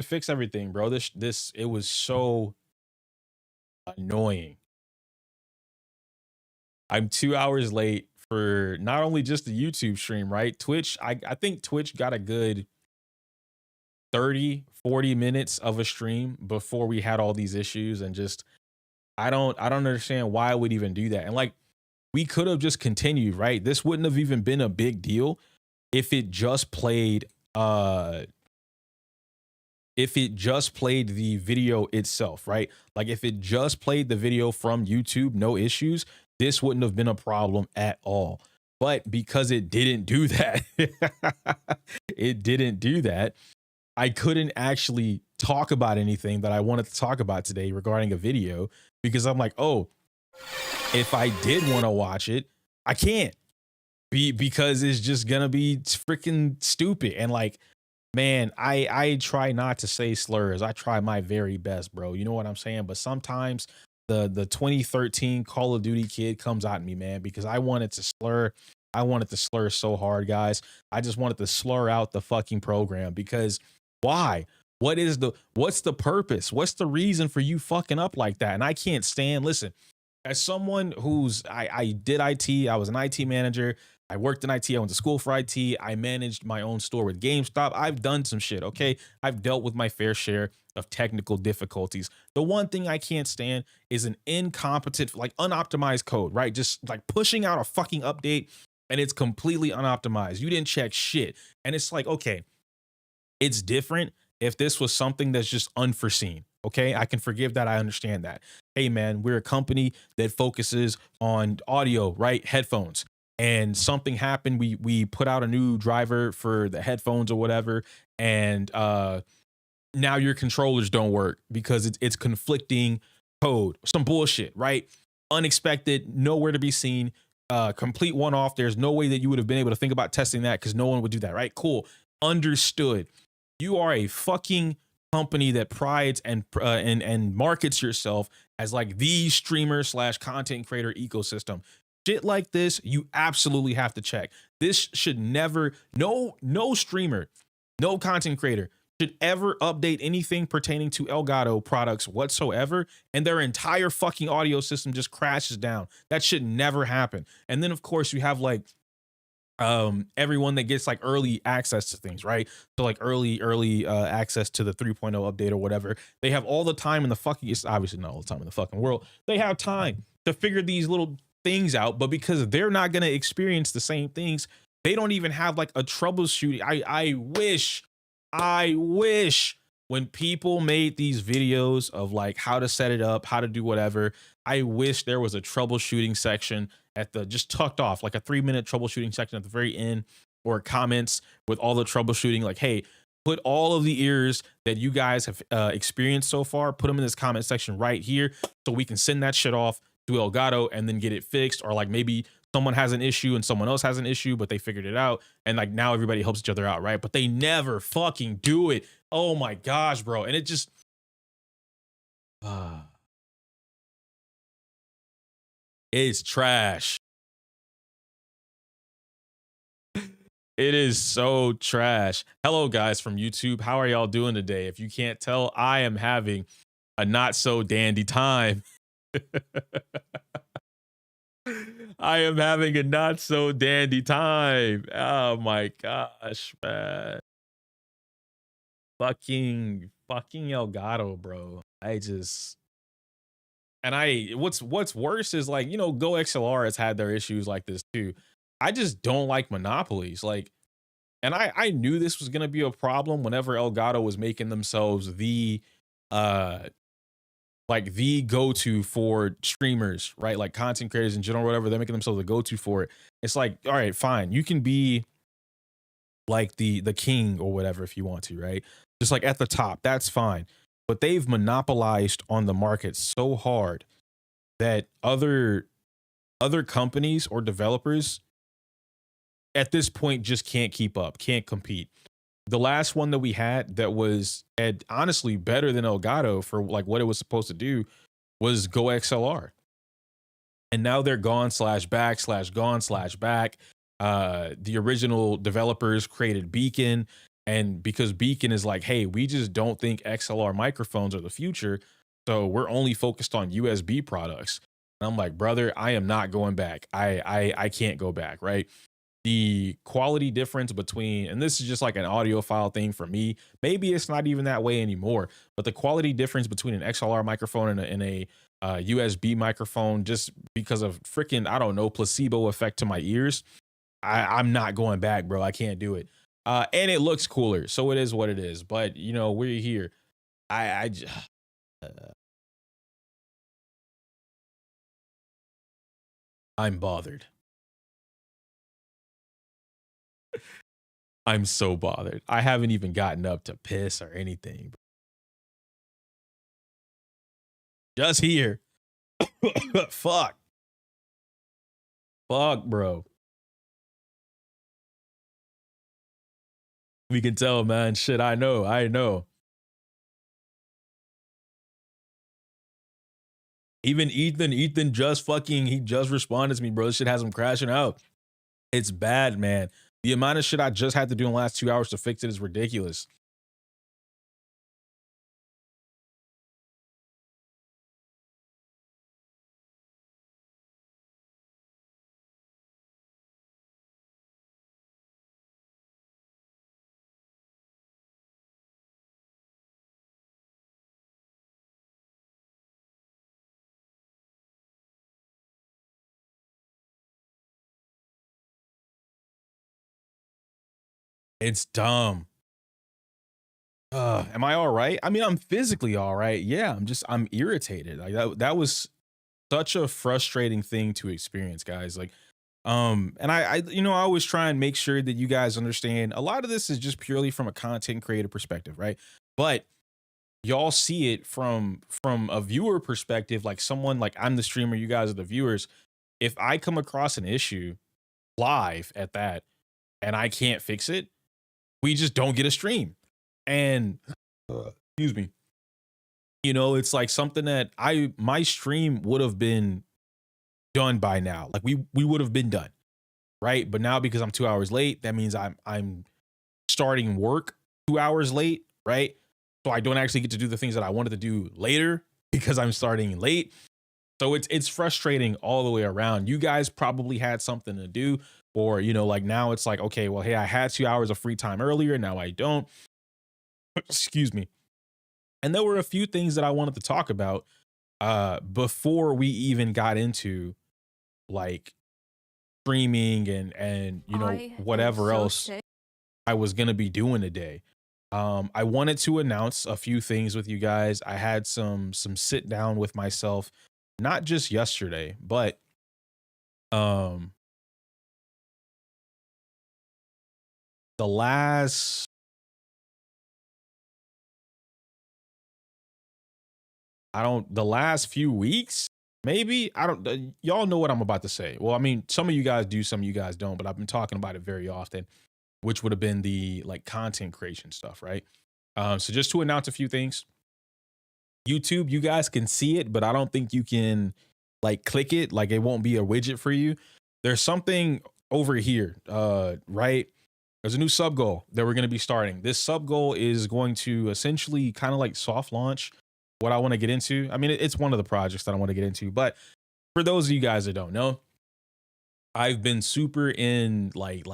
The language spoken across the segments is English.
to fix everything, bro. It was so annoying. I'm 2 hours late for not only just the YouTube stream, right? Twitch, I think Twitch got a good 30-40 minutes of a stream before we had all these issues, and just I don't understand why I would even do that. And like, we could have just continued, right? This wouldn't have even been a big deal if it just played the video itself, right? Like if it just played the video from YouTube, no issues, this wouldn't have been a problem at all. But because it didn't do that, I couldn't actually talk about anything that I wanted to talk about today regarding a video, because I'm like, oh, if I did want to watch it, I can't because it's just gonna be freaking stupid. And like, man, I try not to say slurs. I try my very best, bro. You know what I'm saying? But sometimes the 2013 Call of Duty kid comes out in me, man, because I wanted to slur. I wanted to slur so hard, guys. I just wanted to slur out the fucking program, because why? What's the purpose? What's the reason for you fucking up like that? And I can't stand, listen, as someone who's, I did IT, I was an IT manager. I worked in IT. I went to school for IT. I managed my own store with GameStop. I've done some shit, okay? I've dealt with my fair share of technical difficulties. The one thing I can't stand is an incompetent, like unoptimized code, right? Just like pushing out a fucking update and it's completely unoptimized. You didn't check shit. And it's like, okay, it's different if this was something that's just unforeseen. Okay, I can forgive that. I understand that. Hey, man, we're a company that focuses on audio, right? Headphones. And something happened. We put out a new driver for the headphones or whatever, and now your controllers don't work because it's conflicting code. Some bullshit, right? Unexpected, nowhere to be seen. Complete one-off. There's no way that you would have been able to think about testing that because no one would do that, right? Cool, understood. You are a fucking company that prides and markets yourself as like the streamer / content creator ecosystem. Shit like this, you absolutely have to check. This should never, no streamer, no content creator should ever update anything pertaining to Elgato products whatsoever, and their entire fucking audio system just crashes down. That should never happen. And then of course you have like everyone that gets like early access to things, right? So like early access to the 3.0 update or whatever. They have all the time in the fucking, it's obviously not all the time in the fucking world. They have time to figure these little things out, but because they're not going to experience the same things, they don't even have like a troubleshooting. I wish when people made these videos of like how to set it up, how to do whatever, I wish there was a troubleshooting section at the, just tucked off, like a 3-minute troubleshooting section at the very end, or comments with all the troubleshooting, like, hey, put all of the errors that you guys have experienced so far, put them in this comment section right here so we can send that shit off to Elgato and then get it fixed. Or like maybe someone has an issue and someone else has an issue, but they figured it out, and like now everybody helps each other out, right? But they never fucking do it. Oh my gosh, bro. And it just it's trash. It is so trash. Hello guys from YouTube, how are y'all doing today? If you can't tell, I am having a not so dandy time. I am having a not so dandy time. Oh my gosh, man. Fucking Elgato, bro. What's worse is like, you know, Go XLR has had their issues like this too. I just don't like monopolies. Like, and I knew this was gonna be a problem whenever Elgato was making themselves the like the go-to for streamers, right? Like content creators in general, whatever, they're making themselves the go-to for it. It's like, all right, fine, you can be like the king or whatever if you want to, right? Just like at the top, that's fine. But they've monopolized on the market so hard that other companies or developers at this point just can't keep up, can't compete. The last one that we had that was honestly better than Elgato for like what it was supposed to do was Go XLR. And now they're gone /back /gone /back. The original developers created Beacon, And because Beacon is like, hey, we just don't think XLR microphones are the future, so we're only focused on USB products. And I'm like, brother, I am not going back. I can't go back, right? The quality difference between, and this is just like an audiophile thing for me, maybe it's not even that way anymore, but the quality difference between an XLR microphone and a USB microphone, just because of freaking, I don't know, placebo effect to my ears, I'm not going back, bro. I can't do it. And it looks cooler, so it is what it is. But you know, we're here. I I'm bothered. I'm so bothered. I haven't even gotten up to piss or anything. Just here. Fuck. Fuck, bro. We can tell, man. Shit, I know. I know. Even Ethan just fucking, he just responded to me, bro. This shit has him crashing out. It's bad, man. The amount of shit I just had to do in the last 2 hours to fix it is ridiculous. It's dumb. Am I all right? I mean, I'm physically all right. Yeah, I'm irritated. Like that was such a frustrating thing to experience, guys. Like, and I always try and make sure that you guys understand a lot of this is just purely from a content creator perspective, right? But y'all see it from a viewer perspective, like someone like I'm the streamer, you guys are the viewers. If I come across an issue live at that and I can't fix it, we just don't get a stream. And excuse me, you know, it's like something that my stream would have been done by now. Like we would have been done, right? But now because I'm 2 hours late, that means I'm starting work 2 hours late, right? So I don't actually get to do the things that I wanted to do later because I'm starting late. So it's frustrating all the way around. You guys probably had something to do, or you know, like now it's like, okay, well, hey, I had 2 hours of free time earlier, now I don't. Excuse me. And there were a few things that I wanted to talk about before we even got into like streaming and you know whatever else I was gonna be doing today. I wanted to announce a few things with you guys. I had some sit down with myself, not just yesterday, but um the last the last few weeks, maybe. I don't y'all know what I'm about to say. Well, I mean, some of you guys do, some of you guys don't, but I've been talking about it very often, which would have been the like content creation stuff, right? So just to announce a few things. YouTube, you guys can see it, but I don't think you can like click it. Like it won't be a widget for you. There's something over here, right? There's a new sub goal that we're going to be starting. This sub goal is going to essentially kind of like soft launch what I want to get into. I mean, it's one of the projects that I want to get into, but for those of you guys that don't know, I've been super in like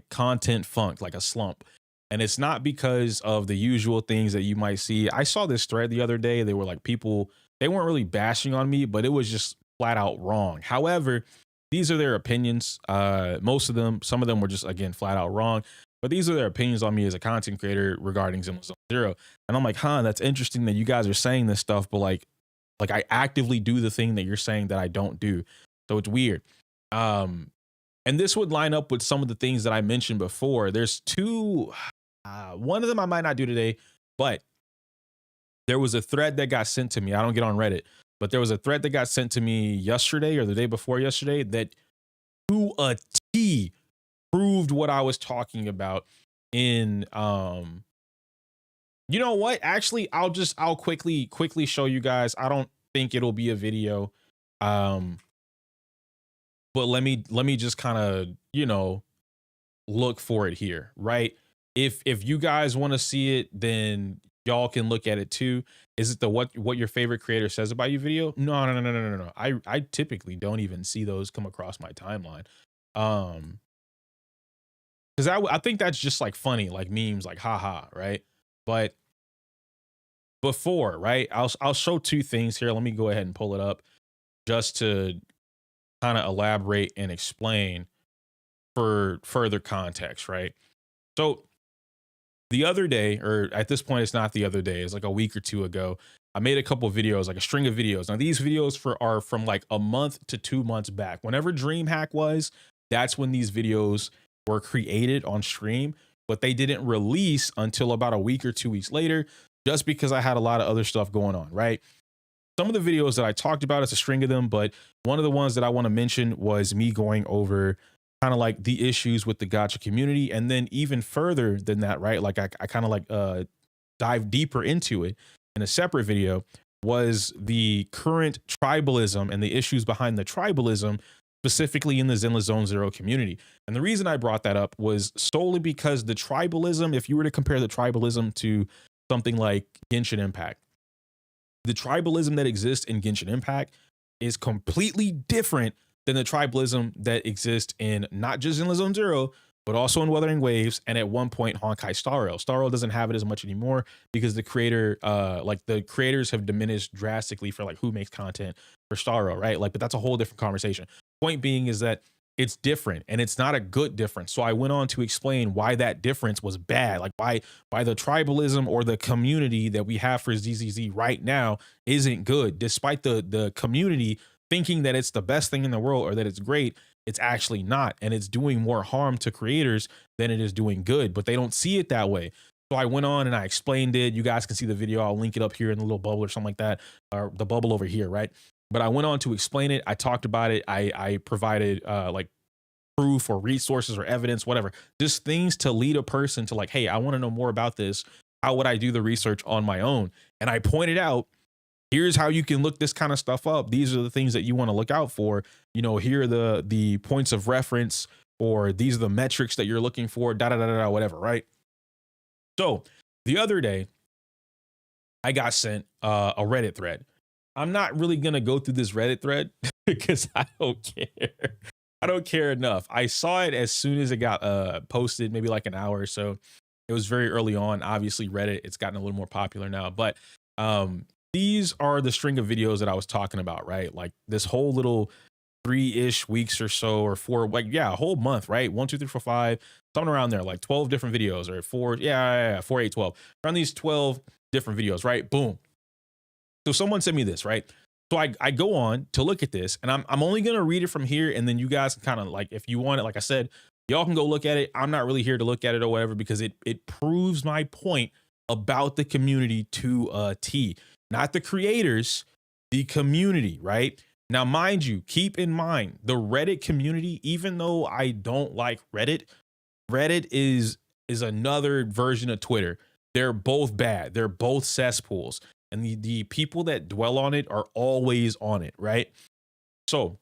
content funk, like a slump. And it's not because of the usual things that you might see. I saw this thread the other day. They were like people, they weren't really bashing on me, but it was just flat out wrong. However, these are their opinions. Most of them, some of them were just again flat out wrong. But these are their opinions on me as a content creator regarding Zenless Zero. And I'm like, huh, that's interesting that you guys are saying this stuff, but like I actively do the thing that you're saying that I don't do. So it's weird. And this would line up with some of the things that I mentioned before. There's two, one of them I might not do today, but there was a thread that got sent to me. I don't get on Reddit, but there was a thread that got sent to me yesterday or the day before yesterday that to a T proved what I was talking about in, you know what? Actually, I'll quickly show you guys. I don't think it'll be a video. But let me just kind of, you know, look for it here, right? if you guys want to see it, then y'all can look at it too. Is it the what your favorite creator says about you video? No, no, no, no, no, no, no. I typically don't even see those come across my timeline. Um, because I think that's just like funny, like memes, like haha, right? But before, right? I'll show two things here. Let me go ahead and pull it up just to kind of elaborate and explain for further context, right? So the other day, or at this point, it's not the other day, it's like a week or two ago, I made a couple of videos, like a string of videos. Now, these videos are from like a month to 2 months back. Whenever DreamHack was, that's when these videos were created on stream, but they didn't release until about a week or 2 weeks later, just because I had a lot of other stuff going on, right? Some of the videos that I talked about, it's a string of them, but one of the ones that I want to mention was me going over kind of like the issues with the gacha community. And then even further than that, right? Like I kind of like dive deeper into it in a separate video, was the current tribalism and the issues behind the tribalism, specifically in the Zenless Zone Zero community. And the reason I brought that up was solely because the tribalism, if you were to compare the tribalism to something like Genshin Impact, the tribalism that exists in Genshin Impact is completely different than the tribalism that exists in not just in Zone Zero, but also in Wuthering Waves, and at one point Honkai Star Rail. Star Rail doesn't have it as much anymore because the creator, like the creators have diminished drastically for like who makes content for Star Rail, right? Like, but that's a whole different conversation. Point being is that it's different, and it's not a good difference. So I went on to explain why that difference was bad, like why the tribalism or the community that we have for ZZZ right now isn't good, despite the community thinking that it's the best thing in the world or that it's great. It's actually not, and it's doing more harm to creators than it is doing good, but they don't see it that way. So I went on and I explained it. You guys can see the video. I'll link it up here in the little bubble or something like that, or the bubble over here, right? But I went on to explain it. I talked about it. I provided like proof or resources or evidence, whatever, just things to lead a person to like, hey, I want to know more about this. How would I do the research on my own? And I pointed out, here's how you can look this kind of stuff up. These are the things that you want to look out for. You know, here are the points of reference, or these are the metrics that you're looking for, da da da da, whatever, right? So the other day, I got sent a Reddit thread. I'm not really gonna go through this Reddit thread because I don't care. I don't care enough. I saw it as soon as it got posted, maybe like an hour or so. It was very early on. Obviously, Reddit, it's gotten a little more popular now, but these are the string of videos that I was talking about, right? Like this whole little 3-ish weeks or so, or 4, like, yeah, a whole month, right? 1, 2, 3, 4, 5, something around there, like 12 different videos, or 4, yeah, 4, 8, 12, around these 12 different videos, right? Boom. So someone sent me this, right? So I go on to look at this, and I'm only gonna read it from here, and then you guys can kind of, like, if you want it, like I said, y'all can go look at it. I'm not really here to look at it or whatever, because it proves my point about the community to a T. Not the creators, the community, right? Now, mind you, keep in mind the Reddit community, even though I don't like Reddit, Reddit is another version of Twitter. They're both bad. They're both cesspools. And the people that dwell on it are always on it, right? So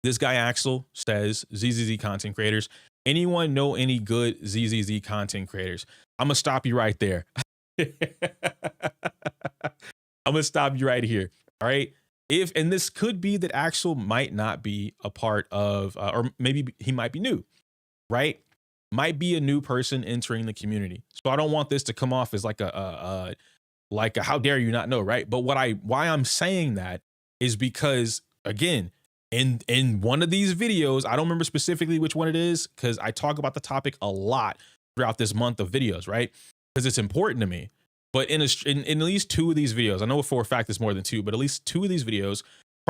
this guy Axel says, ZZZ content creators, anyone know any good ZZZ content creators? I'm gonna stop you right there. I'm gonna stop you right here. All right. And this could be that Axel might not be a part of, or maybe he might be new, right? Might be a new person entering the community. So I don't want this to come off as like a how dare you not know, right? But why I'm saying that is because, again, in one of these videos, I don't remember specifically which one it is, because I talk about the topic a lot throughout this month of videos, right? Because it's important to me. But in at least 2 of these videos, I know for a fact it's more than 2, but at least 2 of these videos,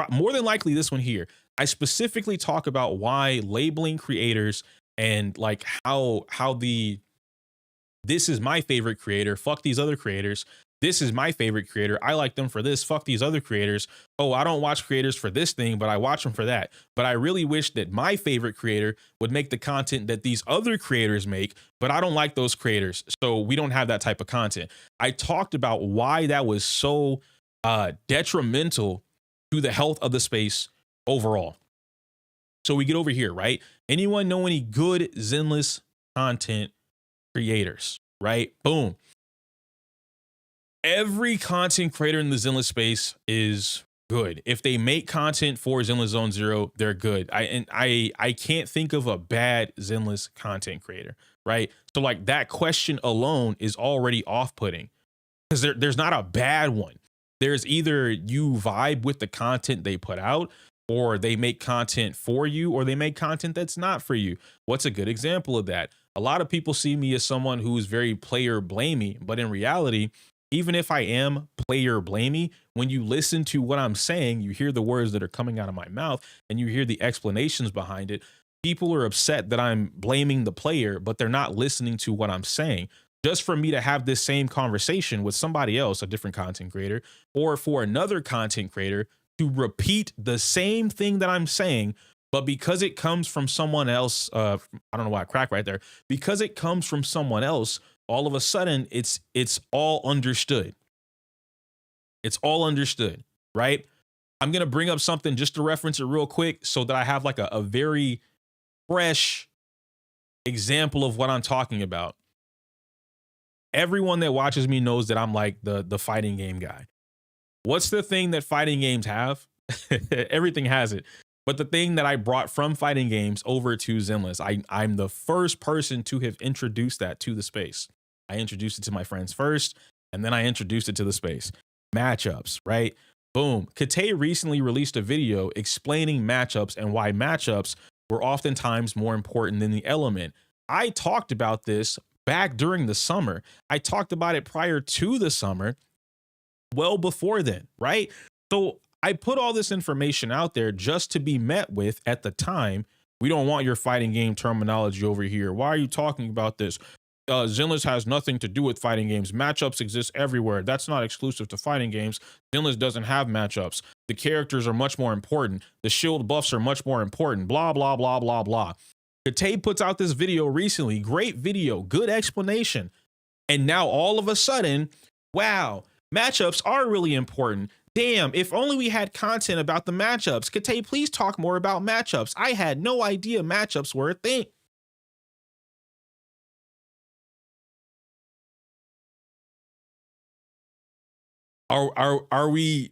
more than likely this one here, I specifically talk about why labeling creators and like how this is my favorite creator, fuck these other creators. This is my favorite creator, I like them for this, fuck these other creators. Oh, I don't watch creators for this thing, but I watch them for that. But I really wish that my favorite creator would make the content that these other creators make, but I don't like those creators, so we don't have that type of content. I talked about why that was so detrimental to the health of the space overall. So we get over here, right? Anyone know any good Zenless content creators, right? Boom. Every content creator in the Zenless space is good. If they make content for Zenless Zone Zero, they're good. I can't think of a bad Zenless content creator, right? So like that question alone is already off-putting because there's not a bad one. There's either you vibe with the content they put out, or they make content for you, or they make content that's not for you. What's a good example of that? A lot of people see me as someone who's very player blamey, but in reality, even if I am player blamey, when you listen to what I'm saying, you hear the words that are coming out of my mouth and you hear the explanations behind it. People are upset that I'm blaming the player, but they're not listening to what I'm saying. Just for me to have this same conversation with somebody else, a different content creator, or for another content creator to repeat the same thing that I'm saying, but because it comes from someone else, I don't know why I cracked right there, because it comes from someone else, all of a sudden it's all understood. It's all understood, right? I'm going to bring up something just to reference it real quick so that I have like a very fresh example of what I'm talking about. Everyone that watches me knows that I'm like the fighting game guy. What's the thing that fighting games have? Everything has it. But the thing that I brought from fighting games over to Zenless, I'm the first person to have introduced that to the space. I introduced it to my friends first, and then I introduced it to the space. Matchups, right? Boom. Kate recently released a video explaining matchups and why matchups were oftentimes more important than the element. I talked about this back during the summer. I talked about it prior to the summer, well before then, right? So I put all this information out there just to be met with at the time. We don't want your fighting game terminology over here. Why are you talking about this? Zenless has nothing to do with fighting games. Matchups exist everywhere. That's not exclusive to fighting games. Zenless doesn't have matchups. The characters are much more important. The shield buffs are much more important. Blah, blah, blah, blah, blah. Kate puts out this video recently. Great video, good explanation. And now all of a sudden, wow, matchups are really important. Damn, if only we had content about the matchups. Kate, please talk more about matchups. I had no idea matchups were a thing. Are we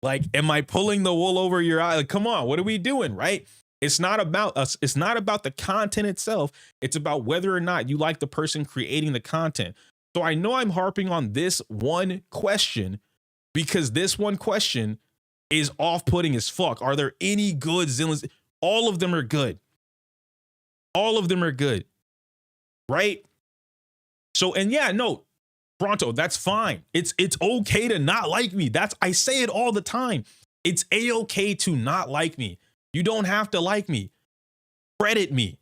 like, am I pulling the wool over your eye? Like, come on, what are we doing, right? It's not about us. It's not about the content itself. It's about whether or not you like the person creating the content. So I know I'm harping on this one question because this one question is off-putting as fuck. Are there any good Zenless? All of them are good. All of them are good, right? So, and yeah, no, Toronto, that's fine. It's okay to not like me. I say it all the time. It's a-okay to not like me. You don't have to like me. Credit me.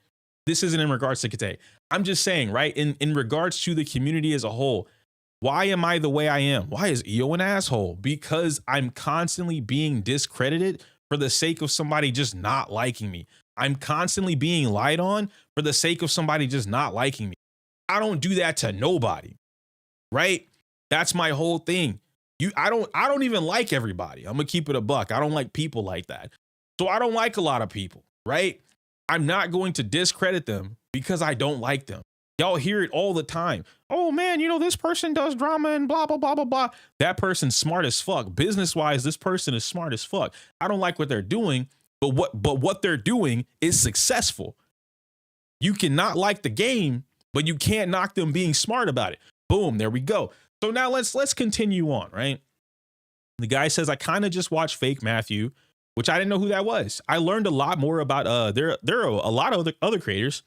This isn't in regards to Kate. I'm just saying, right? In regards to the community as a whole, why am I the way I am? Why is EO an asshole? Because I'm constantly being discredited for the sake of somebody just not liking me. I'm constantly being lied on for the sake of somebody just not liking me. I don't do that to nobody, right? That's my whole thing. I don't even like everybody. I'm gonna keep it a buck. I don't like people like that. So I don't like a lot of people, right? I'm not going to discredit them because I don't like them. Y'all hear it all the time. Oh man, you know, this person does drama and blah, blah, blah, blah, blah. That person's smart as fuck. Business-wise, this person is smart as fuck. I don't like what they're doing, but what they're doing is successful. You cannot like the game, but you can't knock them being smart about it. Boom, there we go. So now let's continue on, right? The guy says, I kind of just watched Fake Matthew, which I didn't know who that was. I learned a lot more about there are a lot of other creators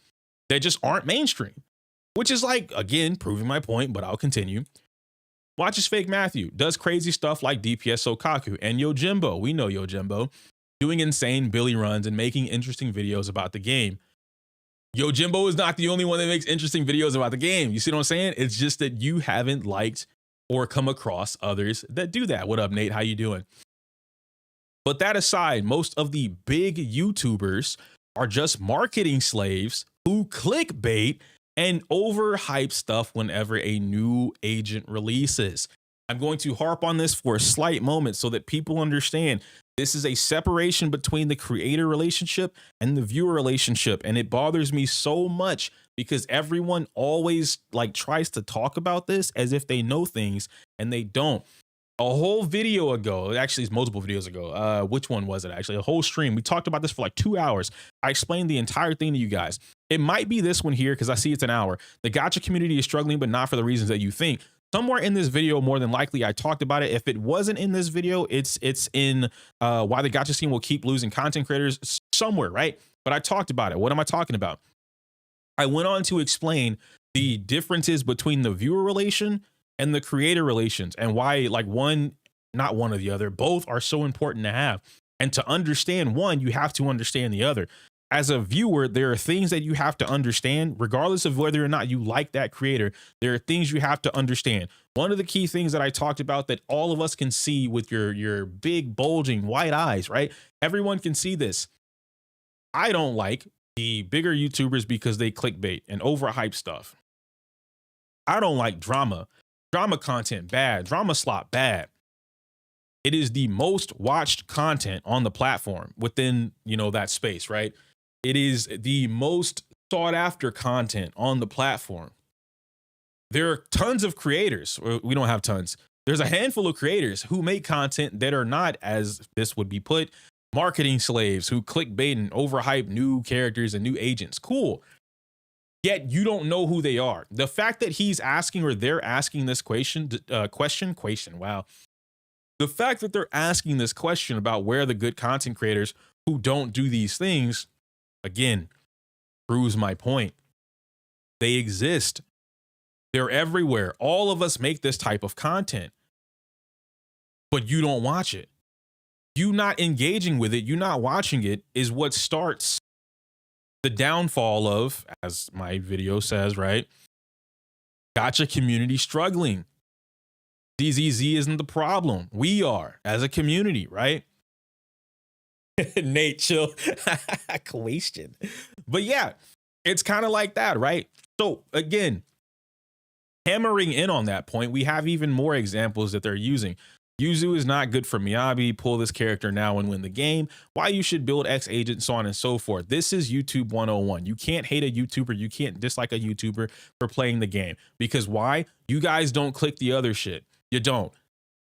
that just aren't mainstream, which is like, again, proving my point, but I'll continue. Watches Fake Matthew, does crazy stuff like DPS Sokaku and Yojimbo. We know Yojimbo, doing insane Billy runs and making interesting videos about the game. Yojimbo is not the only one that makes interesting videos about the game. You see what I'm saying? It's just that you haven't liked or come across others that do that. What up, Nate? How you doing? But that aside, most of the big YouTubers are just marketing slaves who clickbait and overhype stuff whenever a new agent releases. I'm going to harp on this for a slight moment so that people understand this is a separation between the creator relationship and the viewer relationship. And it bothers me so much because everyone always like tries to talk about this as if they know things and they don't. A whole video ago, actually it's multiple videos ago, which one was it actually? A whole stream. We talked about this for like 2 hours. I explained the entire thing to you guys. It might be this one here because I see it's an hour. The gacha community is struggling, but not for the reasons that you think. Somewhere in this video, more than likely, I talked about it. If it wasn't in this video, it's in why the gacha scene will keep losing content creators somewhere, right? But I talked about it. What am I talking about? I went on to explain the differences between the viewer relation and the creator relations, and why like one, not one or the other, both are so important to have. And to understand one, you have to understand the other. As a viewer, there are things that you have to understand, regardless of whether or not you like that creator. There are things you have to understand. One of the key things that I talked about that all of us can see with your big bulging white eyes, right? Everyone can see this. I don't like the bigger YouTubers because they clickbait and overhype stuff. I don't like drama. Drama content, bad. Drama slop, bad. It is the most watched content on the platform within, that space, right? It is the most sought after content on the platform. There are tons of creators. We don't have tons. There's a handful of creators who make content that are not, as this would be put, marketing slaves who clickbait and overhype new characters and new agents. Cool. Yet you don't know who they are. The fact that he's asking, or they're asking this question. Wow. The fact that they're asking this question about where the good content creators who don't do these things, again, proves my point. They exist. They're everywhere. All of us make this type of content, but you don't watch it. You not engaging with it, you not watching it is what starts the downfall of, as my video says, right? Gacha community struggling. DZZ isn't the problem. We are as a community, right? Nate, chill. Question. But yeah, it's kind of like that, right? So again, hammering in on that point, we have even more examples that they're using. Yuzu is not good for Miyabi. Pull this character now and win the game. Why you should build X agent, so on and so forth. This is YouTube 101. You can't hate a YouTuber. You can't dislike a YouTuber for playing the game. Because why? You guys don't click the other shit. You don't.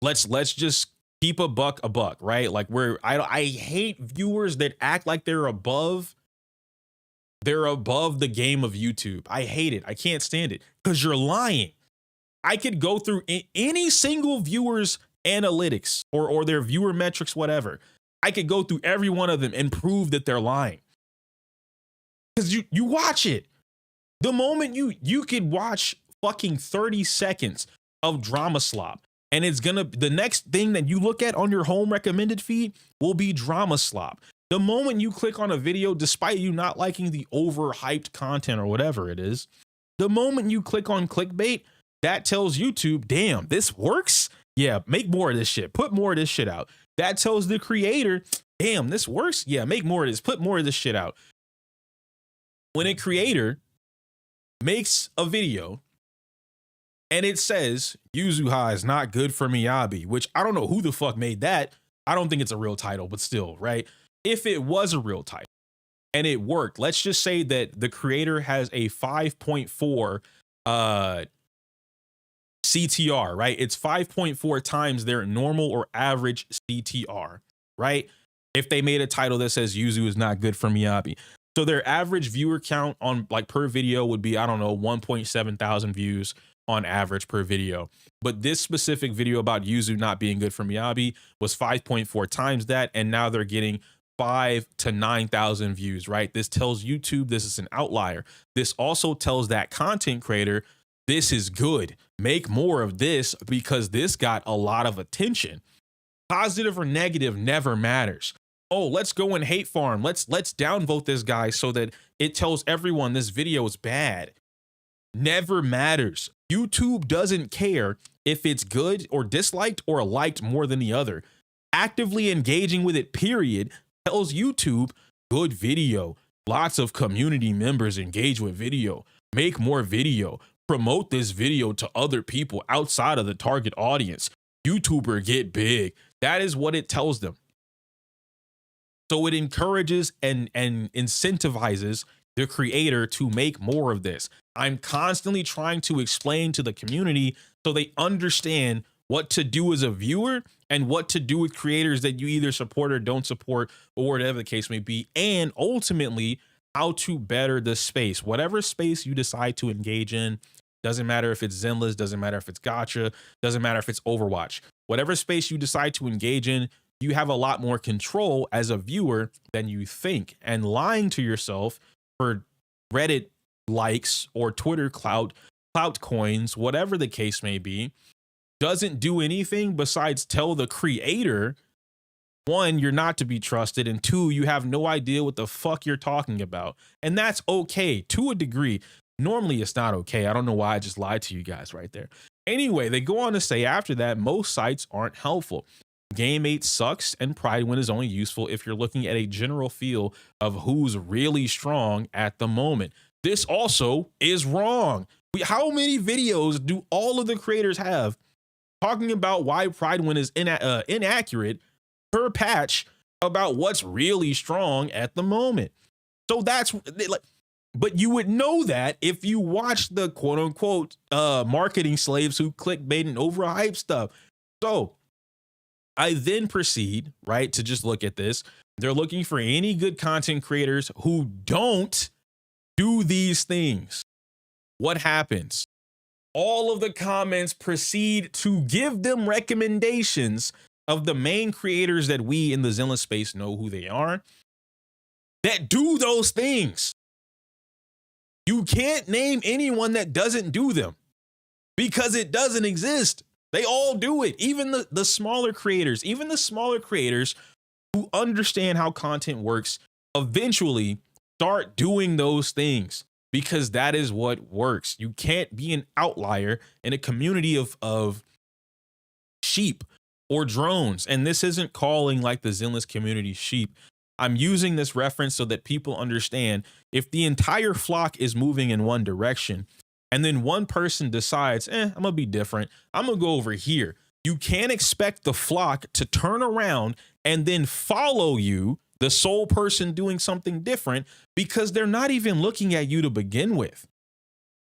Let's just keep a buck, right? Like I hate viewers that act like they're above the game of YouTube. I hate it. I can't stand it because you're lying. I could go through any single viewer's analytics or their viewer metrics, whatever. I could go through every one of them and prove that they're lying. Because you watch it. The moment you could watch fucking 30 seconds of drama slop, and the next thing that you look at on your home recommended feed will be drama slop. The moment you click on a video, despite you not liking the overhyped content or whatever it is, the moment you click on clickbait, that tells YouTube, damn, this works. Yeah, make more of this shit. Put more of this shit out. That tells the creator, damn, this works. Yeah, make more of this. Put more of this shit out. When a creator makes a video and it says Yuzuha is not good for Miyabi, which I don't know who the fuck made that. I don't think it's a real title, but still, right? If it was a real title and it worked, let's just say that the creator has a 5.4 CTR, right? It's 5.4 times their normal or average CTR, right? If they made a title that says Yuzu is not good for Miyabi. So their average viewer count on like per video would be, I don't know, 1.7 thousand views on average per video. But this specific video about Yuzu not being good for Miyabi was 5.4 times that. And now they're getting 5 to 9,000 views, right? This tells YouTube this is an outlier. This also tells that content creator, this is good. Make more of this because this got a lot of attention. Positive or negative never matters. Oh, let's go and hate farm. Let's downvote this guy so that it tells everyone this video is bad. Never matters. YouTube doesn't care if it's good or disliked or liked more than the other. Actively engaging with it, period, tells YouTube good video. Lots of community members engage with video. Make more video. Promote this video to other people outside of the target audience. YouTuber get big. That is what it tells them. So it encourages and incentivizes the creator to make more of this. I'm constantly trying to explain to the community so they understand what to do as a viewer and what to do with creators that you either support or don't support, or whatever the case may be, and ultimately how to better the space. Whatever space you decide to engage in, doesn't matter if it's Zenless, doesn't matter if it's Gacha, doesn't matter if it's Overwatch. Whatever space you decide to engage in, you have a lot more control as a viewer than you think. And lying to yourself for Reddit likes or Twitter clout coins, whatever the case may be, doesn't do anything besides tell the creator, one, you're not to be trusted, and two, you have no idea what the fuck you're talking about. And that's okay to a degree. Normally it's not okay. I don't know why I just lied to you guys right there. Anyway, they go on to say after that, most sites aren't helpful. Game 8 sucks, and Pride Win is only useful if you're looking at a general feel of who's really strong at the moment. This also is wrong. How many videos do all of the creators have talking about why Pride Win is inaccurate per patch about what's really strong at the moment? So that's like, but you would know that if you watch the quote unquote marketing slaves who clickbait and overhype stuff. So I then proceed, right, to just look at this. They're looking for any good content creators who don't do these things. What happens? All of the comments proceed to give them recommendations of the main creators that we in the Zenless space know who they are, that do those things. You can't name anyone that doesn't do them because it doesn't exist. They all do it. Even the smaller creators, even the smaller creators who understand how content works, eventually start doing those things because that is what works. You can't be an outlier in a community of sheep or drones. And this isn't calling like the Zenless community sheep. I'm using this reference so that people understand if the entire flock is moving in one direction and then one person decides, I'm gonna be different, I'm gonna go over here. You can't expect the flock to turn around and then follow you, the sole person doing something different, because they're not even looking at you to begin with,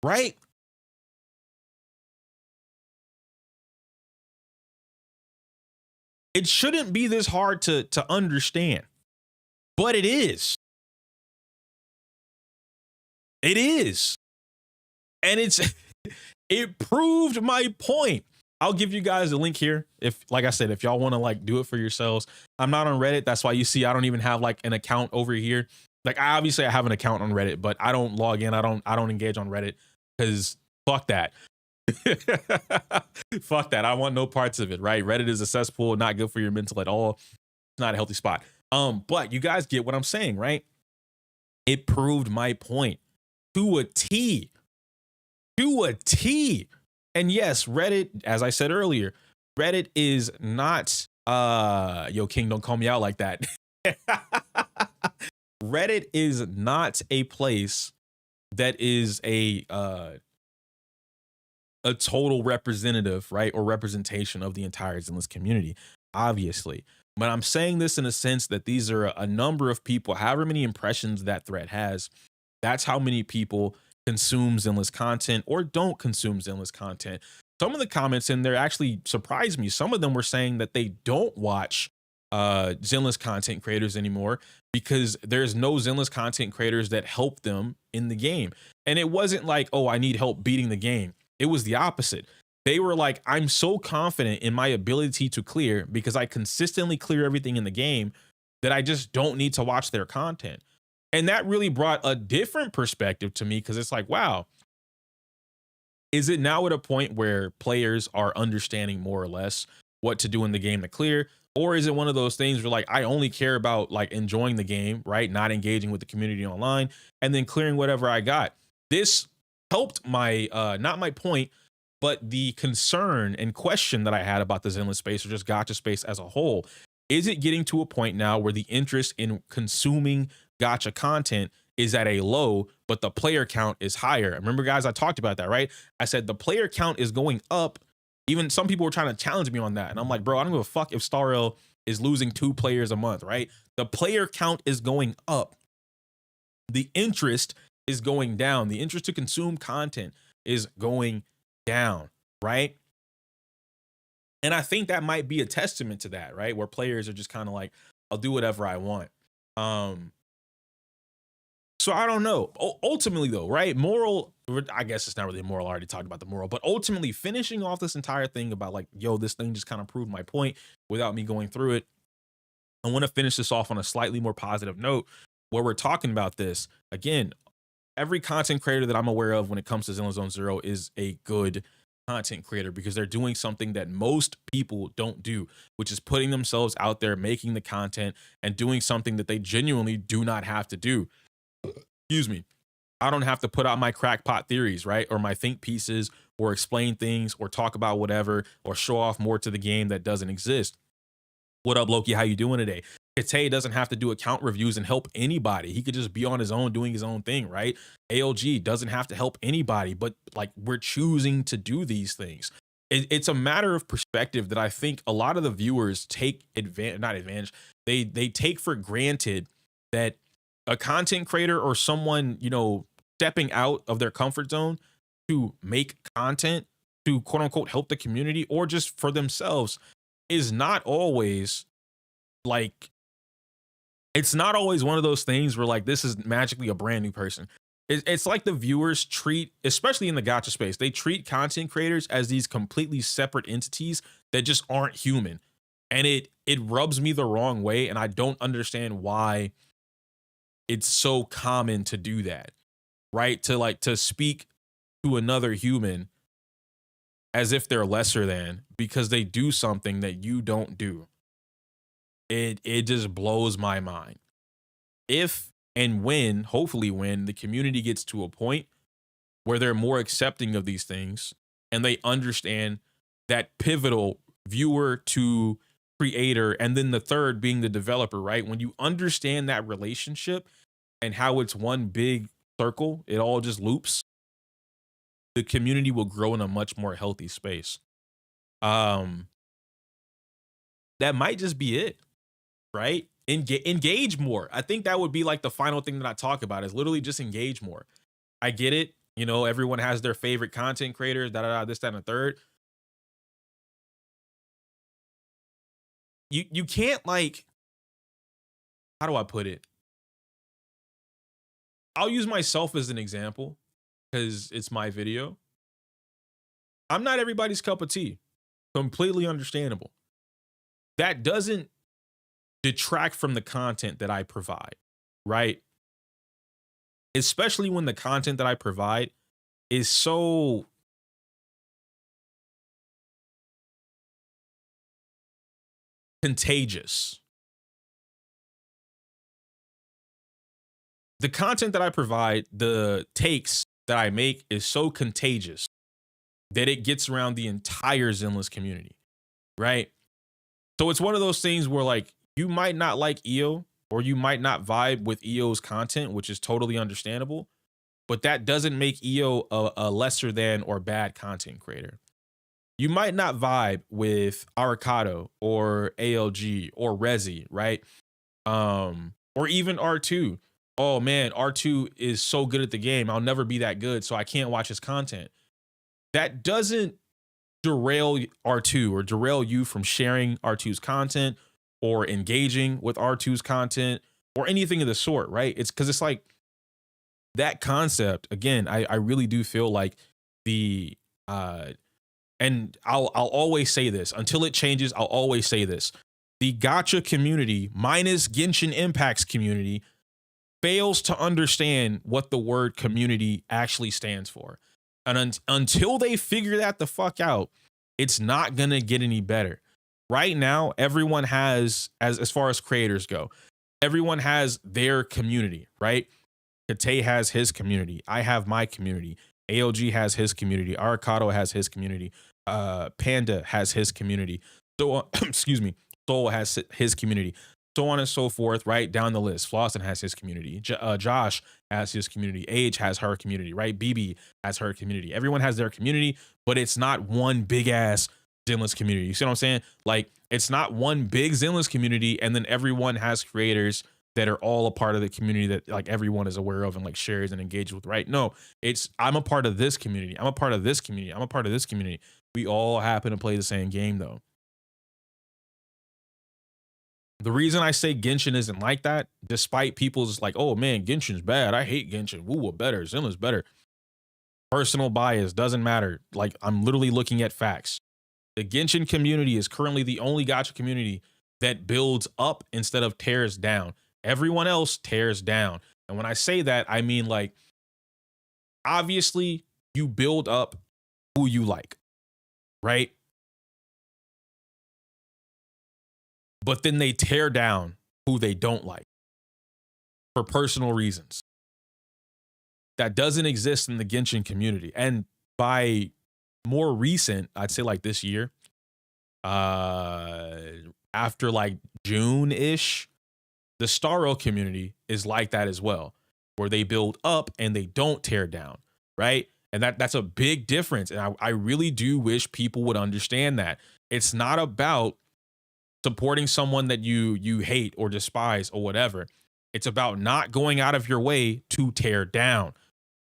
right? It shouldn't be this hard to understand, but it is. It is. And it proved my point. I'll give you guys a link here. If, like I said, if y'all want to like do it for yourselves. I'm not on Reddit. That's why you see I don't even have like an account over here. Like I have an account on Reddit, but I don't log in. I don't engage on Reddit because fuck that. Fuck that. I want no parts of it, right? Reddit is a cesspool, not good for your mental at all. It's not a healthy spot. But you guys get what I'm saying, right? It proved my point to a T. To a T. And yes, Reddit, as I said earlier, Reddit is not yo, King, don't call me out like that. Reddit is not a place that is a total representative, right? Or representation of the entire Zenless community, obviously. But I'm saying this in a sense that these are a number of people, however many impressions that thread has, that's how many people consume Zenless content or don't consume Zenless content. Some of the comments in there actually surprised me. Some of them were saying that they don't watch Zenless content creators anymore because there's no Zenless content creators that help them in the game. And it wasn't like, oh, I need help beating the game. It was the opposite. They were like, I'm so confident in my ability to clear because I consistently clear everything in the game that I just don't need to watch their content. And that really brought a different perspective to me because it's like, wow, is it now at a point where players are understanding more or less what to do in the game to clear? Or is it one of those things where like, I only care about like enjoying the game, right? Not engaging with the community online and then clearing whatever I got. This helped my, not my point, but the concern and question that I had about the Zenless space or just gacha space as a whole. Is it getting to a point now where the interest in consuming gacha content is at a low, but the player count is higher? Remember, guys, I talked about that, right? I said the player count is going up. Even some people were trying to challenge me on that. And I'm like, bro, I don't give a fuck if StarRail is losing 2 players a month, right? The player count is going up. The interest is going down. The interest to consume content is going down, right? And I think that might be a testament to that, right? Where players are just kind of like, I'll do whatever I want. So I don't know. Ultimately, though, right? Moral, I guess it's not really a moral. I already talked about the moral, but ultimately finishing off this entire thing about like, yo, this thing just kind of proved my point without me going through it. I want to finish this off on a slightly more positive note where we're talking about this. Again, every content creator that I'm aware of when it comes to Zenless Zone Zero is a good content creator because they're doing something that most people don't do, which is putting themselves out there, making the content and doing something that they genuinely do not have to do. Excuse me. I don't have to put out my crackpot theories, right? Or my think pieces or explain things or talk about whatever or show off more to the game that doesn't exist. What up, Loki? How you doing today? Kate doesn't have to do account reviews and help anybody. He could just be on his own doing his own thing, right? ALG doesn't have to help anybody, but like we're choosing to do these things. It's a matter of perspective that I think a lot of the viewers take advantage. They take for granted that a content creator or someone, you know, stepping out of their comfort zone to make content to quote unquote help the community or just for themselves is not always like, it's not always one of those things where like this is magically a brand new person. It's like the viewers treat, especially in the gacha space, they treat content creators as these completely separate entities that just aren't human. And it rubs me the wrong way. And I don't understand why it's so common to do that, right? To speak to another human as if they're lesser than because they do something that you don't do. It just blows my mind. If and when, hopefully when the community gets to a point where they're more accepting of these things and they understand that pivotal viewer to creator, and then the third being the developer, right? When you understand that relationship and how it's one big circle, it all just loops, the community will grow in a much more healthy space. That might just be it, right? Engage more. I think that would be like the final thing that I talk about is literally just engage more. I get it. You know, everyone has their favorite content creators, this, that, and the third. You can't like, how do I put it? I'll use myself as an example because it's my video. I'm not everybody's cup of tea. Completely understandable. That doesn't detract from the content that I provide, right? Especially when the content that I provide is so contagious. The content that I provide, the takes that I make is so contagious that it gets around the entire Zenless community, right? So it's one of those things where like you might not like EO or you might not vibe with EO's content, which is totally understandable, but that doesn't make EO a lesser than or bad content creator. You might not vibe with Arcado or ALG or Rezi, right? Or even R2. Oh man, R2 is so good at the game. I'll never be that good, so I can't watch his content. That doesn't derail R2 or derail you from sharing R2's content or engaging with R2's content or anything of the sort, right? It's because it's like that concept, again, I really do feel like the and I'll always say this until it changes. I'll always say this: the gacha community minus Genshin Impact's community fails to understand what the word community actually stands for, and until they figure that the fuck out, it's not gonna get any better. Right now, everyone has, as far as creators go, everyone has their community, right? Kate has his community. I have my community. ALG has his community. Arcado has his community. Panda has his community. So, excuse me. Soul has his community. So on and so forth, right down the list. Flossin has his community. Josh has his community. Age has her community, right? BB has her community. Everyone has their community, but it's not one big ass Zenless community. You see what I'm saying? Like, it's not one big Zenless community, and then everyone has creators that are all a part of the community that like everyone is aware of and like shares and engages with, right? No, it's I'm a part of this community. I'm a part of this community. I'm a part of this community. We all happen to play the same game though. The reason I say Genshin isn't like that, despite people's like, oh man, Genshin's bad. I hate Genshin. Woo, better. Zenless better. Personal bias doesn't matter. Like I'm literally looking at facts. The Genshin community is currently the only gacha community that builds up instead of tears down. Everyone else tears down. And when I say that, I mean like, obviously you build up who you like, right? But then they tear down who they don't like for personal reasons. That doesn't exist in the Genshin community. And by more recent, I'd say like this year, after like June-ish, the Starro community is like that as well, where they build up and they don't tear down, right? And that's a big difference. And I really do wish people would understand that. It's not about supporting someone that you hate or despise or whatever. It's about not going out of your way to tear down.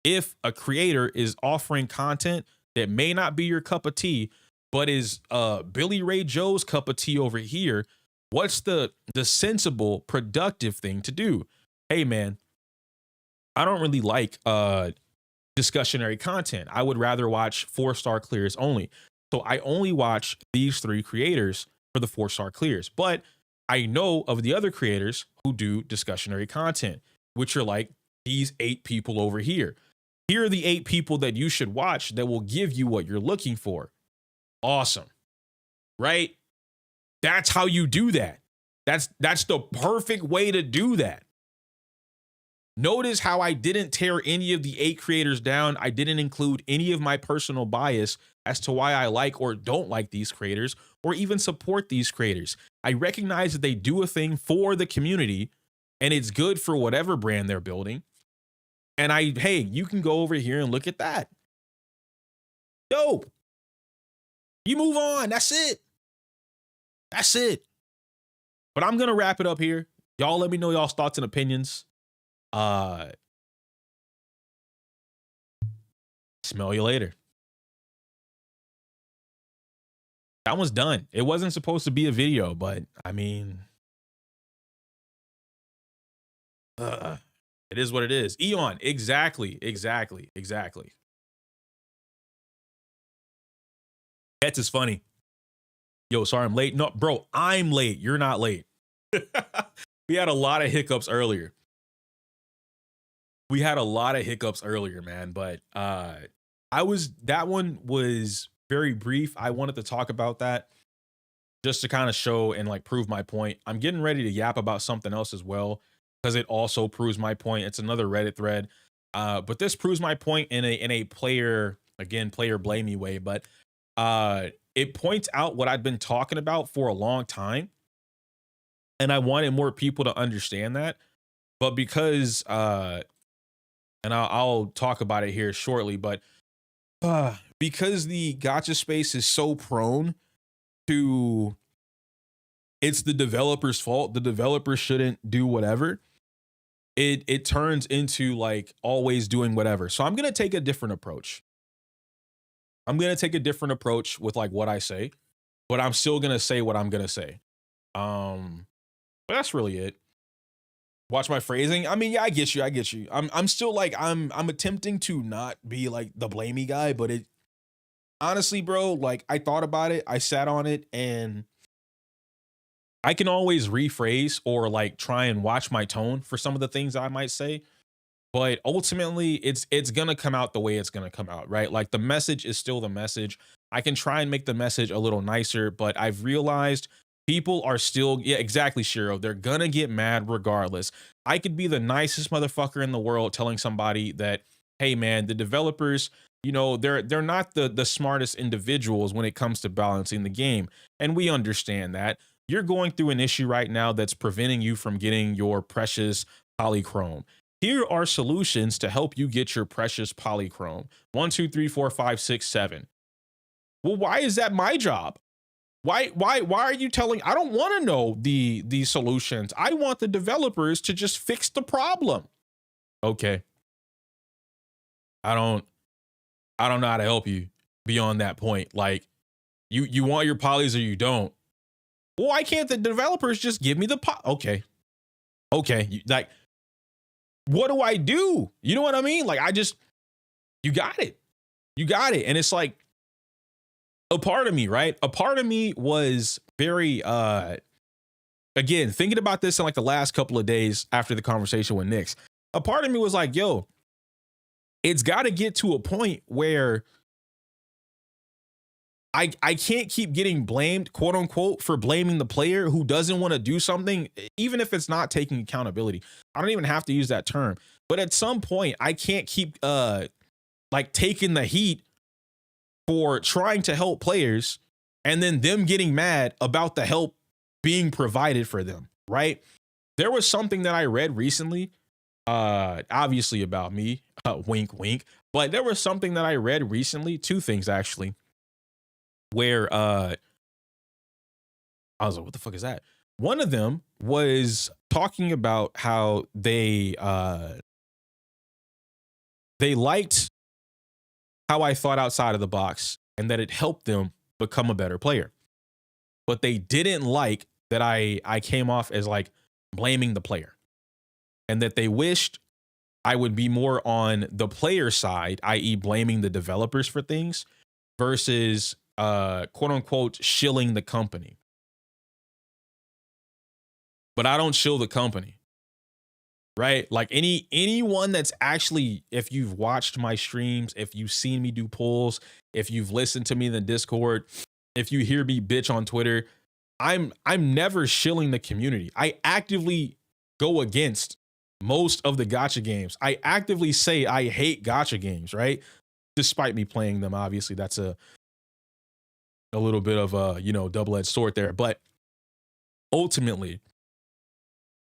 If a creator is offering content that may not be your cup of tea, but is Billy Ray Joe's cup of tea over here, what's the sensible, productive thing to do? Hey man, I don't really like discussionary content. I would rather watch 4-star clears only. So I only watch these 3 creators for the 4-star clears. But I know of the other creators who do discussionary content, which are like these 8 people over here. Here are the 8 people that you should watch that will give you what you're looking for. Awesome. Right? That's how you do that. That's the perfect way to do that. Notice how I didn't tear any of the 8 creators down. I didn't include any of my personal bias as to why I like or don't like these creators or even support these creators. I recognize that they do a thing for the community and it's good for whatever brand they're building. And hey, you can go over here and look at that. Dope. You move on. That's it. That's it. But I'm going to wrap it up here. Y'all let me know y'all's thoughts and opinions. Smell you later. That one's done. It wasn't supposed to be a video, but I mean, it is what it is. Eon, exactly. That's is funny. Yo, sorry I'm late. No, bro, I'm late. You're not late. We had a lot of hiccups earlier. Man, but that one was very brief. I wanted to talk about that just to kind of show and like prove my point. I'm getting ready to yap about something else as well because it also proves my point. It's another Reddit thread, but this proves my point in a player blamey way. But it points out what I've been talking about for a long time, and I wanted more people to understand that. But because and I'll talk about it here shortly, but because the gacha space is so prone to it's the developer's fault, the developer shouldn't do whatever, it turns into like always doing whatever. So I'm going to take a different approach. With like what I say, but I'm still going to say what I'm going to say. But that's really it. Watch my phrasing. I mean, yeah, I get you. I'm still like, I'm attempting to not be like the blamey guy, but it honestly, bro, like I thought about it, I sat on it, and I can always rephrase or like try and watch my tone for some of the things I might say. But ultimately it's gonna come out the way it's gonna come out, right? Like the message is still the message. I can try and make the message a little nicer, but I've realized people are still, yeah, exactly, Shiro. They're gonna get mad regardless. I could be the nicest motherfucker in the world telling somebody that, hey man, the developers, you know, they're not the smartest individuals when it comes to balancing the game. And we understand that. You're going through an issue right now that's preventing you from getting your precious polychrome. Here are solutions to help you get your precious polychrome. 1, 2, 3, 4, 5, 6, 7. Well, why is that my job? Why are you telling? I don't want to know the solutions. I want the developers to just fix the problem. Okay. I don't know how to help you beyond that point. Like, you want your polys or you don't. Well, why can't the developers just give me the okay. Like, what do I do? You know what I mean? Like, you got it. And it's like, a part of me, right? A part of me was very, again, thinking about this in like the last couple of days after the conversation with Nix. A part of me was like, yo, it's got to get to a point where I can't keep getting blamed, quote unquote, for blaming the player who doesn't want to do something, even if it's not taking accountability. I don't even have to use that term. But at some point, I can't keep like taking the heat for trying to help players and then them getting mad about the help being provided for them, right? There was something that I read recently, obviously about me, wink, wink, but there was something that I read recently, two things actually, where I was like, what the fuck is that? One of them was talking about how they liked how I thought outside of the box and that it helped them become a better player. But they didn't like that I came off as like blaming the player, and that they wished I would be more on the player side, i.e. blaming the developers for things versus quote unquote shilling the company. But I don't shill the company. Right? Like anyone that's actually, if you've watched my streams, if you've seen me do polls, if you've listened to me in the Discord, if you hear me bitch on Twitter, I'm never shilling the community. I actively go against most of the gacha games. I actively say I hate gacha games, right? Despite me playing them, obviously that's a little bit of a, double-edged sword there. But ultimately,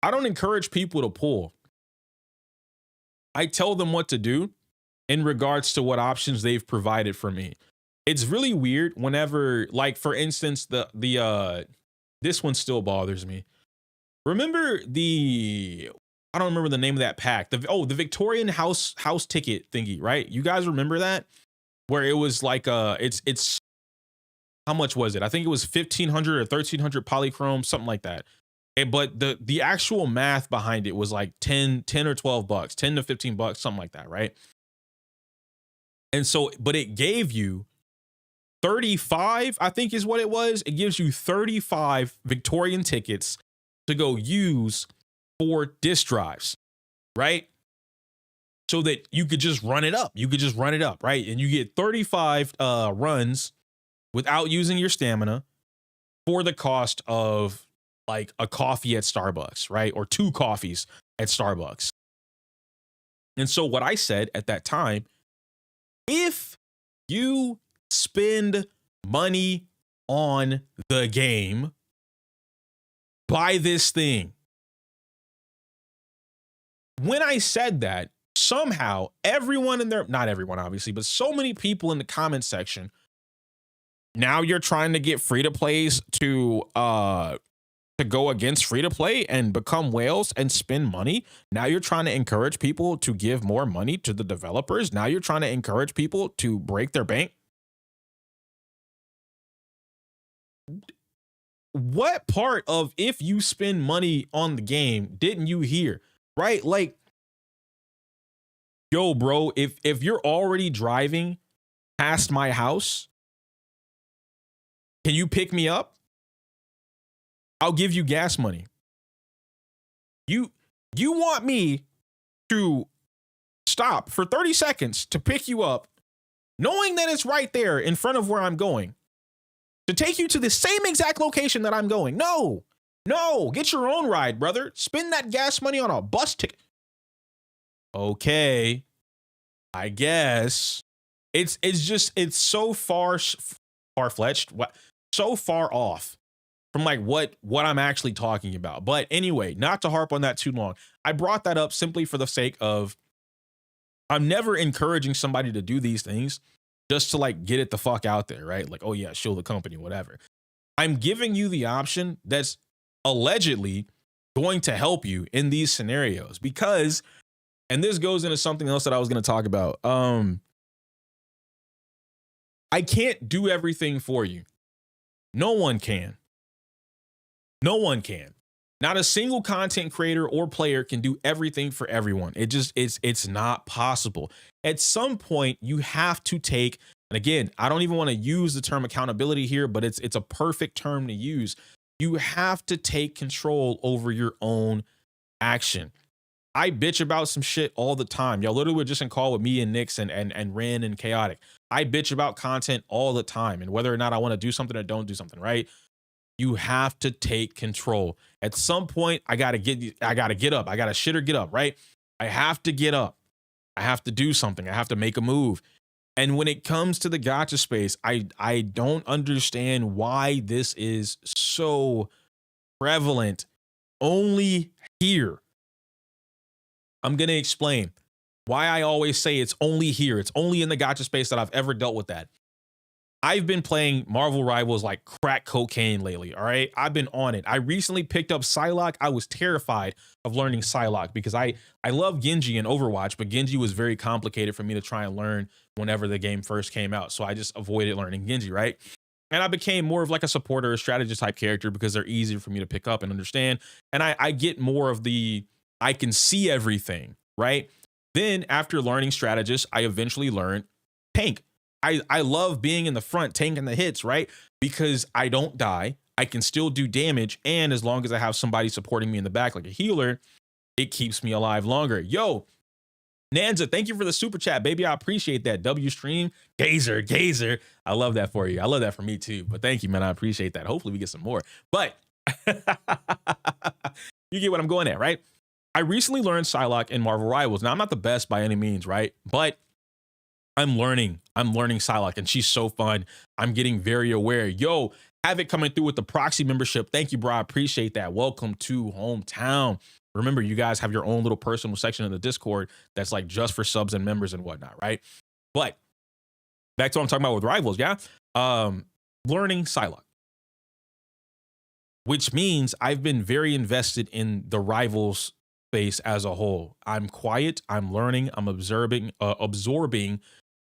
I don't encourage people to pull. I tell them what to do in regards to what options they've provided for me. It's really weird whenever, like, for instance, this one still bothers me. Remember I don't remember the name of that pack. The Victorian house ticket thingy, right? You guys remember that? Where it was like it's how much was it? I think it was 1,500 or 1,300 polychrome, something like that. But the actual math behind it was like 10 or 12 bucks, 10 to 15 bucks, something like that, right? And so, but it gave you 35, I think is what it was. It gives you 35 Victorian tickets to go use for disk drives, right? So that you could just run it up. Right? And you get 35 runs without using your stamina for the cost of like a coffee at Starbucks, right? Or 2 coffees at Starbucks. And so what I said at that time, if you spend money on the game, buy this thing. When I said that, somehow everyone not everyone obviously, but so many people in the comment section, now you're trying to get free to plays to go against free to play and become whales and spend money. Now you're trying to encourage people to give more money to the developers. Now you're trying to encourage people to break their bank. What part of if you spend money on the game didn't you hear? Right? Like, yo, bro, if you're already driving past my house, can you pick me up? I'll give you gas money. You want me to stop for 30 seconds to pick you up, knowing that it's right there in front of where I'm going, to take you to the same exact location that I'm going? No, get your own ride, brother. Spend that gas money on a bus ticket. Okay, I guess it's so far-fetched, so far off from like what I'm actually talking about. But anyway, not to harp on that too long, I brought that up simply for the sake of I'm never encouraging somebody to do these things just to like get it the fuck out there, right? Like, oh yeah, show the company, whatever. I'm giving you the option that's allegedly going to help you in these scenarios because, and this goes into something else that I was going to talk about. I can't do everything for you. No one can. No one can. Not a single content creator or player can do everything for everyone. It's not possible. At some point, you have to take, and again, I don't even want to use the term accountability here, but it's a perfect term to use. You have to take control over your own action. I bitch about some shit all the time. Y'all literally were just in call with me and Nix and Ren and Chaotic. I bitch about content all the time and whether or not I want to do something or don't do something, right? You have to take control. At some point, I gotta get up. I gotta shit or get up, right? I have to get up. I have to do something. I have to make a move. And when it comes to the gacha space, I don't understand why this is so prevalent only here. I'm gonna explain why I always say it's only here. It's only in the gacha space that I've ever dealt with that. I've been playing Marvel Rivals like crack cocaine lately, all right? I've been on it. I recently picked up Psylocke. I was terrified of learning Psylocke because I love Genji in Overwatch, but Genji was very complicated for me to try and learn whenever the game first came out. So I just avoided learning Genji, right? And I became more of like a supporter, a strategist type character because they're easier for me to pick up and understand. And I get more of the, I can see everything, right? Then after learning strategist, I eventually learned tank. I love being in the front, tanking the hits, right? Because I don't die. I can still do damage. And as long as I have somebody supporting me in the back, like a healer, it keeps me alive longer. Yo, Nanza, thank you for the super chat, baby. I appreciate that. W stream, gazer. I love that for you. I love that for me too. But thank you, man. I appreciate that. Hopefully we get some more. But you get what I'm going at, right? I recently learned Psylocke in Marvel Rivals. Now, I'm not the best by any means, right? But I'm learning Psylocke, and she's so fun. I'm getting very aware. Yo, have it coming through with the proxy membership. Thank you, bro. I appreciate that. Welcome to hometown. Remember, you guys have your own little personal section in the Discord that's like just for subs and members and whatnot, right? But back to what I'm talking about with Rivals, yeah? Learning Psylocke, which means I've been very invested in the Rivals space as a whole. I'm quiet. I'm learning. I'm absorbing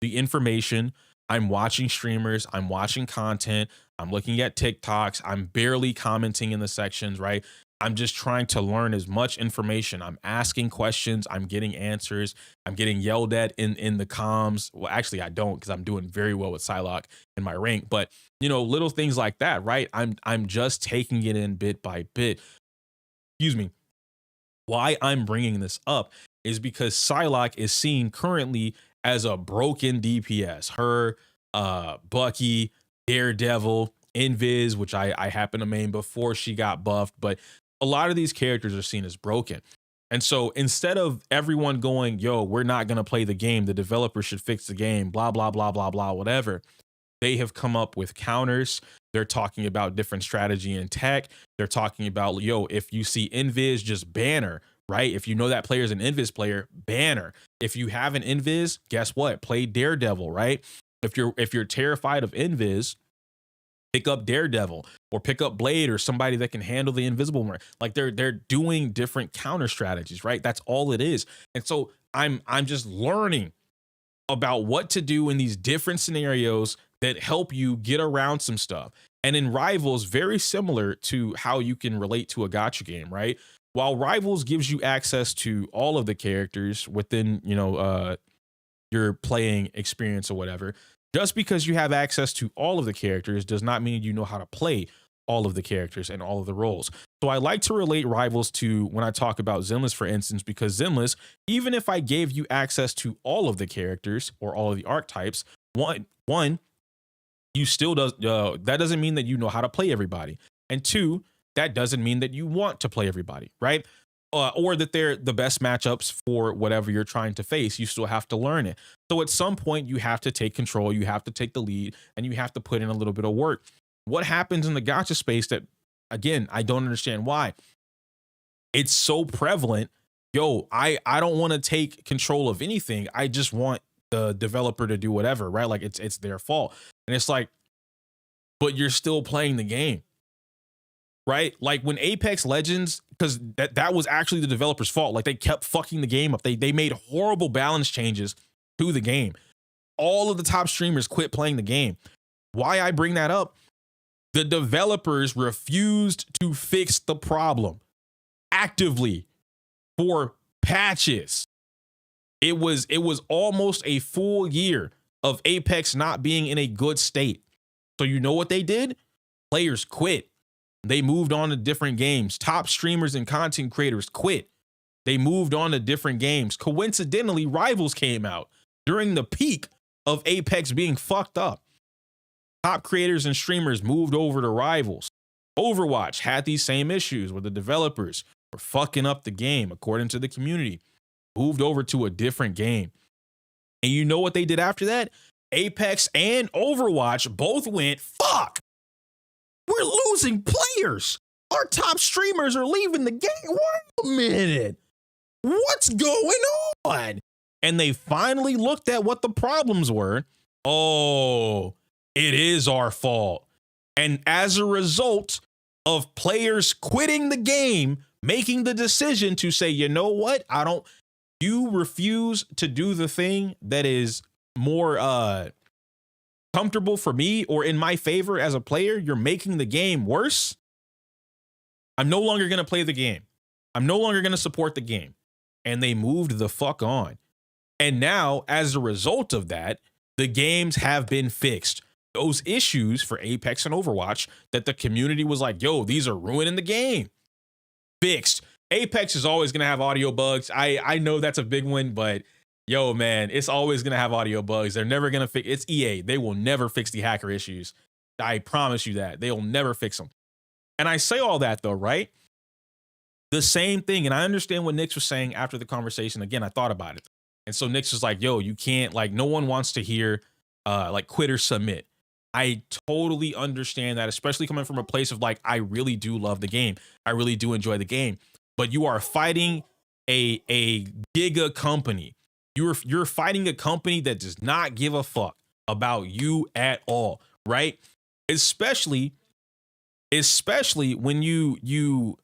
the information. I'm watching streamers. I'm watching content. I'm looking at TikToks. I'm barely commenting in the sections, right? I'm just trying to learn as much information. I'm asking questions. I'm getting answers. I'm getting yelled at in the comms. Well, actually, I don't because I'm doing very well with Psylocke in my rank. But, you know, little things like that, right? I'm just taking it in bit by bit. Excuse me. Why I'm bringing this up is because Psylocke is seen currently as a broken DPS. Her, Bucky, Daredevil, Invis, which I happen to main before she got buffed, but a lot of these characters are seen as broken. And so instead of everyone going, yo, we're not going to play the game, the developer should fix the game, blah, blah, blah, blah, blah, whatever, they have come up with counters. They're talking about different strategy and tech. They're talking about, yo, if you see Invis, just ban her, right? If you know that player is an Invis player, ban her. If you have an Invis, guess what? Play Daredevil, right? If you're terrified of Invis, pick up Daredevil or pick up Blade or somebody that can handle the invisible one. Like they're doing different counter strategies, right? That's all it is. And so I'm just learning about what to do in these different scenarios that help you get around some stuff. And in Rivals, very similar to how you can relate to a gacha game, right? While Rivals gives you access to all of the characters within, you know, your playing experience or whatever, just because you have access to all of the characters does not mean you know how to play all of the characters and all of the roles. So I like to relate Rivals to when I talk about Zenless, for instance, because Zenless, even if I gave you access to all of the characters or all of the archetypes, one, you still that doesn't mean that you know how to play everybody. And two, that doesn't mean that you want to play everybody, right? Or that they're the best matchups for whatever you're trying to face. You still have to learn it. So at some point, you have to take control, you have to take the lead, and you have to put in a little bit of work. What happens in the gacha space that, again, I don't understand why. It's so prevalent. Yo, I don't want to take control of anything. I just want the developer to do whatever, right? Like it's their fault. And it's like, but you're still playing the game. right? Like when Apex Legends, because that was actually the developer's fault. Like they kept fucking the game up. They made horrible balance changes to the game. All of the top streamers quit playing the game. Why I bring that up? The developers refused to fix the problem actively for patches. It was almost a full year of Apex not being in a good state. So you know what they did? Players quit. They moved on to different games. Top streamers and content creators quit. They moved on to different games. Coincidentally, Rivals came out during the peak of Apex being fucked up. Top creators and streamers moved over to Rivals. Overwatch had these same issues where the developers were fucking up the game, according to the community. Moved over to a different game. And you know what they did after that? Apex and Overwatch both went, fuck, we're losing players. Our top streamers are leaving the game. Wait a minute. What's going on? And they finally looked at what the problems were. Oh, it is our fault. And as a result of players quitting the game, making the decision to say, you know what? You refuse to do the thing that is more comfortable for me or in my favor as a player. You're making the game worse. I'm no longer going to play the game. I'm no longer going to support the game. And they moved the fuck on. And now, as a result of that, the games have been fixed. Those issues for Apex and Overwatch that the community was like, yo, these are ruining the game. Fixed. Apex is always going to have audio bugs. I know that's a big one, but yo, man, it's always going to have audio bugs. They're never going to fix. It's EA. They will never fix the hacker issues. I promise you that. They will never fix them. And I say all that though, right? The same thing. And I understand what Nix was saying after the conversation. Again, I thought about it. And so Nix was like, yo, you can't, like, no one wants to hear like quit or submit. I totally understand that, especially coming from a place of like, I really do love the game. I really do enjoy the game. But you are fighting a giga company. You're fighting a company that does not give a fuck about you at all, right? Especially when you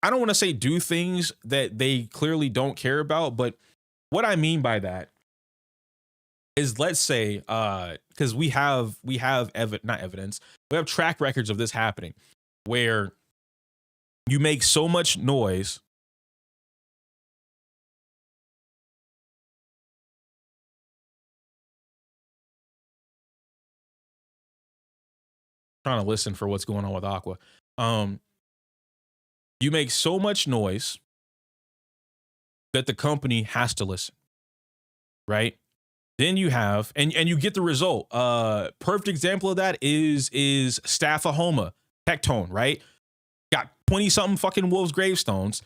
I don't want to say do things that they clearly don't care about, but what I mean by that is, let's say, because we have not evidence, we have track records of this happening, where you make so much noise trying to listen for what's going on with Aqua. You make so much noise that the company has to listen, right? Then you have, and you get the result. Perfect example of that is Staffahoma Tectone, right? Got 20-something fucking wolves gravestones,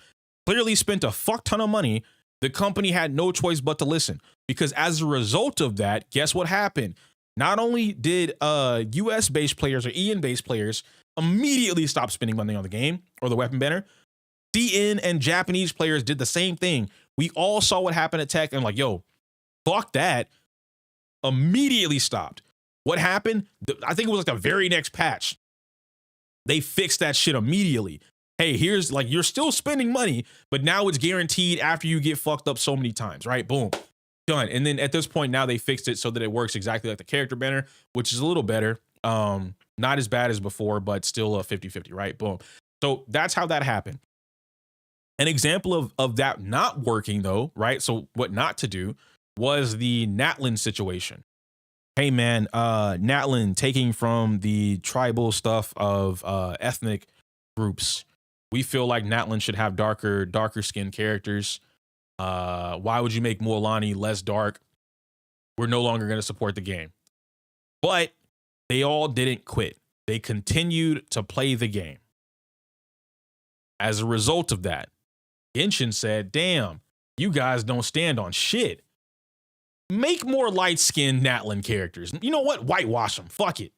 clearly spent a fuck ton of money. The company had no choice but to listen, because as a result of that, guess what happened? Not only did US-based players or EN-based players immediately stop spending money on the game or the weapon banner, CN and Japanese players did the same thing. We all saw what happened at Tech and like, yo, fuck that. Immediately stopped. What happened? I think it was like the very next patch. They fixed that shit immediately. Hey, here's like, you're still spending money, but now it's guaranteed after you get fucked up so many times, right? Boom. Done. And then at this point, now they fixed it so that it works exactly like the character banner, which is a little better. Not as bad as before, but still a 50-50, right? Boom. So that's how that happened. An example of that not working though, right? So what not to do was the Natlin situation. Hey man, Natlin taking from the tribal stuff of ethnic groups. We feel like Natlin should have darker skinned characters. Why would you make Mualani less dark? We're no longer going to support the game. But they all didn't quit. They continued to play the game. As a result of that, Genshin said, damn, you guys don't stand on shit. Make more light-skinned Natlin characters. You know what? Whitewash them. Fuck it.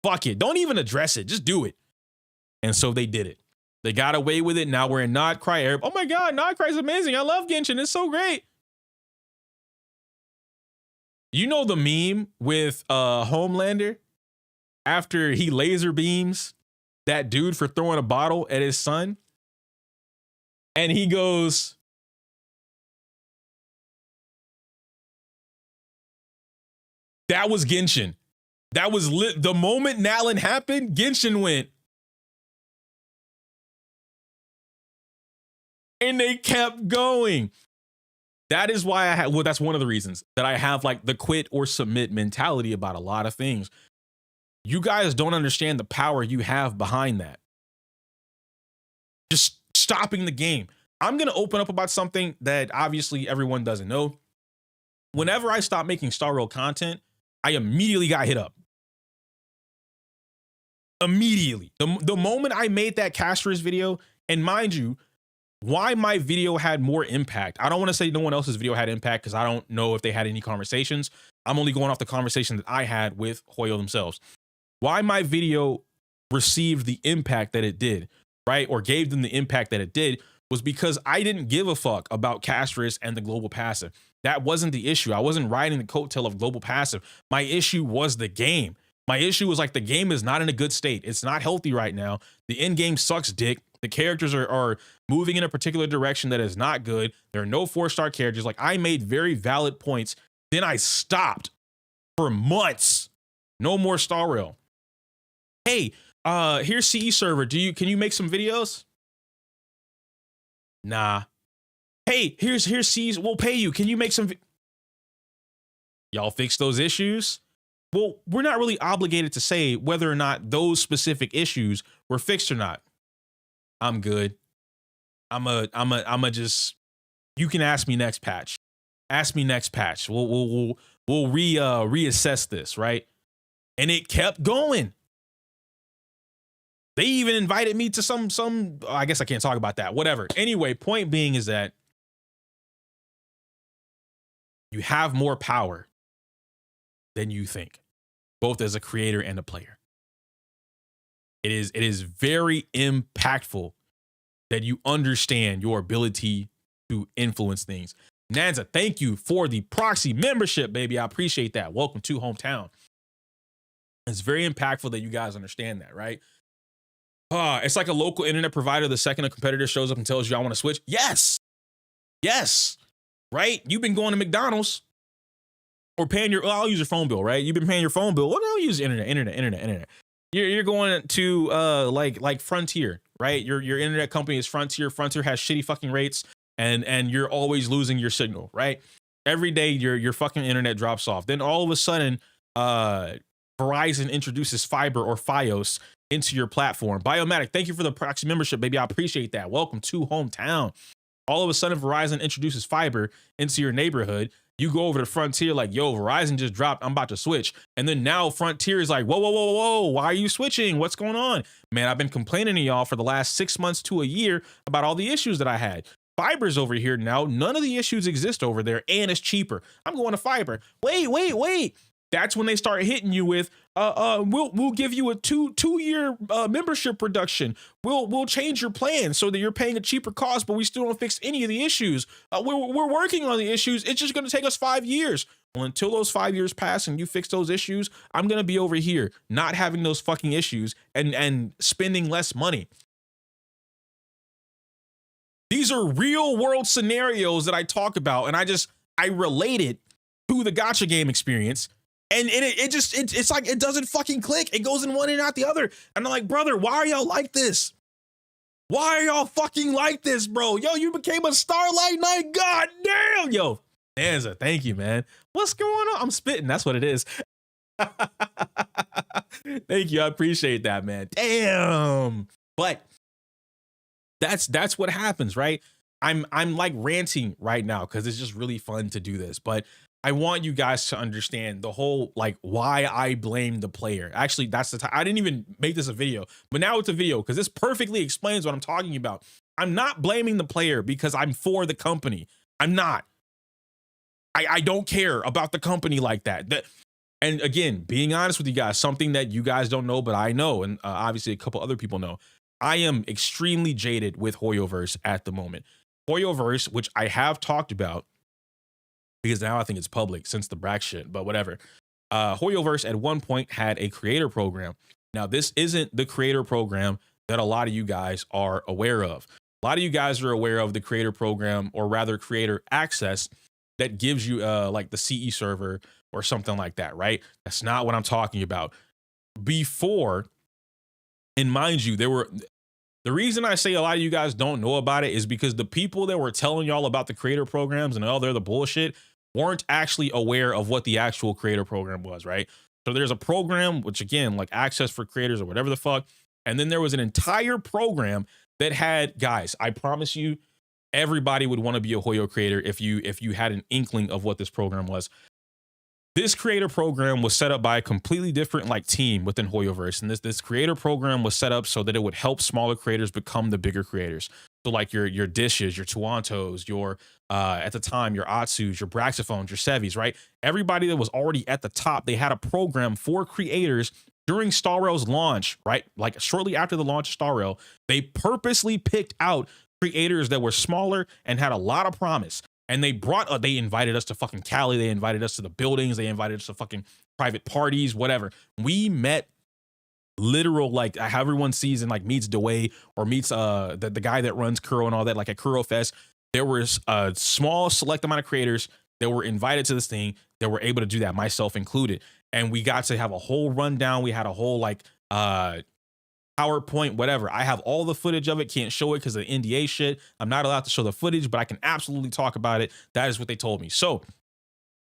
Fuck it. Don't even address it. Just do it. And so they did it. They got away with it. Now we're in Nod Cry era. Oh my God, Nod Cry is amazing. I love Genshin. It's so great. You know the meme with Homelander after he laser beams that dude for throwing a bottle at his son. And he goes, that was Genshin. That was lit. The moment Nalin happened, Genshin went. And they kept going. That is why I have, well, that's one of the reasons that I have like the quit or submit mentality about a lot of things. You guys don't understand the power you have behind that. Just stopping the game. I'm going to open up about something that obviously everyone doesn't know. Whenever I stopped making Star Rail content, I immediately got hit up. Immediately. The moment I made that Caster's video, and mind you, why my video had more impact. I don't want to say no one else's video had impact because I don't know if they had any conversations. I'm only going off the conversation that I had with Hoyo themselves. Why my video received the impact that it did, right? Or gave them the impact that it did was because I didn't give a fuck about Castris and the global passive. That wasn't the issue. I wasn't riding the coattail of global passive. My issue was the game. My issue was like the game is not in a good state. It's not healthy right now. The end game sucks dick. The characters are moving in a particular direction that is not good. There are no 4-star characters. Like I made very valid points. Then I stopped for months. No more Star Rail. Hey, here's CE server. Can you make some videos? Nah. Hey, here's CE's. We'll pay you. Can you make some? Y'all fix those issues? Well, we're not really obligated to say whether or not those specific issues were fixed or not. I'm good. I'm a just, you can ask me next patch. Ask me next patch. We'll reassess this, right? And it kept going. They even invited me to some, I guess I can't talk about that. Whatever. Anyway, point being is that you have more power than you think, both as a creator and a player. It is very impactful that you understand your ability to influence things. Nanza, thank you for the proxy membership, baby. I appreciate that. Welcome to hometown. It's very impactful that you guys understand that, right? It's like a local internet provider. The second a competitor shows up and tells you I want to switch. Yes. Yes. Right? You've been going to McDonald's or paying your, I'll use your phone bill, right? You've been paying your phone bill. Well, I'll use internet. You're going to like Frontier, right? Your internet company is Frontier. Frontier has shitty fucking rates and you're always losing your signal, right? Every day your fucking internet drops off. Then all of a sudden, Verizon introduces fiber or Fios into your platform. Biomatic, thank you for the proxy membership, baby. I appreciate that. Welcome to hometown. All of a sudden, Verizon introduces fiber into your neighborhood. You go over to Frontier like, yo, Verizon just dropped. I'm about to switch. And then now Frontier is like, whoa. Why are you switching? What's going on? Man, I've been complaining to y'all for the last 6 months to a year about all the issues that I had. Fiber's over here now. None of the issues exist over there, and it's cheaper. I'm going to fiber. Wait. That's when they start hitting you with, we'll give you a two-year membership reduction. We'll change your plan so that you're paying a cheaper cost, but we still don't fix any of the issues. We're working on the issues. It's just going to take us 5 years. Well, until those 5 years pass and you fix those issues, I'm going to be over here not having those fucking issues and spending less money. These are real world scenarios that I talk about, and I relate it to the gacha game experience. And it's like, it doesn't fucking click. It goes in one and out the other. And I'm like, brother, why are y'all like this? Why are y'all fucking like this, bro? Yo, you became a Starlight Knight. God damn, yo. Nanza, thank you, man. What's going on? I'm spitting. That's what it is. Thank you. I appreciate that, man. Damn. But that's what happens, right? I'm like ranting right now because it's just really fun to do this. But I want you guys to understand the whole, like, why I blame the player. Actually, that's the time. I didn't even make this a video, but now it's a video because this perfectly explains what I'm talking about. I'm not blaming the player because I'm for the company. I'm not. I don't care about the company like that. And again, being honest with you guys, something that you guys don't know, but I know, and obviously a couple other people know, I am extremely jaded with Hoyoverse at the moment. Hoyoverse, which I have talked about, because now I think it's public since the Brack shit, but whatever. Hoyoverse at one point had a creator program Now, this isn't the creator program that a lot of you guys are aware of. A lot of you guys are aware of the creator program, or rather creator access, that gives you like the CE server or something like that, right? That's not what I'm talking about. Before, and mind you, the reason I say a lot of you guys don't know about it is because the people that were telling y'all about the creator programs and all they're the bullshit weren't actually aware of what the actual creator program was, right? So there's a program, which again, like access for creators or whatever the fuck. And then there was an entire program that had, guys, I promise you, everybody would want to be a Hoyo creator if you had an inkling of what this program was. This creator program was set up by a completely different like team within Hoyoverse. And this creator program was set up so that it would help smaller creators become the bigger creators. So like your dishes, your Tuantos, your at the time, your Atsus, your Braxophones, your Sevis, right? Everybody that was already at the top, they had a program for creators during Star Rail's launch, right? Like shortly after the launch of Star Rail, they purposely picked out creators that were smaller and had a lot of promise. And they invited us to fucking Cali. They invited us to the buildings. They invited us to fucking private parties, whatever. We met literal, like how everyone sees and like meets Dway or meets the guy that runs Kuro and all that, like at Kuro Fest. There was a small select amount of creators that were invited to this thing that were able to do that, myself included. And we got to have a whole rundown. We had a whole like PowerPoint, whatever. I have all the footage of it. Can't show it because of the NDA shit. I'm not allowed to show the footage, but I can absolutely talk about it. That is what they told me. So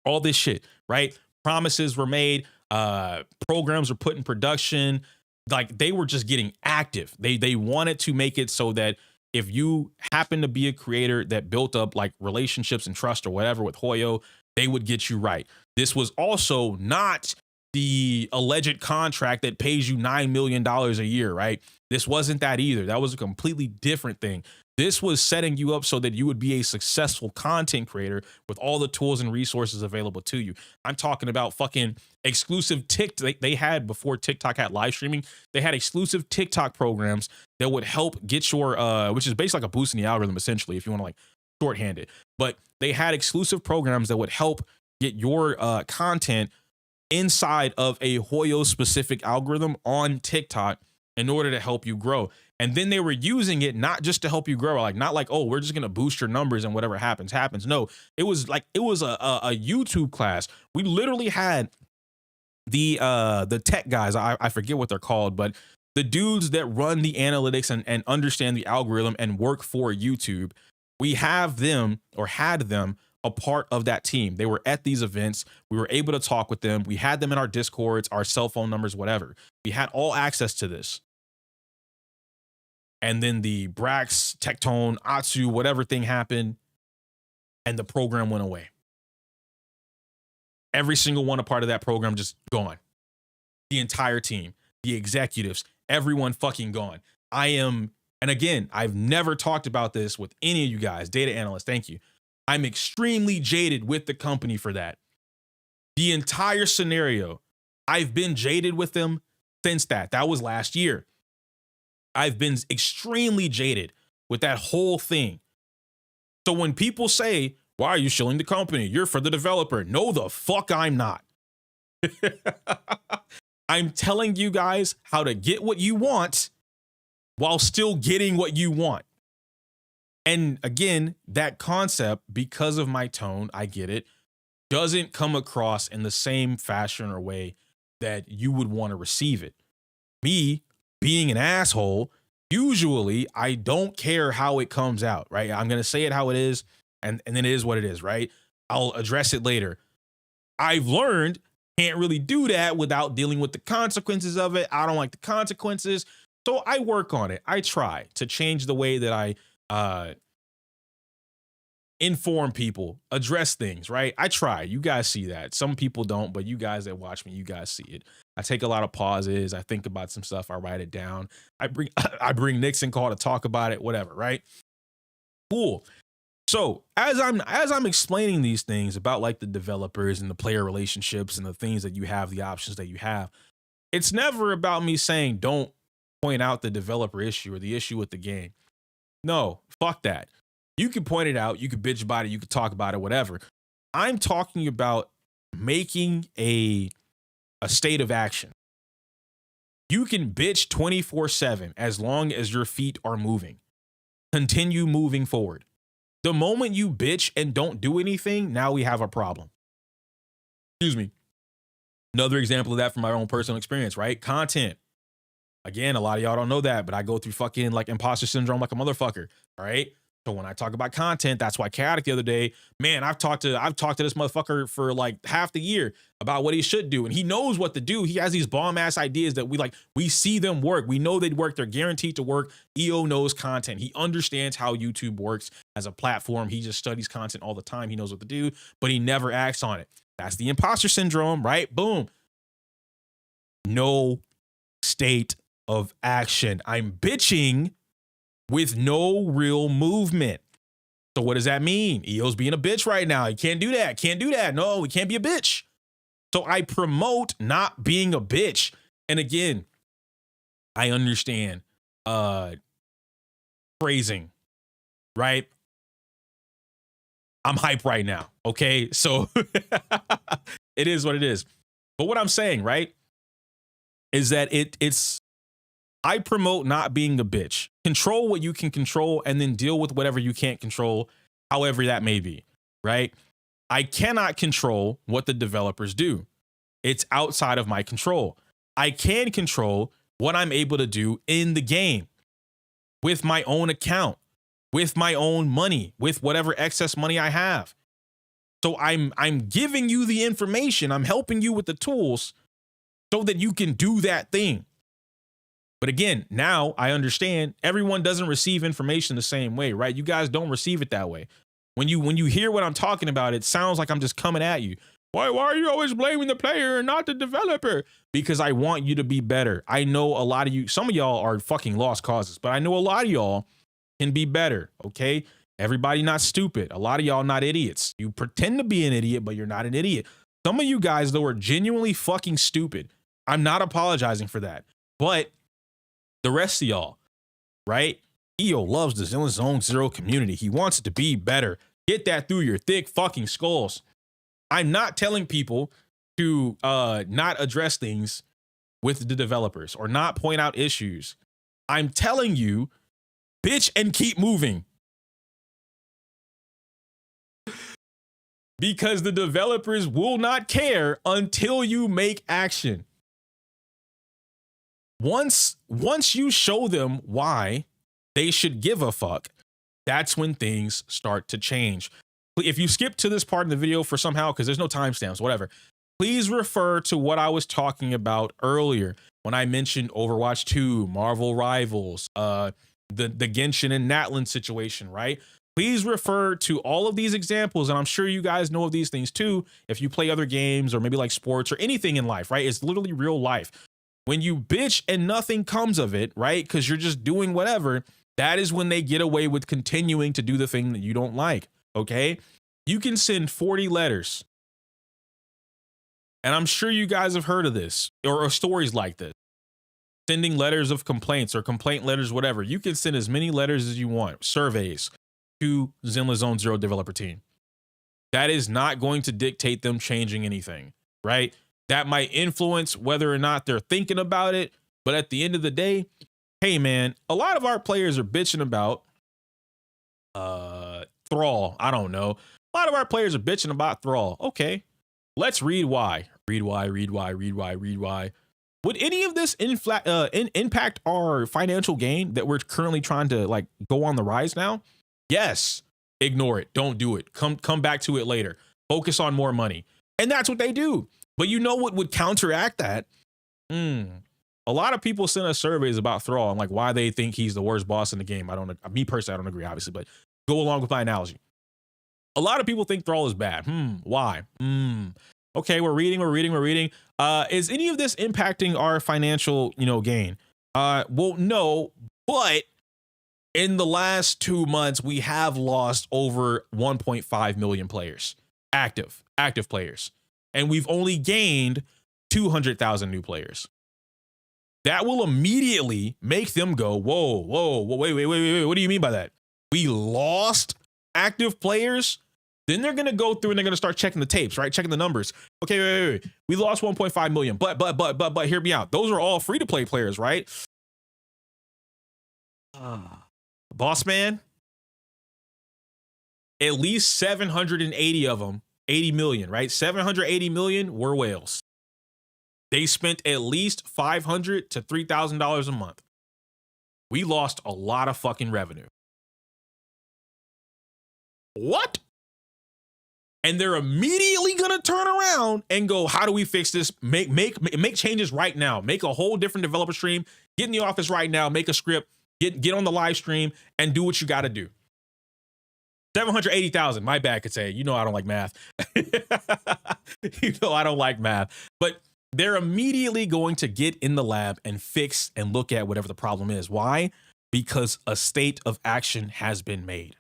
all this shit, right? Promises were made. Programs were put in production. Like they were just getting active. They wanted to make it so that if you happen to be a creator that built up like relationships and trust or whatever with Hoyo, they would get you right. This was also not the alleged contract that pays you $9 million a year, right? This wasn't that either. That was a completely different thing. This was setting you up so that you would be a successful content creator with all the tools and resources available to you. I'm talking about fucking exclusive TikTok. They had, before TikTok had live streaming, they had exclusive TikTok programs that would help get your, which is basically like a boost in the algorithm, essentially, if you want to like shorthand it. But they had exclusive programs that would help get your content inside of a Hoyo specific algorithm on TikTok in order to help you grow. And then they were using it not just to help you grow, like not like, oh, we're just going to boost your numbers and whatever happens. No, it was like, it was a YouTube class. We literally had the tech guys. I forget what they're called, but the dudes that run the analytics and understand the algorithm and work for YouTube. We have them, or had them, a part of that team. They were at these events. We were able to talk with them. We had them in our Discords, our cell phone numbers, whatever. We had all access to this. And then the Brax, Tectone, Atsu, whatever thing happened, and the program went away. Every single one a part of that program just gone. The entire team, the executives, everyone fucking gone. And again, I've never talked about this with any of you guys, data analysts, thank you. I'm extremely jaded with the company for that. The entire scenario, I've been jaded with them since that. That was last year. I've been extremely jaded with that whole thing. So when people say, why are you shilling the company? You're for the developer. No, the fuck I'm not. I'm telling you guys how to get what you want while still getting what you want. And again, that concept, because of my tone, I get it, doesn't come across in the same fashion or way that you would want to receive it. Me being an asshole, usually I don't care how it comes out, right? I'm going to say it how it is, and then it is what it is, right? I'll address it later. I've learned can't really do that without dealing with the consequences of it. I don't like the consequences. So I work on it. I try to change the way that I inform people, address things, right? I try. You guys see that. Some people don't, but you guys that watch me, you guys see it. I take a lot of pauses. I think about some stuff. I write it down. I bring Nixon call to talk about it, whatever, right? Cool. So as I'm explaining these things about like the developers and the player relationships and the things that you have, the options that you have, it's never about me saying don't point out the developer issue or the issue with the game. No, fuck that. You can point it out, you can bitch about it, you can talk about it, whatever. I'm talking about making a state of action. You can bitch 24/7 as long as your feet are moving. Continue moving forward. The moment you bitch and don't do anything, now we have a problem. Excuse me. Another example of that from my own personal experience, right? Content. Again, a lot of y'all don't know that, but I go through fucking like imposter syndrome like a motherfucker. All right. So when I talk about content, that's why Chaotic the other day, man, I've talked to this motherfucker for like half the year about what he should do. And he knows what to do. He has these bomb ass ideas that we see them work. We know they'd work. They're guaranteed to work. EO knows content. He understands how YouTube works as a platform. He just studies content all the time. He knows what to do, but he never acts on it. That's the imposter syndrome, right? Boom. No state of action. I'm bitching with no real movement. So what does that mean? EO's being a bitch right now. He can't do that. Can't do that. No, he can't be a bitch. So I promote not being a bitch. And again, I understand phrasing, right? I'm hype right now. Okay. So it is what it is. But what I'm saying, right, is that I promote not being a bitch. Control what you can control and then deal with whatever you can't control, however that may be, right? I cannot control what the developers do. It's outside of my control. I can control what I'm able to do in the game with my own account, with my own money, with whatever excess money I have. So I'm giving you the information. I'm helping you with the tools so that you can do that thing. But again, now I understand everyone doesn't receive information the same way, right? You guys don't receive it that way. When you hear what I'm talking about, it sounds like I'm just coming at you. Why are you always blaming the player and not the developer? Because I want you to be better. I know a lot of you, some of y'all are fucking lost causes, but I know a lot of y'all can be better, okay? Everybody not stupid. A lot of y'all not idiots. You pretend to be an idiot, but you're not an idiot. Some of you guys, though, are genuinely fucking stupid. I'm not apologizing for that. But the rest of y'all, right? EO loves the Zenless Zone Zero community. He wants it to be better. Get that through your thick fucking skulls. I'm not telling people to not address things with the developers or not point out issues. I'm telling you, bitch and keep moving. Because the developers will not care until you make action. Once you show them why they should give a fuck, that's when things start to change. If you skip to this part of the video for somehow, because there's no timestamps, whatever, please refer to what I was talking about earlier when I mentioned Overwatch 2, Marvel Rivals, the Genshin and Natlan situation, right? Please refer to all of these examples, and I'm sure you guys know of these things too if you play other games or maybe like sports or anything in life, right? It's literally real life. When you bitch and nothing comes of it, right, because you're just doing whatever, that is when they get away with continuing to do the thing that you don't like, okay? You can send 40 letters, and I'm sure you guys have heard of this or stories like this. Sending letters of complaints or complaint letters, whatever. You can send as many letters as you want, surveys, to Zenless Zone Zero developer team. That is not going to dictate them changing anything, right? That might influence whether or not they're thinking about it. But at the end of the day, hey, man, a lot of our players are bitching about Thrall. I don't know. A lot of our players are bitching about Thrall. Okay, let's read why. Read why. Would any of this impact our financial gain that we're currently trying to like go on the rise now? Yes. Ignore it. Don't do it. Come back to it later. Focus on more money. And that's what they do. But you know what would counteract that? A lot of people send us surveys about Thrall and like why they think he's the worst boss in the game. Me personally, I don't agree, obviously, but go along with my analogy. A lot of people think Thrall is bad. Why? Okay, we're reading. Is any of this impacting our financial, gain? Well, no, but in the last 2 months, we have lost over 1.5 million players, active players. And we've only gained 200,000 new players. That will immediately make them go, whoa, wait, what do you mean by that? We lost active players? Then they're gonna go through and they're gonna start checking the tapes, right? Checking the numbers. Okay, wait. We lost 1.5 million, but hear me out. Those are all free to play players, right? Boss man, at least 780 of them, 80 million, right? 780 million were whales. They spent at least $500 to $3,000 a month. We lost a lot of fucking revenue. What? And they're immediately gonna turn around and go, how do we fix this? Make changes right now. Make a whole different developer stream. Get in the office right now. Make a script. Get on the live stream and do what you got to do. 780,000. My bad, could say. You know I don't like math. You know I don't like math. But they're immediately going to get in the lab and fix and look at whatever the problem is. Why? Because a state of action has been made.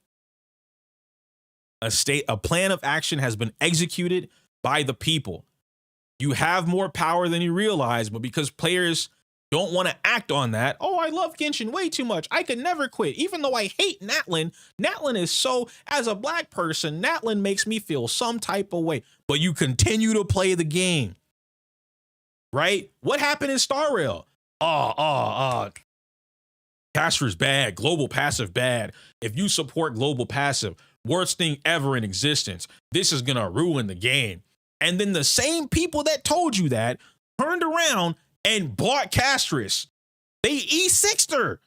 A plan of action has been executed by the people. You have more power than you realize, but because players don't want to act on that. Oh, I love Genshin way too much. I could never quit. Even though I hate Natlin, Natlin is so, as a black person, Natlin makes me feel some type of way. But you continue to play the game. Right? What happened in Star Rail? Caster's bad. Global passive bad. If you support global passive, worst thing ever in existence. This is going to ruin the game. And then the same people that told you that turned around and bought Castress. They E6'd her.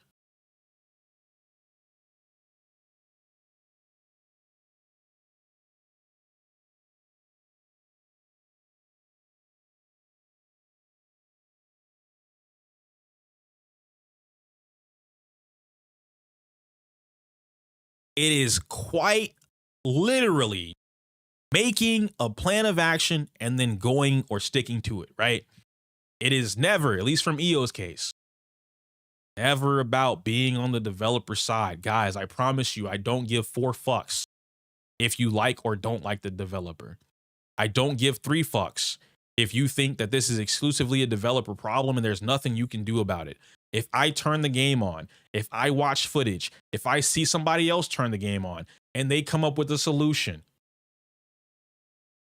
It is quite literally making a plan of action and then going or sticking to it, right? It is never, at least from EO's case, never about being on the developer side. Guys, I promise you, I don't give 4 fucks if you like or don't like the developer. I don't give 3 fucks if you think that this is exclusively a developer problem and there's nothing you can do about it. If I turn the game on, if I watch footage, if I see somebody else turn the game on and they come up with a solution,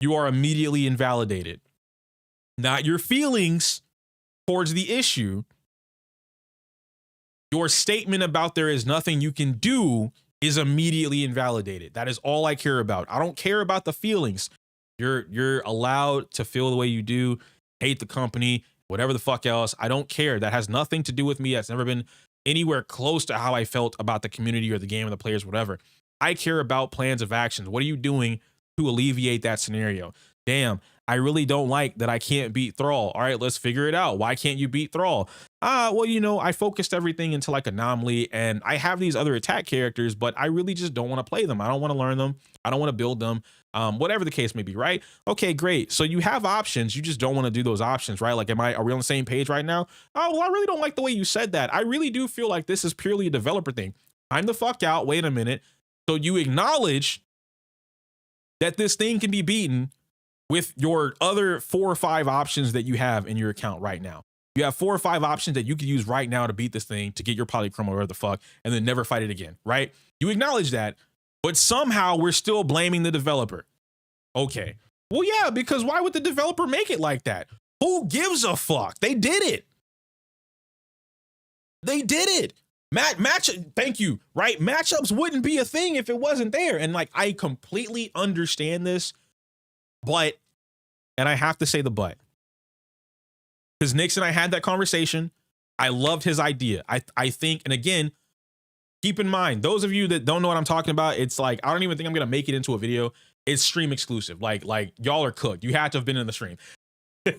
you are immediately invalidated. Not your feelings towards the issue. Your statement about there is nothing you can do is immediately invalidated. That is all I care about. I don't care about the feelings. You're allowed to feel the way you do, hate the company, whatever the fuck else. I don't care. That has nothing to do with me. That's never been anywhere close to how I felt about the community or the game or the players, whatever. I care about plans of actions. What are you doing to alleviate that scenario? Damn, I really don't like that I can't beat Thrall. All right, let's figure it out. Why can't you beat Thrall? Well, you know, I focused everything into like Anomaly and I have these other attack characters, but I really just don't want to play them. I don't want to learn them. I don't want to build them. Whatever the case may be, right? Okay, great. So you have options. You just don't want to do those options, right? Like, are we on the same page right now? Oh, well, I really don't like the way you said that. I really do feel like this is purely a developer thing. Time the fuck out. Wait a minute. So you acknowledge that this thing can be beaten with your other 4 or 5 options that you have in your account right now. You have 4 or 5 options that you can use right now to beat this thing, to get your polychrome or whatever the fuck, and then never fight it again, right? You acknowledge that, but somehow we're still blaming the developer. Okay. Well, yeah, because why would the developer make it like that? Who gives a fuck? They did it. They did it. Thank you, right? Matchups wouldn't be a thing if it wasn't there. And like, I completely understand this, but, and I have to say the but, because Nix and I had that conversation. I loved his idea. I think, and again, keep in mind, those of you that don't know what I'm talking about, it's like, I don't even think I'm going to make it into a video. It's stream exclusive. Like y'all are cooked. You had to have been in the stream. We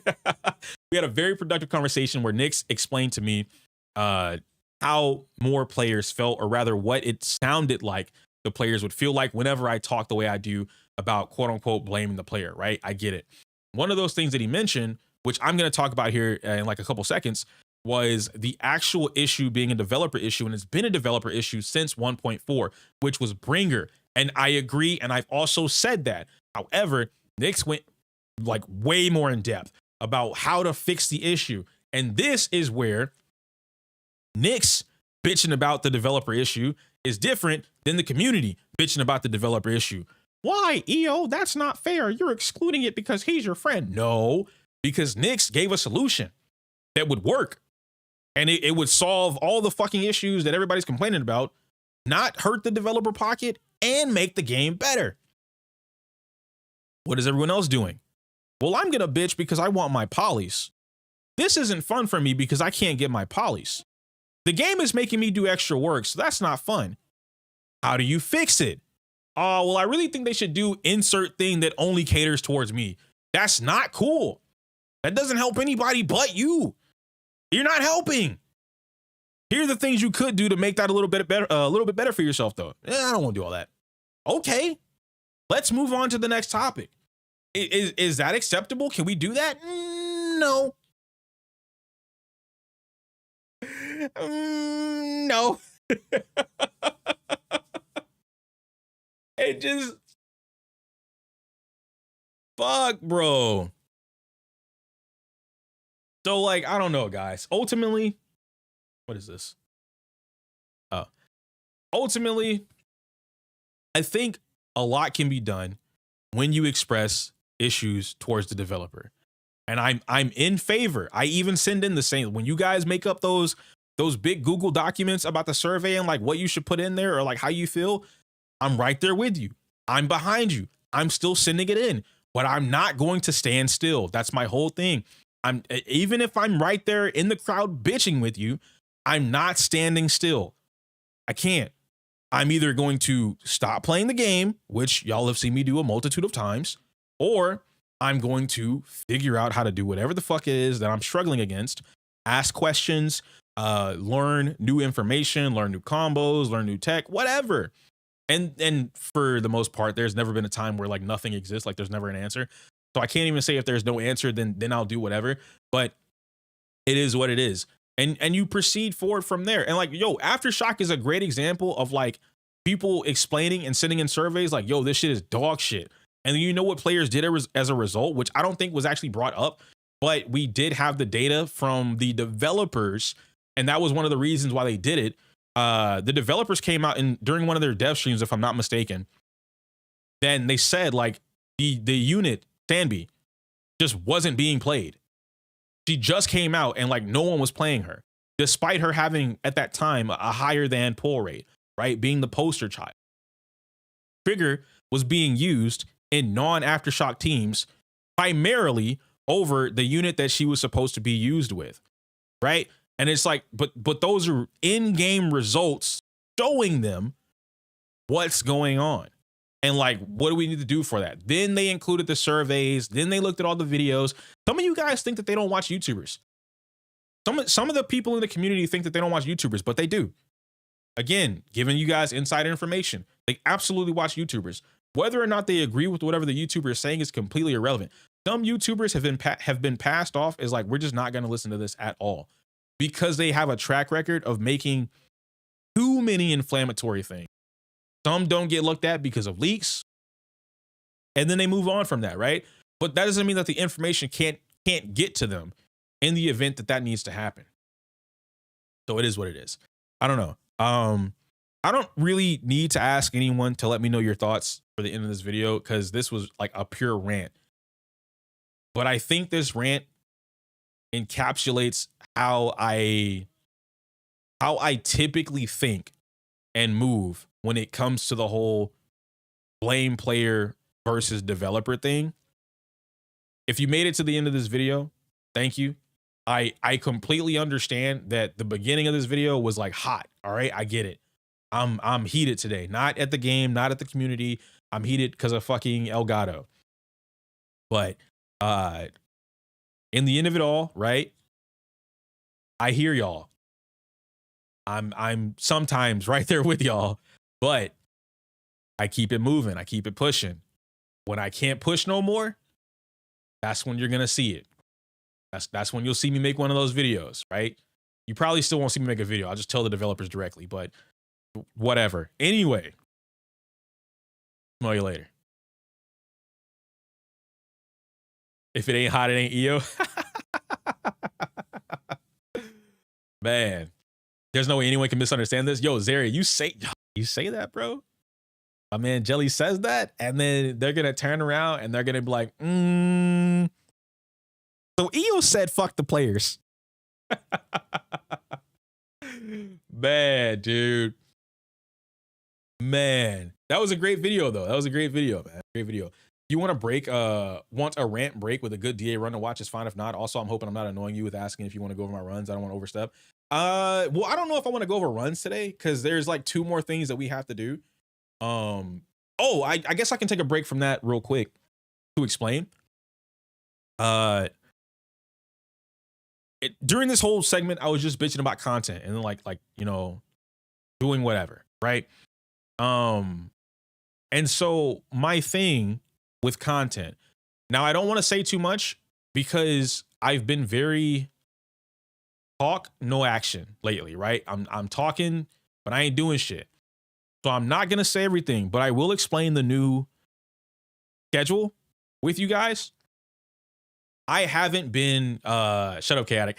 had a very productive conversation where Nix explained to me how more players felt, or rather what it sounded like the players would feel like whenever I talk the way I do about quote unquote blaming the player, right? I get it. One of those things that he mentioned, which I'm going to talk about here in like a couple seconds, was the actual issue being a developer issue. And it's been a developer issue since 1.4, which was Bringer. And I agree. And I've also said that. However, Nix went like way more in depth about how to fix the issue. And this is where Nix bitching about the developer issue is different than the community bitching about the developer issue. Why, EO? That's not fair. You're excluding it because he's your friend. No, because Nyx gave a solution that would work. And it would solve all the fucking issues that everybody's complaining about, not hurt the developer pocket, and make the game better. What is everyone else doing? Well, I'm gonna bitch because I want my polys. This isn't fun for me because I can't get my polys. The game is making me do extra work, so that's not fun. How do you fix it? Oh, well, I really think they should do insert thing that only caters towards me. That's not cool. That doesn't help anybody but you. You're not helping. Here are the things you could do to make that a little bit better for yourself, though. I don't want to do all that. Okay, let's move on to the next topic. Is that acceptable? Can we do that? No. No. It just fuck, bro. So, like, I don't know, guys. Ultimately, what is this? Ultimately, I think a lot can be done when you express issues towards the developer. And I'm in favor. I even send in the same, when you guys make up those big Google documents about the survey and like what you should put in there or like how you feel, I'm right there with you. I'm behind you. I'm still sending it in, but I'm not going to stand still. That's my whole thing. Even if I'm right there in the crowd bitching with you, I'm not standing still. I can't. I'm either going to stop playing the game, which y'all have seen me do a multitude of times, or I'm going to figure out how to do whatever the fuck it is that I'm struggling against, ask questions, learn new information, learn new combos, learn new tech, whatever. And for the most part, there's never been a time where like nothing exists, like there's never an answer. So I can't even say if there's no answer, then I'll do whatever. But it is what it is. And you proceed forward from there. And like, yo, Aftershock is a great example of like people explaining and sending in surveys like, yo, this shit is dog shit. And you know what players did as a result, which I don't think was actually brought up, but we did have the data from the developers. And that was one of the reasons why they did it. The developers came out and during one of their dev streams, if I'm not mistaken, then they said like the unit, Stanby, just wasn't being played. She just came out and like no one was playing her, despite her having at that time a higher than pull rate, right? Being the poster child. Trigger was being used in non-Aftershock teams primarily over the unit that she was supposed to be used with, right? And it's like, but those are in-game results showing them what's going on. And like, what do we need to do for that? Then they included the surveys. Then they looked at all the videos. Some of you guys think that they don't watch YouTubers. Some of the people in the community think that they don't watch YouTubers, but they do. Again, giving you guys insider information. They absolutely watch YouTubers. Whether or not they agree with whatever the YouTuber is saying is completely irrelevant. Some YouTubers have been passed off as like, we're just not going to listen to this at all because they have a track record of making too many inflammatory things. Some don't get looked at because of leaks, and then they move on from that, right? But that doesn't mean that the information can't get to them in the event that needs to happen. So it is what it is. I don't know. I don't really need to ask anyone to let me know your thoughts for the end of this video because this was like a pure rant. But I think this rant encapsulates how I typically think and move when it comes to the whole blame player versus developer thing. If you made it to the end of this video, thank you. I completely understand that the beginning of this video was like hot. All right, I get it. I'm heated today, not at the game, not at the community. I'm heated because of fucking Elgato. But in the end of it all, right? I hear y'all. I'm sometimes right there with y'all, but I keep it moving. I keep it pushing. When I can't push no more, that's when you're gonna see it. That's when you'll see me make one of those videos, right? You probably still won't see me make a video. I'll just tell the developers directly, but whatever. Anyway, smell you later. If it ain't hot, it ain't EO. Man, there's no way anyone can misunderstand this. Yo, Zeri, you say that, bro? my man Jelly says that, and then they're gonna turn around and they're gonna be like, so EO said fuck the players. Man, dude. Man, that was a great video though. That was a great video, man. Great video. If you want want a rant break with a good DA run to watch, is fine. If not, also I'm hoping I'm not annoying you with asking if you want to go over my runs. I don't want to overstep. Well, I don't know if I want to go over runs today because there's like 2 more things that we have to do. I guess I can take a break from that real quick to explain. During this whole segment, I was just bitching about content and then like doing whatever, right? And so my thing with content, now I don't want to say too much because I've been very talk, no action lately, right? I'm talking, but I ain't doing shit. So I'm not gonna say everything, but I will explain the new schedule with you guys. I haven't been shut up, chaotic.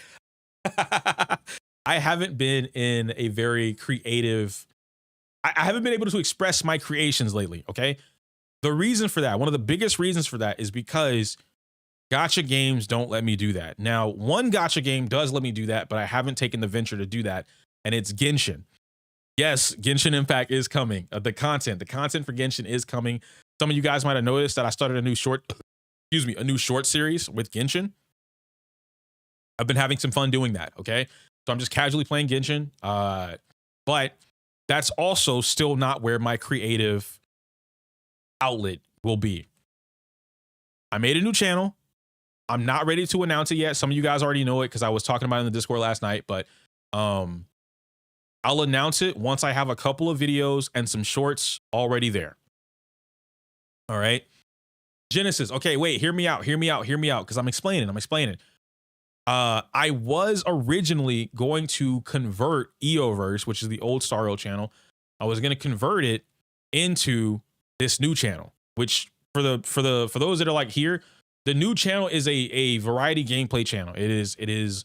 I haven't been in a very creative. I haven't been able to express my creations lately. Okay. The reason for that, one of the biggest reasons for that, is because gacha games don't let me do that. Now, one gacha game does let me do that, but I haven't taken the venture to do that, and it's Genshin. Yes, Genshin Impact is coming. The content for Genshin is coming. Some of you guys might have noticed that I started a new short series with Genshin. I've been having some fun doing that. Okay, so I'm just casually playing Genshin, but that's also still not where my creative outlet will be. I made a new channel. I'm not ready to announce it yet. Some of you guys already know it because I was talking about it in the Discord last night, but I'll announce it once I have a couple of videos and some shorts already there. All right. Genesis. Okay, wait, hear me out, because I'm explaining. I was originally going to convert EOverse, which is the old Starro channel. I was going to convert it into this new channel, which for those that are like here, the new channel is a variety gameplay channel. It is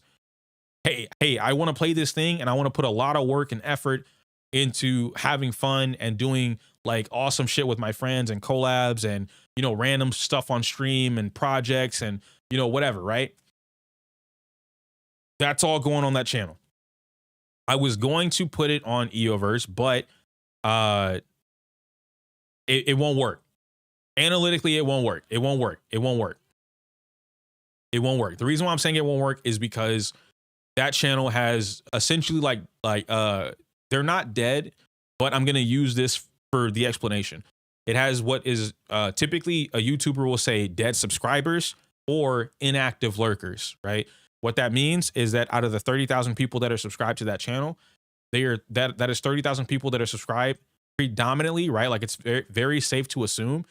hey, I want to play this thing and I want to put a lot of work and effort into having fun and doing like awesome shit with my friends and collabs and random stuff on stream and projects and whatever, right? That's all going on that channel. I was going to put it on EOverse, but it won't work. Analytically, it won't work. The reason why I'm saying it won't work is because that channel has essentially like they're not dead, but I'm going to use this for the explanation. It has what is typically a YouTuber will say dead subscribers or inactive lurkers, right? What that means is that out of the 30,000 people that are subscribed to that channel, that is 30,000 people that are subscribed predominantly, right? Like it's very, very safe to assume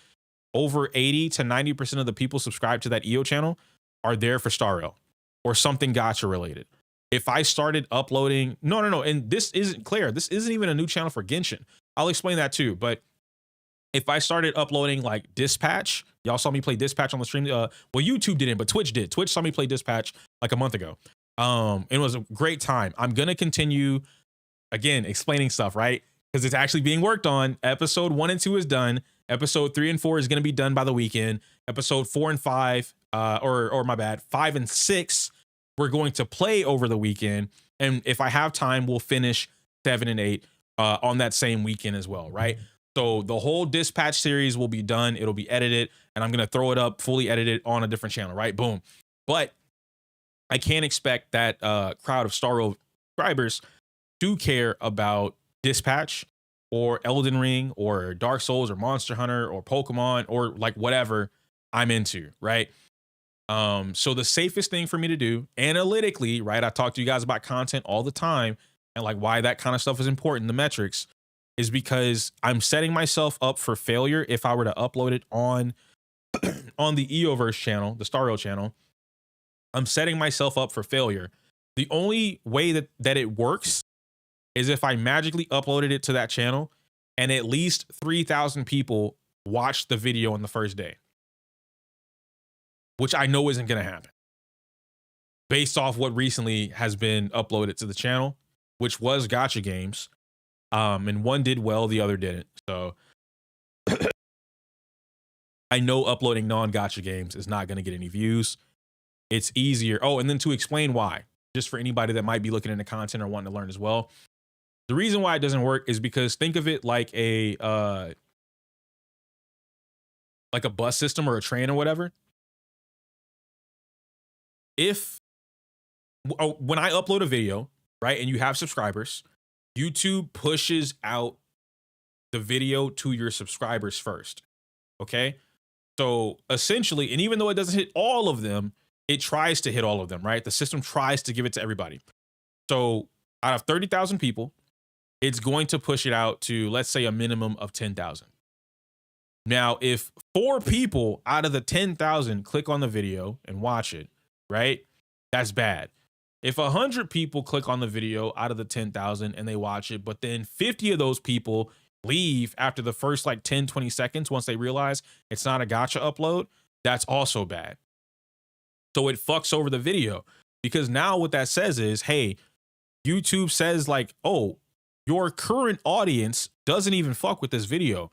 over 80 to 90% of the people subscribed to that EO channel are there for Starro or something gacha related. If I started uploading, no, and this isn't clear. This isn't even a new channel for Genshin. I'll explain that too. But if I started uploading like Dispatch, y'all saw me play Dispatch on the stream. Well, YouTube didn't, but Twitch did. Twitch saw me play Dispatch like a month ago. It was a great time. I'm gonna continue again explaining stuff, right? Because it's actually being worked on. Episode 1 and 2 is done. Episode 3 and 4 is gonna be done by the weekend. Episode 4 and 5, or my bad, 5 and 6, we're going to play over the weekend. And if I have time, we'll finish 7 and 8 on that same weekend as well, right? So the whole Dispatch series will be done. It'll be edited, and I'm going to throw it up fully edited on a different channel, right? Boom. But I can't expect that crowd of Starro subscribers to care about Dispatch or Elden Ring or Dark Souls or Monster Hunter or Pokemon or like whatever I'm into, right? So the safest thing for me to do analytically, right? I talk to you guys about content all the time and like why that kind of stuff is important, the metrics, is because I'm setting myself up for failure if I were to upload it on the EOverse channel, the Starro channel. I'm setting myself up for failure. The only way that it works is if I magically uploaded it to that channel and at least 3,000 people watched the video on the first day, which I know isn't going to happen based off what recently has been uploaded to the channel, which was gacha games. And one did well, the other didn't. So I know uploading non-gacha games is not going to get any views. It's easier. Oh, and then to explain why, just for anybody that might be looking into content or wanting to learn as well. The reason why it doesn't work is because think of it like a bus system or a train or whatever. If when I upload a video, right, and you have subscribers, YouTube pushes out the video to your subscribers first. Okay. So essentially, and even though it doesn't hit all of them, it tries to hit all of them, right? The system tries to give it to everybody. So out of 30,000 people, it's going to push it out to, let's say, a minimum of 10,000. Now, if 4 people out of the 10,000 click on the video and watch it, right? That's bad. If 100 people click on the video out of the 10,000 and they watch it, but then 50 of those people leave after the first like 10, 20 seconds once they realize it's not a gacha upload, that's also bad. So it fucks over the video, because now what that says is, hey, YouTube says like, oh, your current audience doesn't even fuck with this video.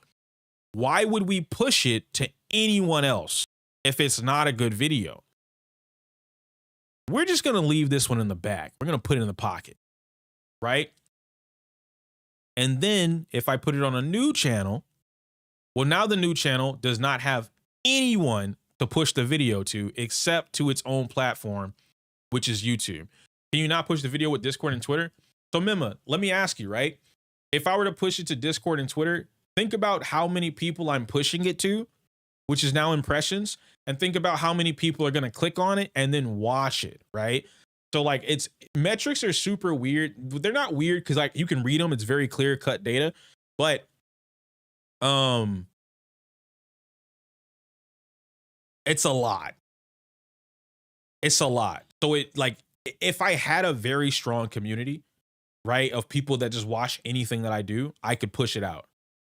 Why would we push it to anyone else if it's not a good video? We're just going to leave this one in the back. We're going to put it in the pocket, right? And then if I put it on a new channel, well, now the new channel does not have anyone to push the video to except to its own platform, which is YouTube. Can you not push the video with Discord and Twitter? So Mima, let me ask you, right? If I were to push it to Discord and Twitter, think about how many people I'm pushing it to, which is now impressions, and think about how many people are going to click on it and then watch it, right? So like, it's metrics are super weird. They're not weird because like you can read them. It's very clear cut data, but it's a lot. It's a lot. So it like, if I had a very strong community, right, of people that just watch anything that I do, I could push it out.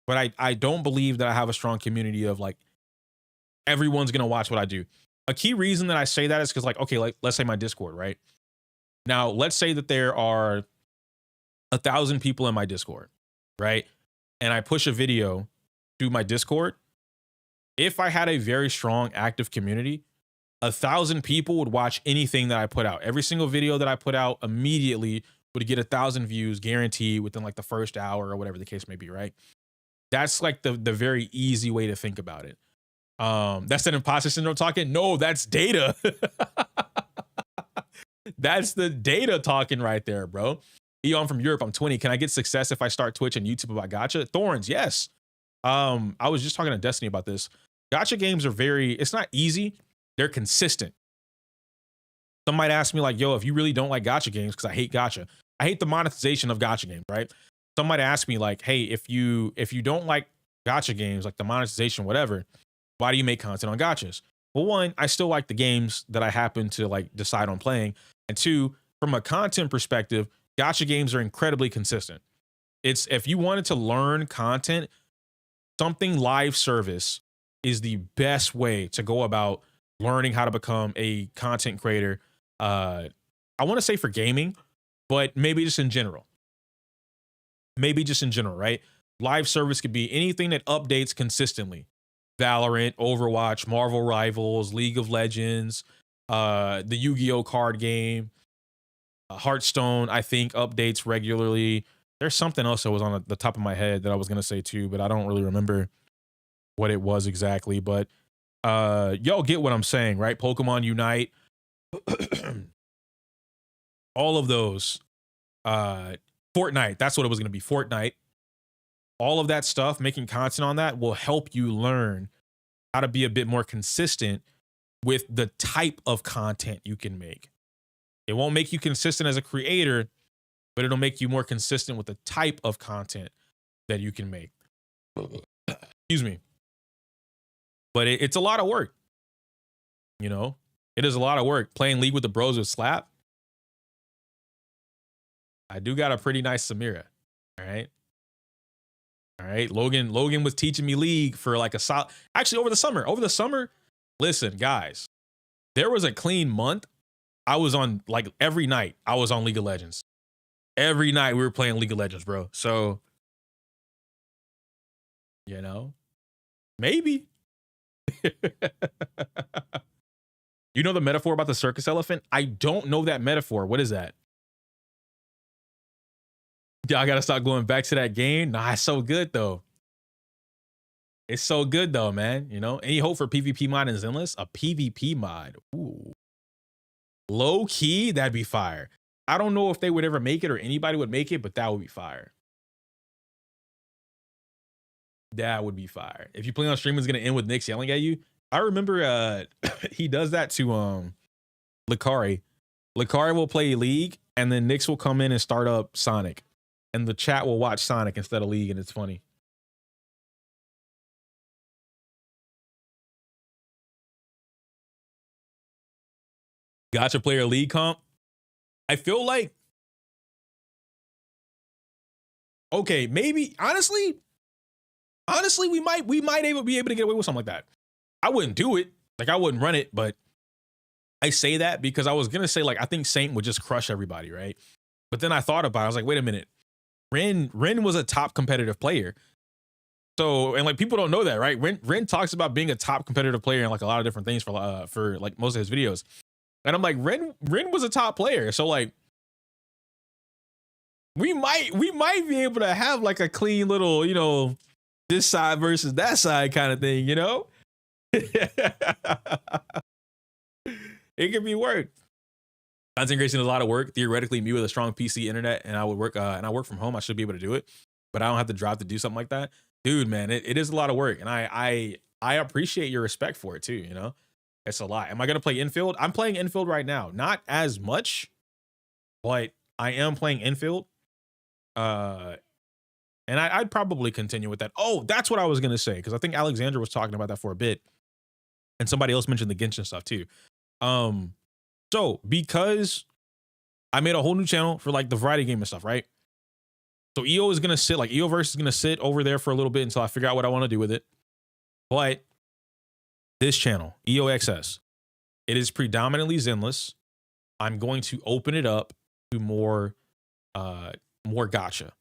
But I don't believe that I have a strong community of like, everyone's going to watch what I do. A key reason that I say that is because like, okay, like let's say my Discord, right? Now, let's say that there are 1,000 people in my Discord, right? And I push a video to my Discord. If I had a very strong active community, 1,000 people would watch anything that I put out. Every single video that I put out immediately would get 1,000 views guaranteed within like the first hour or whatever the case may be, right? That's like the very easy way to think about it. That's an imposter syndrome talking. No, that's data. That's the data talking right there, bro. Eon from Europe, I'm 20. Can I get success if I start Twitch and YouTube about gacha? Thorns, yes. I was just talking to Destiny about this. Gacha games are it's not easy. They're consistent. Some might ask me like, yo, if you really don't like gacha games, because I hate gacha. I hate the monetization of gacha games, right? Some might ask me like, hey, if you don't like gacha games, like the monetization, whatever, why do you make content on gachas? Well, one, I still like the games that I happen to like decide on playing. And two, from a content perspective, gacha games are incredibly consistent. It's if you wanted to learn content, something live service is the best way to go about learning how to become a content creator. I want to say for gaming, but maybe just in general. Maybe just in general, right? Live service could be anything that updates consistently. Valorant, Overwatch, Marvel Rivals, League of Legends, the Yu-Gi-Oh card game, Hearthstone, I think updates regularly. There's something else that was on the top of my head that I was going to say too, but I don't really remember what it was exactly. But y'all get what I'm saying, right? Pokemon Unite, all of those. Fortnite, that's what it was going to be, Fortnite. All of that stuff, making content on that will help you learn how to be a bit more consistent with the type of content you can make. It won't make you consistent as a creator, but it'll make you more consistent with the type of content that you can make. Excuse me. But it's a lot of work. You know, it is a lot of work. Playing League with the Bros with Slap. I do got a pretty nice Samira. All right. All right. Logan was teaching me League for like actually over the summer. Listen, guys, there was a clean month. I was on like every night I was on League of Legends. Every night we were playing League of Legends, bro. So, you know, maybe You know the metaphor about the circus elephant? I don't know that metaphor. What is that? Yeah, I gotta start going back to that game. Nah, it's so good though. It's so good though, man. You know, any hope for PvP mod in Zenless? A PvP mod. Ooh. Low key, that'd be fire. I don't know if they would ever make it or anybody would make it, but that would be fire. That would be fire. If you play on stream, it's gonna end with Nyx yelling at you. I remember he does that to Lakari. Lakari will play League, and then Nyx will come in and start up Sonic. And the chat will watch Sonic instead of League, and it's funny. Gotcha player League comp. I feel like, okay, maybe honestly, we might be able to get away with something like that. I wouldn't do it, like I wouldn't run it, but I say that because I was gonna say like I think Saint would just crush everybody, right? But then I thought about it. I was like, wait a minute, Ren was a top competitive player. So, and like people don't know that, right? Ren talks about being a top competitive player in like a lot of different things for like most of his videos. And I'm like, Ren was a top player. So like we might be able to have like a clean little, you know, this side versus that side kind of thing, you know? It could be work. Content creation is a lot of work. Theoretically, me with a strong PC internet and I would work and I work from home, I should be able to do it. But I don't have to drive to do something like that. Dude, man, it is a lot of work. And I appreciate your respect for it too, you know? It's a lot. Am I gonna play infield? I'm playing infield right now. Not as much, but I am playing infield. And I'd probably continue with that. Oh, that's what I was gonna say, because I think Alexandra was talking about that for a bit. And somebody else mentioned the Genshin stuff too. So because I made a whole new channel for like the variety game and stuff, right? So EO is gonna sit, like EOverse is gonna sit over there for a little bit until I figure out what I want to do with it. But this channel, EOXS, it is predominantly Zenless. I'm going to open it up to more gotcha.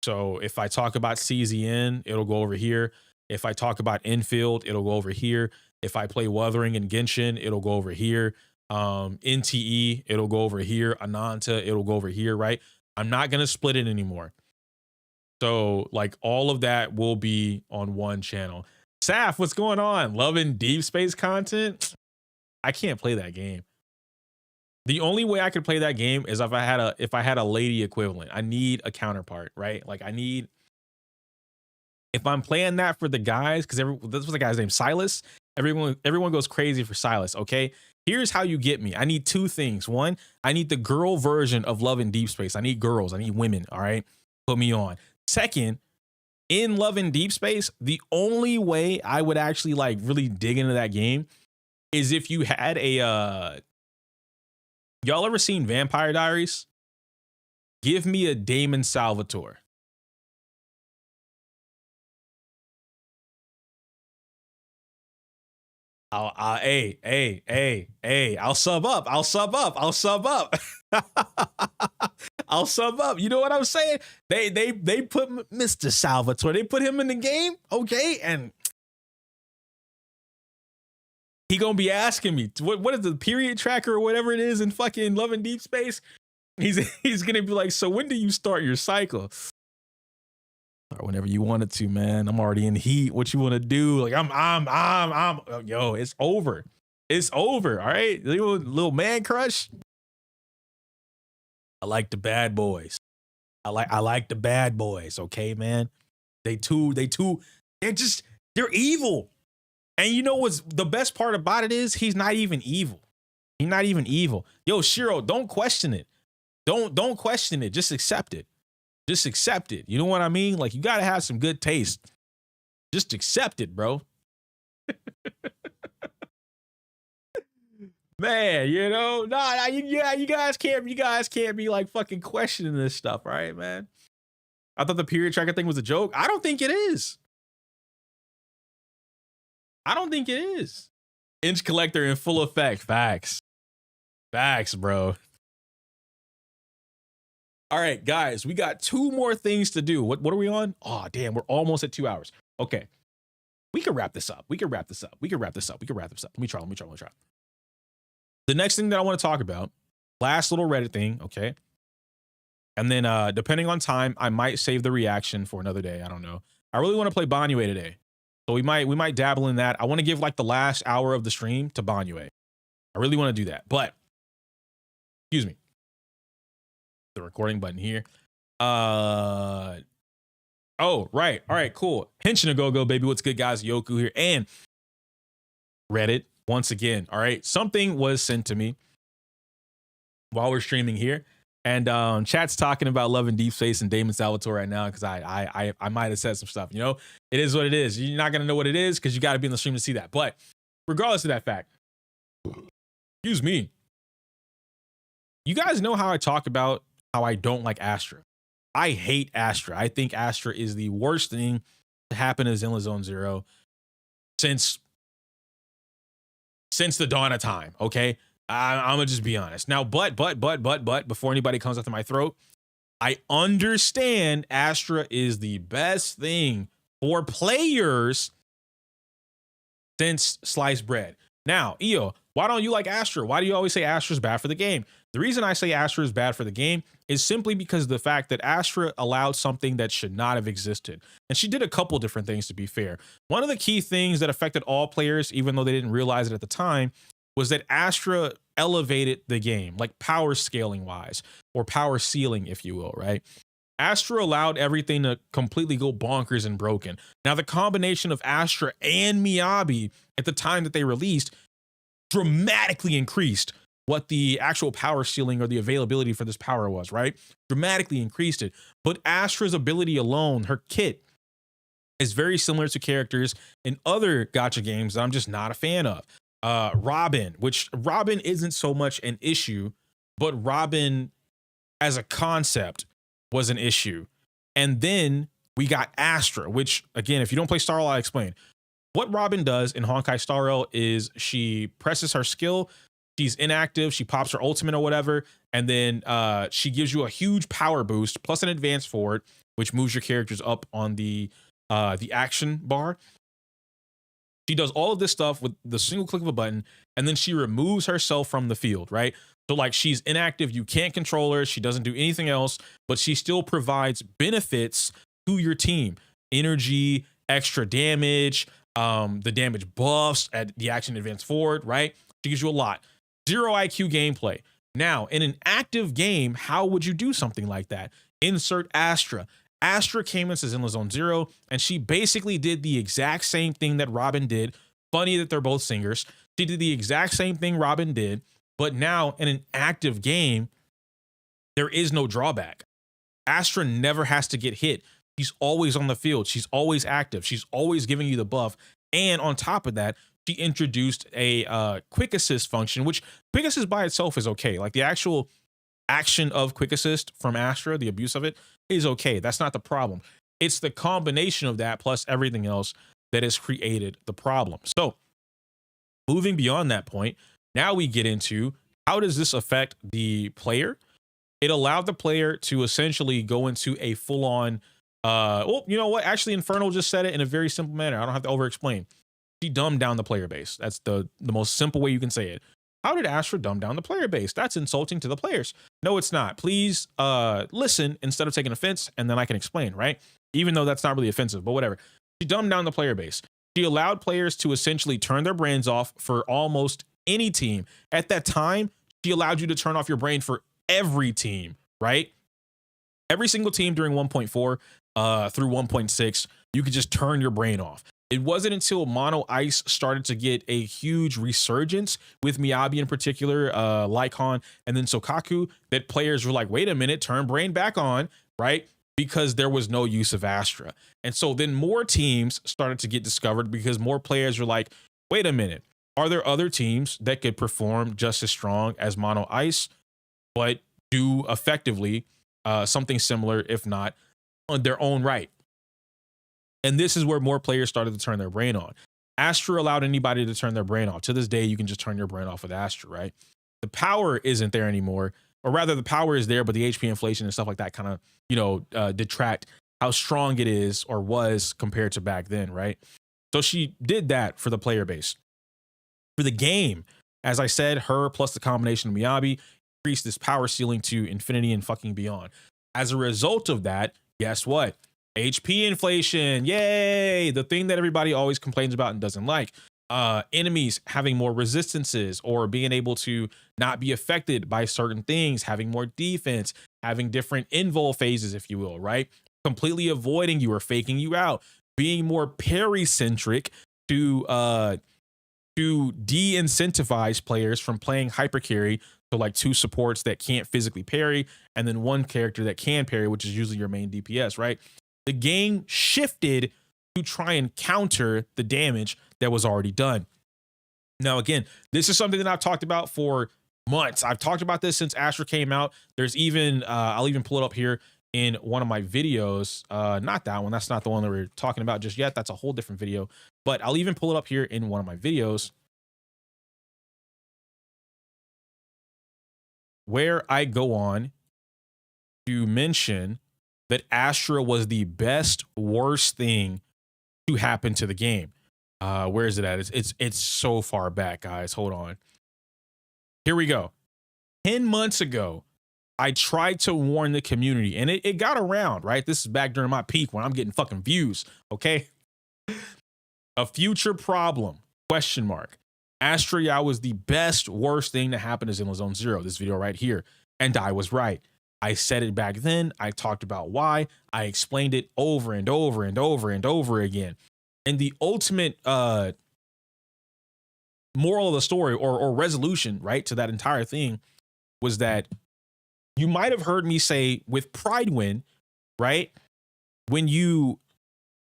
So if I talk about CZN, it'll go over here. If I talk about infield, it'll go over here. If I play Wuthering and Genshin, it'll go over here. NTE, it'll go over here. Ananta, it'll go over here, right? I'm not going to split it anymore. So like all of that will be on one channel. Saf, what's going on? Loving Deep Space content? I can't play that game. The only way I could play that game is if I had a lady equivalent. I need a counterpart, right? Like if I'm playing that for the guys, because this was the guy's name, Silas. Everyone goes crazy for Silas. Okay, here's how you get me. I need two things. One, I need the girl version of Love in Deep Space. I need girls. I need women. All right, put me on. Second, in Love in Deep Space, the only way I would actually like really dig into that game is if you had a y'all ever seen Vampire Diaries? Give me a Damon Salvatore. Hey, I'll sub up. I'll sub up. I'll sub up. I'll sub up. You know what I'm saying? They put Mr. Salvatore. They put him in the game, okay? And he gonna be asking me what is the period tracker or whatever it is in fucking Love in Deep Space. He's gonna be like, so when do you start your cycle? Or whenever you wanted to, man. I'm already in heat. What you want to do? Like I'm yo, it's over. It's over. All right, little man crush. I like the bad boys. I like the bad boys. Okay, man. They're evil. And you know what's the best part about it is he's not even evil. He's not even evil. Yo, Shiro, don't question it. Don't question it. Just accept it. Just accept it. You know what I mean? Like you gotta have some good taste. Just accept it, bro. Man, you know, you guys can't be like fucking questioning this stuff, all right, man? I thought the period tracker thing was a joke. I don't think it is. I don't think it is. Inch collector in full effect. Facts, bro. All right, guys, we got two more things to do. What are we on? Oh, damn, we're almost at 2 hours. Okay. we can wrap this up. Let me try. The next thing that I want to talk about, last little Reddit thing, okay? And then depending on time, I might save the reaction for another day. I don't know. I really want to play Banyue today. So we might dabble in that. I want to give like the last hour of the stream to Banyue. I really want to do that. But excuse me. The recording button here. Oh, right. All right, cool. Henshin a go, baby. What's good, guys? Yoku here. And Reddit, once again. All right. Something was sent to me while we're streaming here. And chat's talking about Love and Deep Space and Damon Salvatore right now because I might have said some stuff. You know, it is what it is. You're not gonna know what it is because you got to be in the stream to see that. But regardless of that fact, excuse me. You guys know how I talk about how I don't like Astra. I hate Astra. I think Astra is the worst thing to happen to Zenless Zone Zero since the dawn of time. Okay. I'm gonna just be honest now, but before anybody comes after my throat, I understand Astra is the best thing for players since sliced bread. Now, Io, why don't you like Astra? Why do you always say Astra's bad for the game? The reason I say Astra is bad for the game is simply because of the fact that Astra allowed something that should not have existed. And she did a couple different things, to be fair. One of the key things that affected all players, even though they didn't realize it at the time, was that Astra elevated the game, like power scaling wise, or power ceiling, if you will, right? Astra allowed everything to completely go bonkers and broken. Now, the combination of Astra and Miyabi at the time that they released dramatically increased what the actual power ceiling or the availability for this power was, right? Dramatically increased it. But Astra's ability alone, her kit, is very similar to characters in other gacha games that I'm just not a fan of. Robin, which Robin isn't so much an issue, but Robin as a concept was an issue. And then we got Astra, which again, if you don't play Star Rail, I'll explain. What Robin does in Honkai Star Rail is she presses her skill, she's inactive, she pops her ultimate or whatever, and then she gives you a huge power boost plus an advance forward, which moves your characters up on the action bar. She does all of this stuff with the single click of a button, and then she removes herself from the field, right? So like she's inactive, you can't control her, she doesn't do anything else, but she still provides benefits to your team. Energy, extra damage, the damage buffs at the action advance forward, right? She gives you a lot. 0 IQ gameplay. Now, in an active game, how would you do something like that? Insert Astra. Astra came into Zenless Zone Zero, and she basically did the exact same thing that Robin did. Funny that they're both singers. She did the exact same thing Robin did, but now in an active game, there is no drawback. Astra never has to get hit. She's always on the field. She's always active. She's always giving you the buff. And on top of that, she introduced a quick assist function, which quick assist by itself is okay. Like the actual action of quick assist from Astra, the abuse of it, is okay. That's not the problem. It's the combination of that plus everything else that has created the problem. So moving beyond that point, now we get into how does this affect the player? It allowed the player to essentially go into a full-on, well, you know what? Actually, Infernal just said it in a very simple manner. I don't have to over-explain. She dumbed down the player base. That's the most simple way you can say it. How did Astra dumb down the player base? That's insulting to the players. No, it's not. Please listen instead of taking offense, and then I can explain, right? Even though that's not really offensive, but whatever. She dumbed down the player base. She allowed players to essentially turn their brains off for almost any team. At that time, she allowed you to turn off your brain for every team, right? Every single team during 1.4 through 1.6, you could just turn your brain off. It wasn't until Mono Ice started to get a huge resurgence with Miyabi in particular, Lycon, and then Sokaku, that players were like, wait a minute, turn brain back on, right? Because there was no use of Astra. And so then more teams started to get discovered because more players were like, wait a minute, are there other teams that could perform just as strong as Mono Ice, but do effectively something similar, if not on their own right? And this is where more players started to turn their brain on. Astra allowed anybody to turn their brain off. To this day, you can just turn your brain off with Astra, right? The power isn't there anymore, or rather the power is there, but the HP inflation and stuff like that kind of, you know, detract how strong it is or was compared to back then, right? So she did that for the player base. For the game, as I said, her plus the combination of Miyabi increased this power ceiling to infinity and fucking beyond. As a result of that, guess what? HP inflation, yay! The thing that everybody always complains about and doesn't like. Enemies having more resistances or being able to not be affected by certain things, having more defense, having different invul phases, if you will, right? Completely avoiding you or faking you out, being more parry centric to de-incentivize players from playing hyper carry. So like 2 supports that can't physically parry and then 1 character that can parry, which is usually your main DPS, right? The game shifted to try and counter the damage that was already done. Now, again, this is something that I've talked about for months. I've talked about this since Astra came out. There's even, I'll even pull it up here in one of my videos. Not that one. That's not the one that we're talking about just yet. That's a whole different video. But I'll even pull it up here in one of my videos where I go on to mention that Astra was the best, worst thing to happen to the game. Where is it at? It's so far back, guys. Hold on. Here we go. 10 months ago, I tried to warn the community, and it got around, right? This is back during my peak when I'm getting fucking views, okay? A future problem, question mark. Astra Yao was the best, worst thing to happen to Zenless Zone Zero, this video right here. And I was right. I said it back then. I talked about why. I explained it over and over and over and over again. And the ultimate moral of the story or resolution, right, to that entire thing was that you might have heard me say with Pridewin, right, when you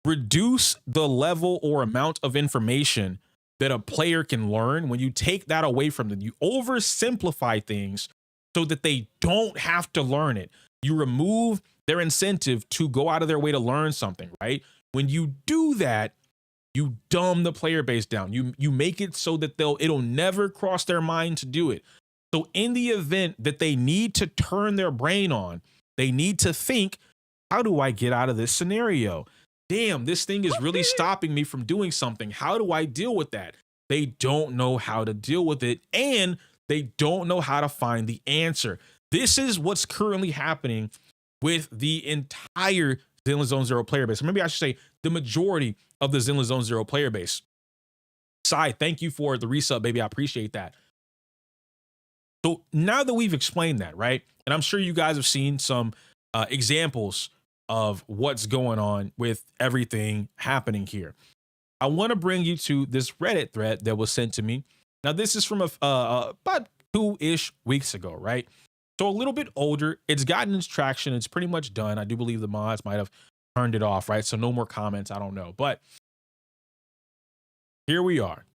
reduce the level or amount of information that a player can learn, when you take that away from them, you oversimplify things so that they don't have to learn it. You remove their incentive to go out of their way to learn something, right? When you do that, you dumb the player base down. You make it so that it'll never cross their mind to do it. So in the event that they need to turn their brain on, they need to think, how do I get out of this scenario? Damn, this thing is really stopping me from doing something. How do I deal with that? They don't know how to deal with it, and they don't know how to find the answer. This is what's currently happening with the entire Zenless Zone Zero player base. Or maybe I should say the majority of the Zenless Zone Zero player base. Sai, thank you for the resub, baby. I appreciate that. So now that we've explained that, right? And I'm sure you guys have seen some examples of what's going on with everything happening here. I want to bring you to this Reddit thread that was sent to me. Now, this is from about 2-ish weeks ago, right? So a little bit older. It's gotten its traction. It's pretty much done. I do believe the mods might have turned it off, right? So no more comments. I don't know. But here we are.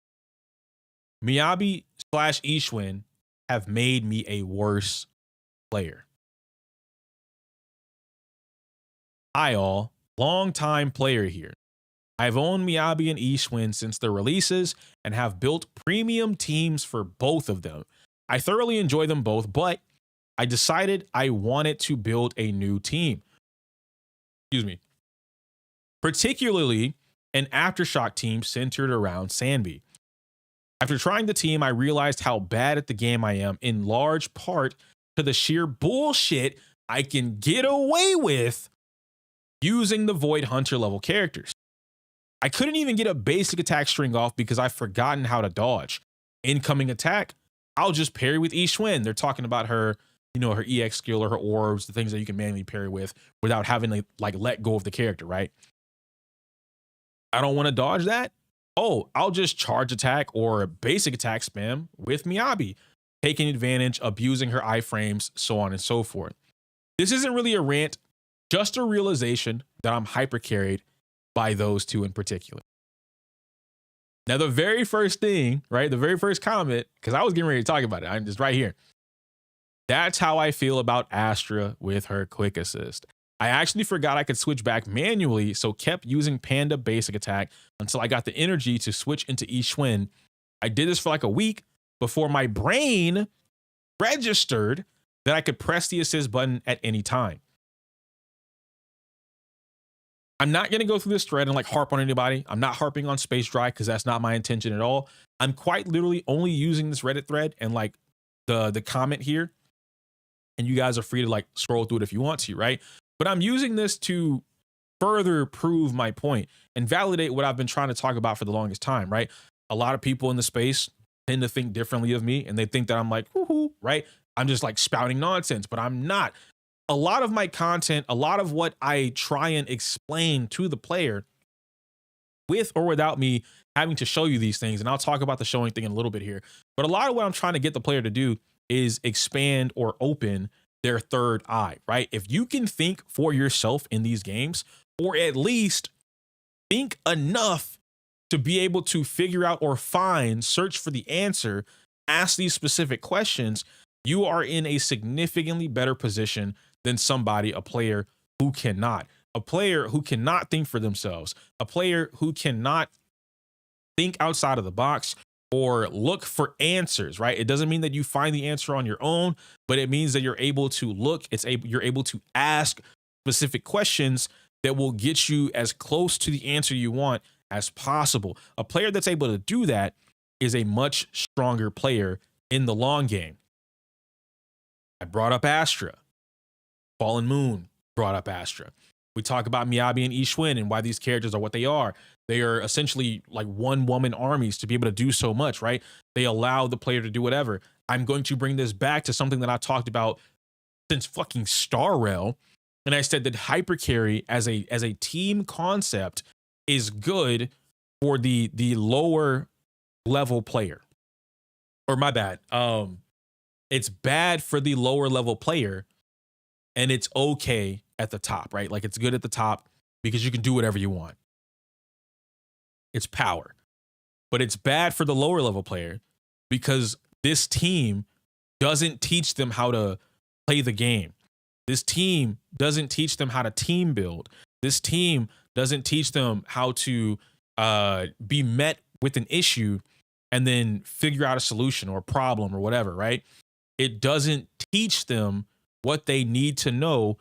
Miyabi / Ishwin have made me a worse player. Hi all, long-time player here. I've owned Miyabi and Ishwin since their releases and have built premium teams for both of them. I thoroughly enjoy them both, but I decided I wanted to build a new team. Excuse me. Particularly an Aftershock team centered around Sanbi. After trying the team, I realized how bad at the game I am, in large part to the sheer bullshit I can get away with using the Void Hunter level characters. I couldn't even get a basic attack string off because I've forgotten how to dodge. Incoming attack, I'll just parry with Ishwin. They're talking about her, you know, her EX skill or her orbs, the things that you can manually parry with without having to like let go of the character, right? I don't want to dodge that. Oh, I'll just charge attack or basic attack spam with Miyabi, taking advantage, abusing her iframes, so on and so forth. This isn't really a rant, just a realization that I'm hyper carried by those two in particular. Now, the very first thing, right? The very first comment, because I was getting ready to talk about it. I'm just right here. That's how I feel about Astra with her quick assist. I actually forgot I could switch back manually, so kept using Panda basic attack until I got the energy to switch into Ishwin. I did this for like a week before my brain registered that I could press the assist button at any time. I'm not going to go through this thread and like harp on anybody. I'm not harping on Space Dry because that's not my intention at all. I'm quite literally only using this Reddit thread and like the comment here, and you guys are free to like scroll through it if you want to, right? But I'm using this to further prove my point and validate what I've been trying to talk about for the longest time, right? A lot of people in the space tend to think differently of me, and they think that I'm like, woohoo, right? I'm just like spouting nonsense, but I'm not. A lot of my content, a lot of what I try and explain to the player, with or without me having to show you these things, and I'll talk about the showing thing in a little bit here, but a lot of what I'm trying to get the player to do is expand or open their third eye, right? If you can think for yourself in these games, or at least think enough to be able to figure out or find, search for the answer, ask these specific questions, you are in a significantly better position than somebody, a player who cannot. A player who cannot think for themselves, a player who cannot think outside of the box or look for answers, right? It doesn't mean that you find the answer on your own, but it means that you're able to look, you're able to ask specific questions that will get you as close to the answer you want as possible. A player that's able to do that is a much stronger player in the long game. I brought up Astra. Fallen Moon brought up Astra. We talk about Miyabi and Ishwin and why these characters are what they are. They are essentially like one-woman armies to be able to do so much, right? They allow the player to do whatever. I'm going to bring this back to something that I talked about since fucking Star Rail. And I said that hypercarry as a team concept is good for the lower level player. Or my bad. It's bad for the lower level player, and it's okay at the top, right? Like it's good at the top because you can do whatever you want. It's power. But it's bad for the lower level player because this team doesn't teach them how to play the game. This team doesn't teach them how to team build. This team doesn't teach them how to be met with an issue and then figure out a solution or a problem or whatever, right? It doesn't teach them what they need to know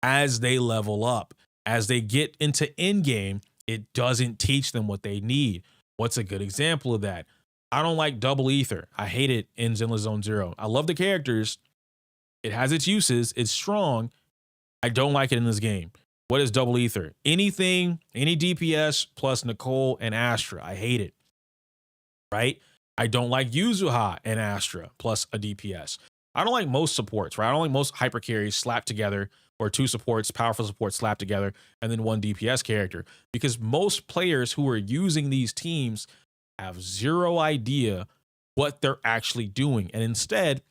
as they level up. As they get into end game, it doesn't teach them what they need. What's a good example of that? I don't like double ether. I hate it in Zenless Zone Zero. I love the characters. It has its uses. It's strong. I don't like it in this game. What is double ether? Anything, any DPS plus Nicole and Astra. I hate it. Right? I don't like Yuzuha and Astra plus a DPS. I don't like most supports, right? I don't like most hyper carries slapped together, or two supports, powerful supports slapped together, and then one DPS character. Because most players who are using these teams have zero idea what they're actually doing. And instead,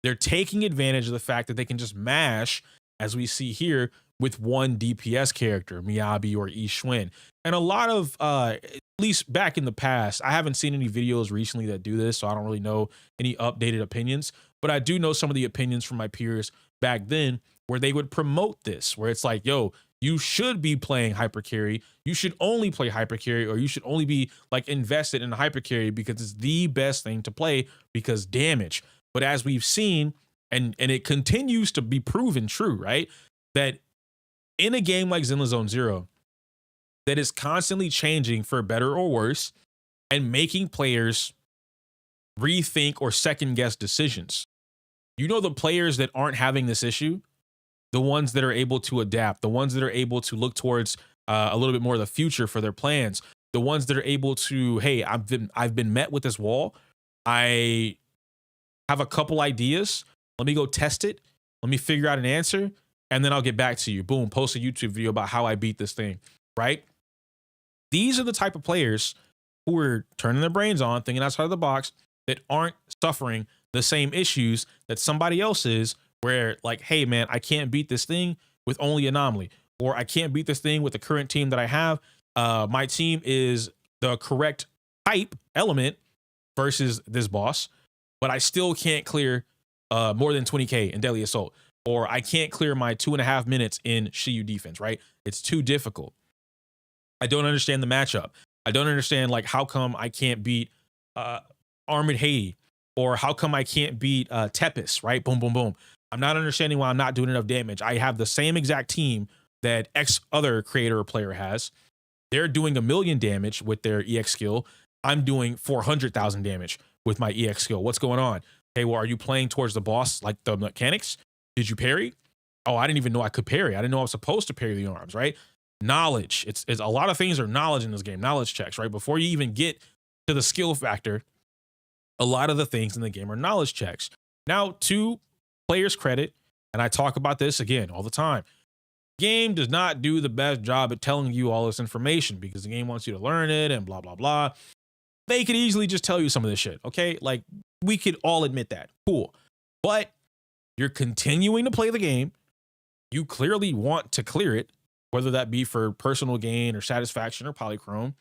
they're taking advantage of the fact that they can just mash, as we see here, with one DPS character, Miyabi or Ishwin. And a lot of, at least back in the past, I haven't seen any videos recently that do this, so I don't really know any updated opinions. But I do know some of the opinions from my peers back then where they would promote this, where it's like, yo, you should be playing hypercarry. You should only play hypercarry, or you should only be like invested in hypercarry because it's the best thing to play because damage. But as we've seen, and it continues to be proven true, right? That in a game like Zenless Zone Zero, that is constantly changing for better or worse and making players rethink or second guess decisions. You know, the players that aren't having this issue, the ones that are able to adapt, the ones that are able to look towards a little bit more of the future for their plans, the ones that are able to, hey, I've been met with this wall. I have a couple ideas. Let me go test it. Let me figure out an answer, and then I'll get back to you. Boom, post a YouTube video about how I beat this thing, right? These are the type of players who are turning their brains on, thinking outside of the box, that aren't suffering the same issues that somebody else is, where like, hey man, I can't beat this thing with only Anomaly, or I can't beat this thing with the current team that I have. My team is the correct type element versus this boss, but I still can't clear more than 20k in Deadly Assault, or I can't clear my 2.5 minutes in Shiyu defense, right? It's too difficult. I don't understand the matchup. I don't understand, like, how come I can't beat Armored Haiti, or how come I can't beat Tepis, right? Boom, boom, boom. I'm not understanding why I'm not doing enough damage. I have the same exact team that X other creator or player has. They're doing 1,000,000 damage with their EX skill. I'm doing 400,000 damage with my EX skill. What's going on? Okay, well, are you playing towards the boss, like the mechanics? Did you parry? Oh, I didn't even know I could parry. I didn't know I was supposed to parry the arms, right? Knowledge. It's a lot of things are knowledge in this game. Knowledge checks, right? Before you even get to the skill factor, a lot of the things in the game are knowledge checks. Now, to players' credit, and I talk about this again all the time, game does not do the best job at telling you all this information because the game wants you to learn it and blah, blah, blah. They could easily just tell you some of this shit, okay? Like, we could all admit that. Cool. But you're continuing to play the game. You clearly want to clear it, whether that be for personal gain or satisfaction or polychrome.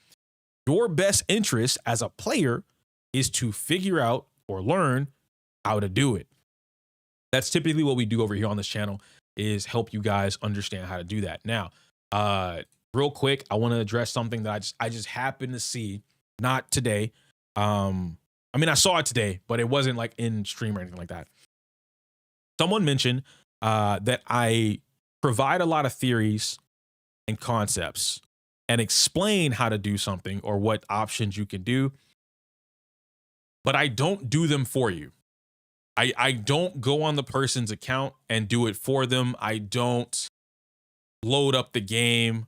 Your best interest as a player is to figure out or learn how to do it. That's typically what we do over here on this channel, is help you guys understand how to do that. Now, real quick, I want to address something that I just happened to see, not today. I mean, I saw it today, but it wasn't like in stream or anything like that. Someone mentioned that I provide a lot of theories and concepts and explain how to do something or what options you can do, but I don't do them for you. I don't go on the person's account and do it for them. I don't load up the game,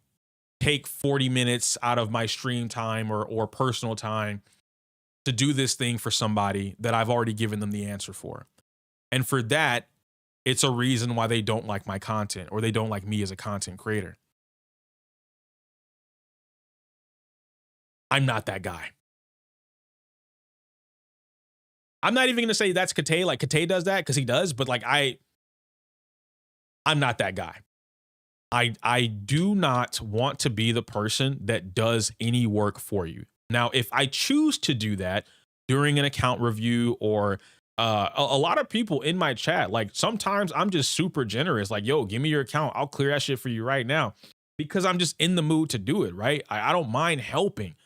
take 40 minutes out of my stream time or personal time to do this thing for somebody that I've already given them the answer for. And for that, it's a reason why they don't like my content or they don't like me as a content creator. I'm not that guy. I'm not even going to say that's Kate. Like, Kate does that because he does, but like I'm not that guy. I do not want to be the person that does any work for you. Now, if I choose to do that during an account review or a lot of people in my chat, like sometimes I'm just super generous. Like, yo, give me your account. I'll clear that shit for you right now because I'm just in the mood to do it, right? I don't mind helping,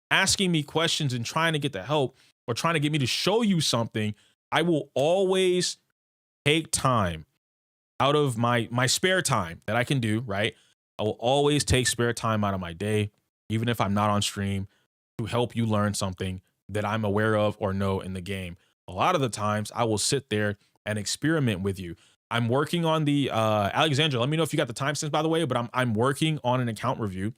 asking me questions and trying to get the help or trying to get me to show you something. I will always take time out of my spare time that I can do, right? I will always take spare time out of my day, even if I'm not on stream, to help you learn something that I'm aware of or know in the game. A lot of the times I will sit there and experiment with you. I'm working on the Alexandra. Let me know if you got the timestamps, by the way, but I'm working on an account review.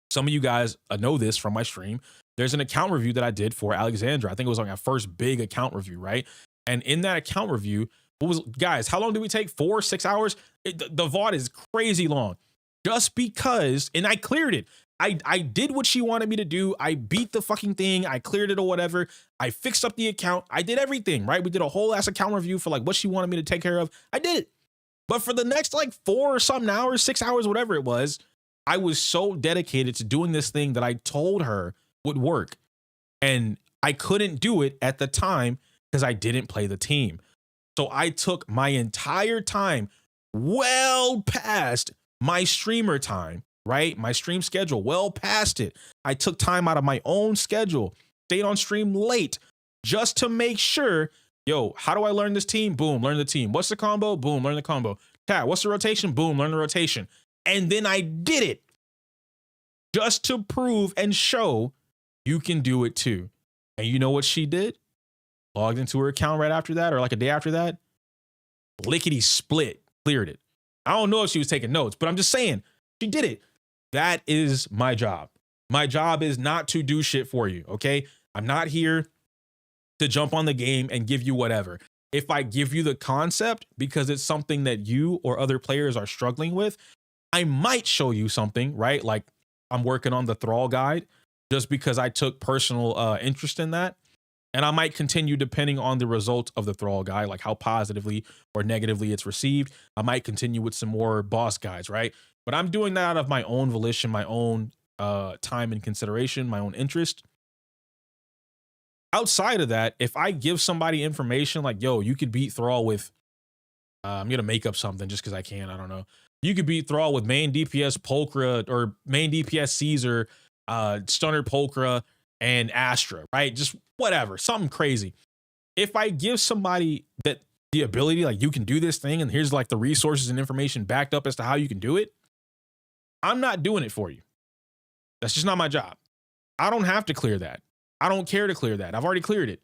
Some of you guys know this from my stream. There's an account review that I did for Alexandra. I think it was like my first big account review, right? And in that account review, guys, how long did we take? 4 or 6 hours? The VOD is crazy long. Just because, and I cleared it. I did what she wanted me to do. I beat the fucking thing. I cleared it or whatever. I fixed up the account. I did everything, right? We did a whole ass account review for like what she wanted me to take care of. I did it. But for the next like 4 or something hours, 6 hours, whatever it was, I was so dedicated to doing this thing that I told her would work. And I couldn't do it at the time because I didn't play the team. So I took my entire time well past my streamer time, right? My stream schedule, well past it. I took time out of my own schedule, stayed on stream late just to make sure, yo, how do I learn this team? Boom, learn the team. What's the combo? Boom, learn the combo. Cat, what's the rotation? Boom, learn the rotation. And then I did it just to prove and show you can do it too. And you know what she did? Logged into her account right after that or like a day after that. Lickety split, cleared it. I don't know if she was taking notes, but I'm just saying she did it. That is my job. My job is not to do shit for you, okay? I'm not here to jump on the game and give you whatever. If I give you the concept because it's something that you or other players are struggling with, I might show you something, right? Like I'm working on the Thrall guide just because I took personal interest in that. And I might continue depending on the results of the Thrall guide, like how positively or negatively it's received. I might continue with some more boss guides, right? But I'm doing that out of my own volition, my own time and consideration, my own interest. Outside of that, if I give somebody information like, yo, you could beat Thrall with, I'm going to make up something just because I can, I don't know. You could beat Thrall with main DPS Pulchra or main DPS Caesar, Stunner Pulchra, and Astra, right? Just whatever, something crazy. If I give somebody that the ability, like you can do this thing and here's like the resources and information backed up as to how you can do it, I'm not doing it for you. That's just not my job. I don't have to clear that. I don't care to clear that. I've already cleared it.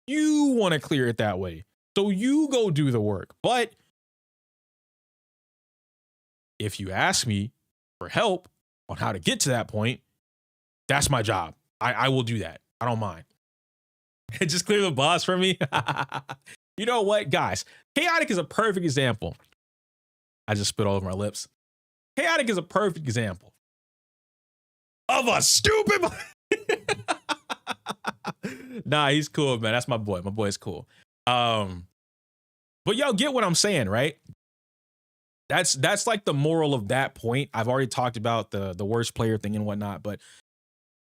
You want to clear it that way. So you go do the work. But if you ask me for help on how to get to that point, that's my job. I will do that. I don't mind. Just clear the boss for me. You know what, guys? Chaotic is a perfect example. I just spit all over my lips. Chaotic is a perfect example of a stupid. Nah, he's cool, man. That's my boy. My boy is cool. But y'all get what I'm saying, right? That's like the moral of that point. I've already talked about the worst player thing and whatnot, but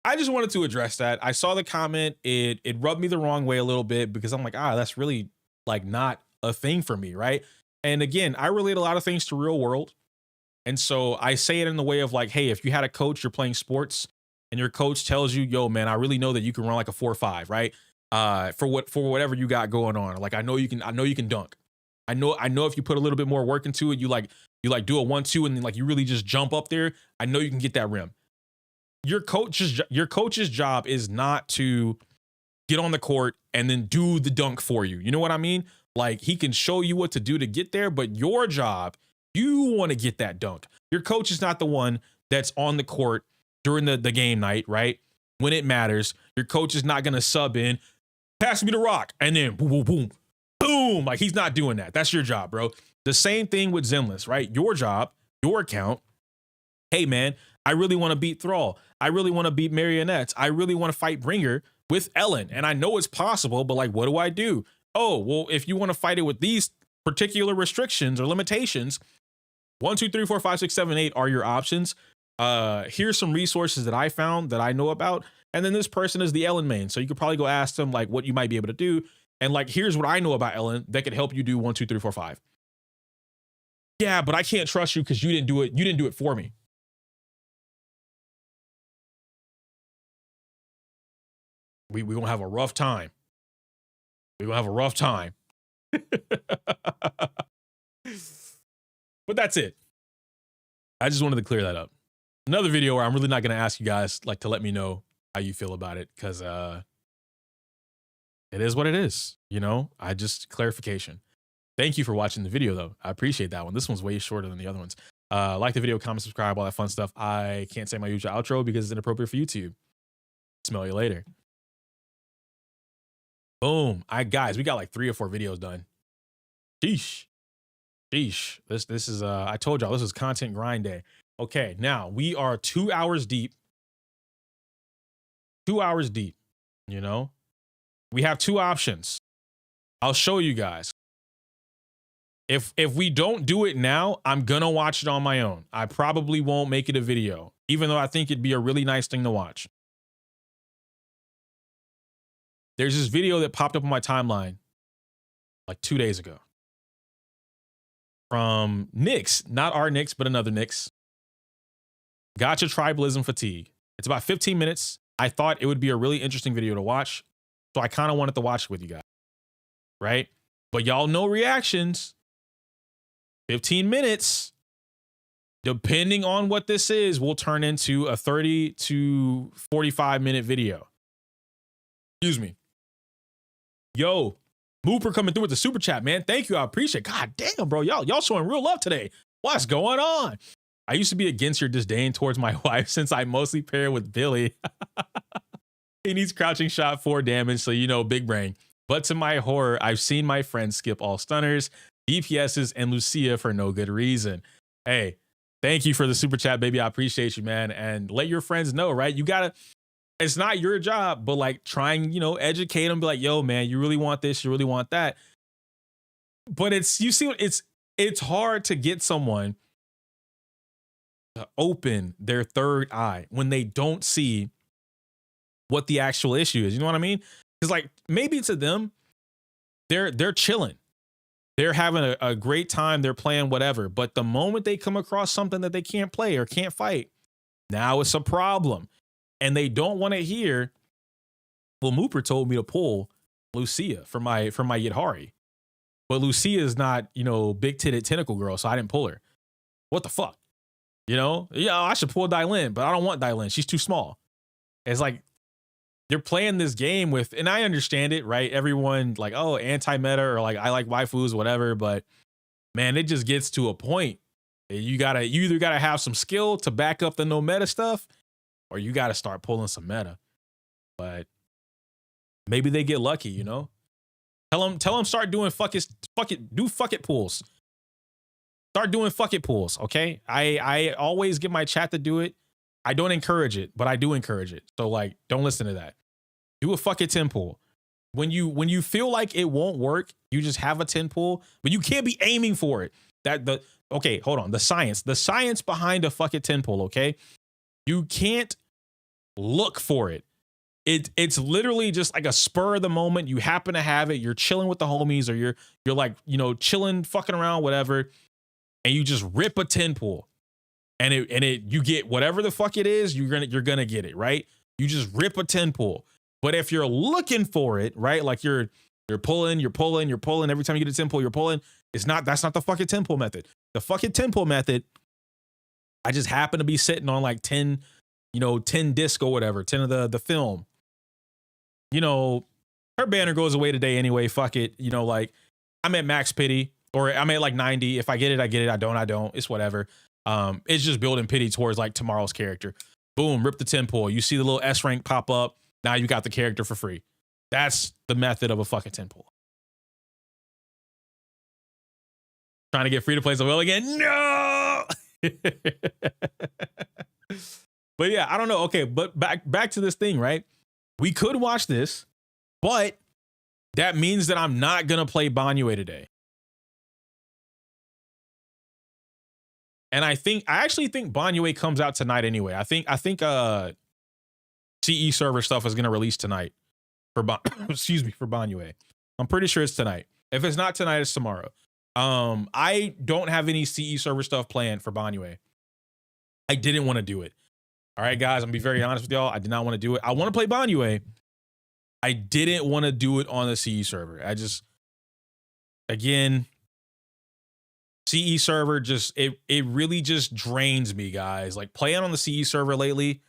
I just wanted to address that. I saw the comment. It rubbed me the wrong way a little bit because I'm like, that's really like not a thing for me, right? And again, I relate a lot of things to real world. And so I say it in the way of like, hey, if you had a coach, you're playing sports, and your coach tells you, yo, man, I really know that you can run like a 4.5, right? For whatever you got going on. Like, I know you can dunk. I know if you put a little bit more work into it, you do a 1-2 and then like you really just jump up there. I know you can get that rim. Your coach's job is not to get on the court and then do the dunk for you. You know what I mean? Like, he can show you what to do to get there, but your job, you want to get that dunk. Your coach is not the one that's on the court during the game night, right? When it matters. Your coach is not going to sub in, pass me the rock, and then boom, boom, boom, boom. Like, he's not doing that. That's your job, bro. The same thing with Zenless, right? Your job, your account. Hey, man, I really want to beat Thrall. I really want to beat Marionettes. I really want to fight Bringer with Ellen. And I know it's possible, but like, what do I do? Oh, well, if you want to fight it with these particular restrictions or limitations, 1, 2, 3, 4, 5, 6, 7, 8 are your options. Here's some resources that I found that I know about. And then this person is the Ellen main. So you could probably go ask them like what you might be able to do. And like, here's what I know about Ellen that could help you do 1, 2, 3, 4, 5. Yeah, but I can't trust you because you didn't do it. You didn't do it for me. We gonna have a rough time. We're gonna have a rough time. But that's it. I just wanted to clear that up. Another video where I'm really not gonna ask you guys like to let me know how you feel about it, because it is what it is. You know, I just clarification. Thank you for watching the video though. I appreciate that one. This one's way shorter than the other ones. Like the video, comment, subscribe, all that fun stuff. I can't say my usual outro because it's inappropriate for YouTube. Smell you later. Boom. Guys, we got like 3 or 4 videos done. Sheesh. This is I told y'all this is content grind day. Okay, now we are 2 hours deep. 2 hours deep, you know? We have 2 options. I'll show you guys. If we don't do it now, I'm gonna watch it on my own. I probably won't make it a video, even though I think it'd be a really nice thing to watch. There's this video that popped up on my timeline like 2 days ago from Nyx, not our Nyx, but another Nyx. Gotcha tribalism fatigue. It's about 15 minutes. I thought it would be a really interesting video to watch, so I kind of wanted to watch it with you guys, right? But y'all know reactions. 15 minutes, depending on what this is, will turn into a 30 to 45-minute video. Excuse me. Yo, Mooper coming through with the super chat, man. Thank you. I appreciate it. God damn, bro. Y'all showing real love today. What's going on? I used to be against your disdain towards my wife since I mostly pair with Billy. He needs crouching shot 4 damage, so you know, big brain. But to my horror, I've seen my friends skip all stunners, DPSs, and Lucia for no good reason. Hey, thank you for the super chat, baby. I appreciate you, man. And let your friends know, right? You gotta, it's not your job, but like trying, you know, educate them, be like, yo, man, you really want this, you really want that. But it's, you see what it's hard to get someone to open their third eye when they don't see what the actual issue is. You know what I mean? Because like maybe to them, they're chilling. They're having a great time. They're playing whatever. But the moment they come across something that they can't play or can't fight, now it's a problem. And they don't want to hear, well, Mooper told me to pull Lucia for my Yidhari. But Lucia is not, you know, big titted tentacle girl, so I didn't pull her. What the fuck? You know, yeah, I should pull Dylin, but I don't want Dylin. She's too small. It's like they're playing this game with, and I understand it, right? Everyone like, oh, anti-meta or like I like waifus, whatever. But man, it just gets to a point. You either gotta have some skill to back up the no meta stuff, or you gotta start pulling some meta. But maybe they get lucky, you know. Tell them start doing fuck it pulls. Start doing fuck it pulls, okay? I always get my chat to do it. I don't encourage it, but I do encourage it. So like, don't listen to that. Do a fuck it 10 pull. When you feel like it won't work, you just have a 10 pull, but you can't be aiming for it. Okay, hold on. The science behind a fuck it 10 pull, okay? You can't look for it. It's literally just like a spur of the moment. You happen to have it. You're chilling with the homies, or you're like, you know, chilling, fucking around, whatever, and you just rip a 10 pull, and you get whatever the fuck it is. You're gonna get it, right? You just rip a 10 pull. But if you're looking for it, right, like you're pulling every time you get a 10 pull, you're pulling. That's not the fucking 10 pull method. The fucking 10 pull method, I just happen to be sitting on like 10 disc or whatever, 10 of the film. You know, her banner goes away today anyway. Fuck it. You know, like I'm at max pity, or I'm at like 90. If I get it, I get it. I don't. It's whatever. It's just building pity towards like tomorrow's character. Boom, rip the 10 pull. You see the little S rank pop up. Now you got the character for free. That's the method of a fucking 10 pull. Trying to get free to play so well again. No. But yeah, I don't know. Okay, but back to this thing, right? We could watch this, but that means that I'm not gonna play Banyue today. And I actually think Banyue comes out tonight anyway. I think CE server stuff is gonna release tonight for for Banyue. I'm pretty sure it's tonight. If it's not tonight, it's tomorrow. I don't have any CE server stuff planned for Banyue. I didn't want to do it. All right, guys, I'm gonna be very honest with y'all. I did not want to do it. I want to play Banyue. I didn't want to do it on the CE server. Again, CE server it really just drains me, guys. Like playing on the CE server lately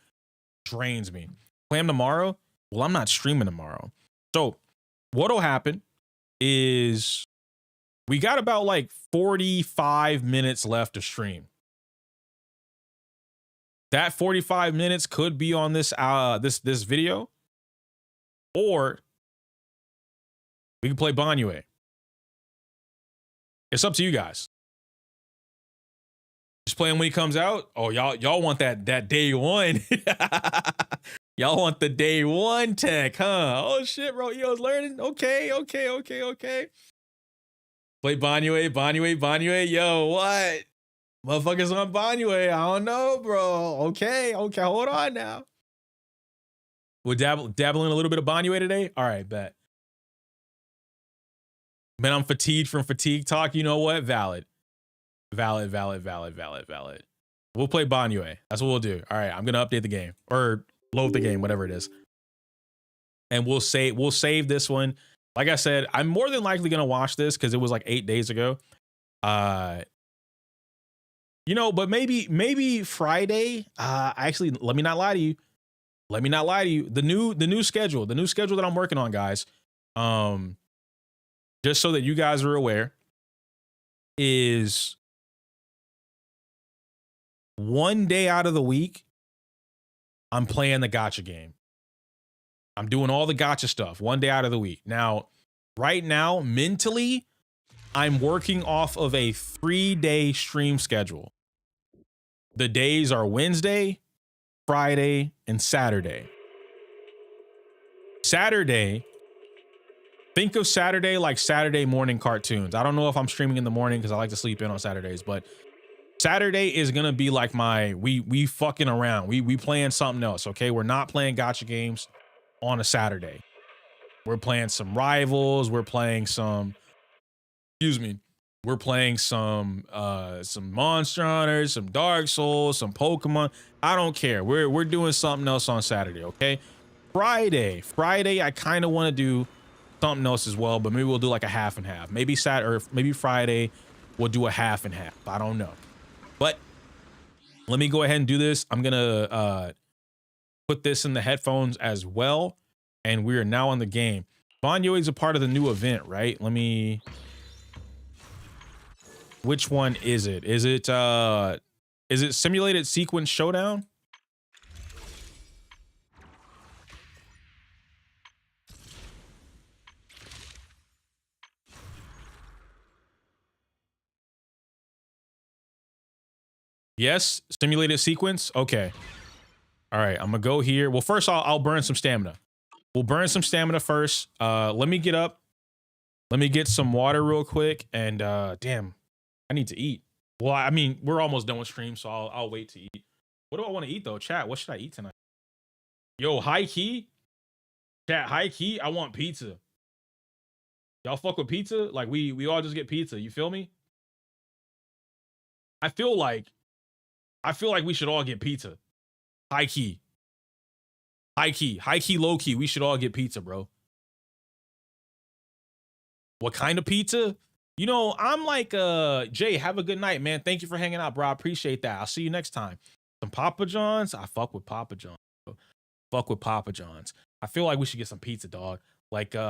drains me. Play them tomorrow. Well, I'm not streaming tomorrow. So what'll happen is we got about like 45 minutes left to stream. That 45 minutes could be on this this video, or we can play Banyue. It's up to you guys. Just play him when he comes out. Oh, y'all want that day one. Y'all want the day one tech, huh? Oh shit, bro. Yo's learning. Okay. Play Banyue. Yo, what? Motherfuckers on Banyue. I don't know, bro. Okay. Hold on now. We'll dabble in a little bit of Banyue today. All right, bet. Man, I'm fatigued from fatigue talk. You know what? Valid. We'll play Banyue. That's what we'll do. All right, I'm gonna update the game or load the game, whatever it is, and we'll save this one. Like I said, I'm more than likely gonna watch this because it was like 8 days ago. You know, but maybe Friday. Actually, let me not lie to you. The new schedule that I'm working on, guys. Just so that you guys are aware, is one day out of the week, I'm playing the gacha game. I'm doing all the gacha stuff one day out of the week. Now, right now, mentally, I'm working off of a 3-day stream schedule. The days are Wednesday, Friday, and Saturday. Think of Saturday like Saturday morning cartoons. I don't know if I'm streaming in the morning because I like to sleep in on Saturdays, but Saturday is gonna be like we fucking around. We playing something else, okay? We're not playing gacha games on a Saturday. We're playing some Rivals. We're playing some, we're playing some Monster Hunters, some Dark Souls, some Pokemon. I don't care. We're doing something else on Saturday, okay? Friday, I kind of want to do something else as well, but maybe we'll do like a half and half. Maybe maybe Friday we'll do a half and half. I don't know. But Let me go ahead and do this. I'm gonna put this in the headphones as well, and we are now on the game. Banyue is a part of the new event, right? Let me. Which one is it? Is it simulated sequence showdown? Yes, simulated sequence. Okay. All right, I'm gonna go here. Well, first I'll burn some stamina. We'll burn some stamina first. Let me get up. Let me get some water real quick. And damn, I need to eat. Well, I mean, we're almost done with stream, so I'll wait to eat. What do I want to eat though? Chat, what should I eat tonight? Yo, high key. Chat, high key. I want pizza. Y'all fuck with pizza? Like we all just get pizza. You feel me? I feel like we should all get pizza. High key. High key, low key. We should all get pizza, bro. What kind of pizza? You know, I'm like, Jay, have a good night, man. Thank you for hanging out, bro. I appreciate that. I'll see you next time. Some Papa John's. I fuck with Papa John's. Fuck with Papa John's. I feel like we should get some pizza, dog. Like, you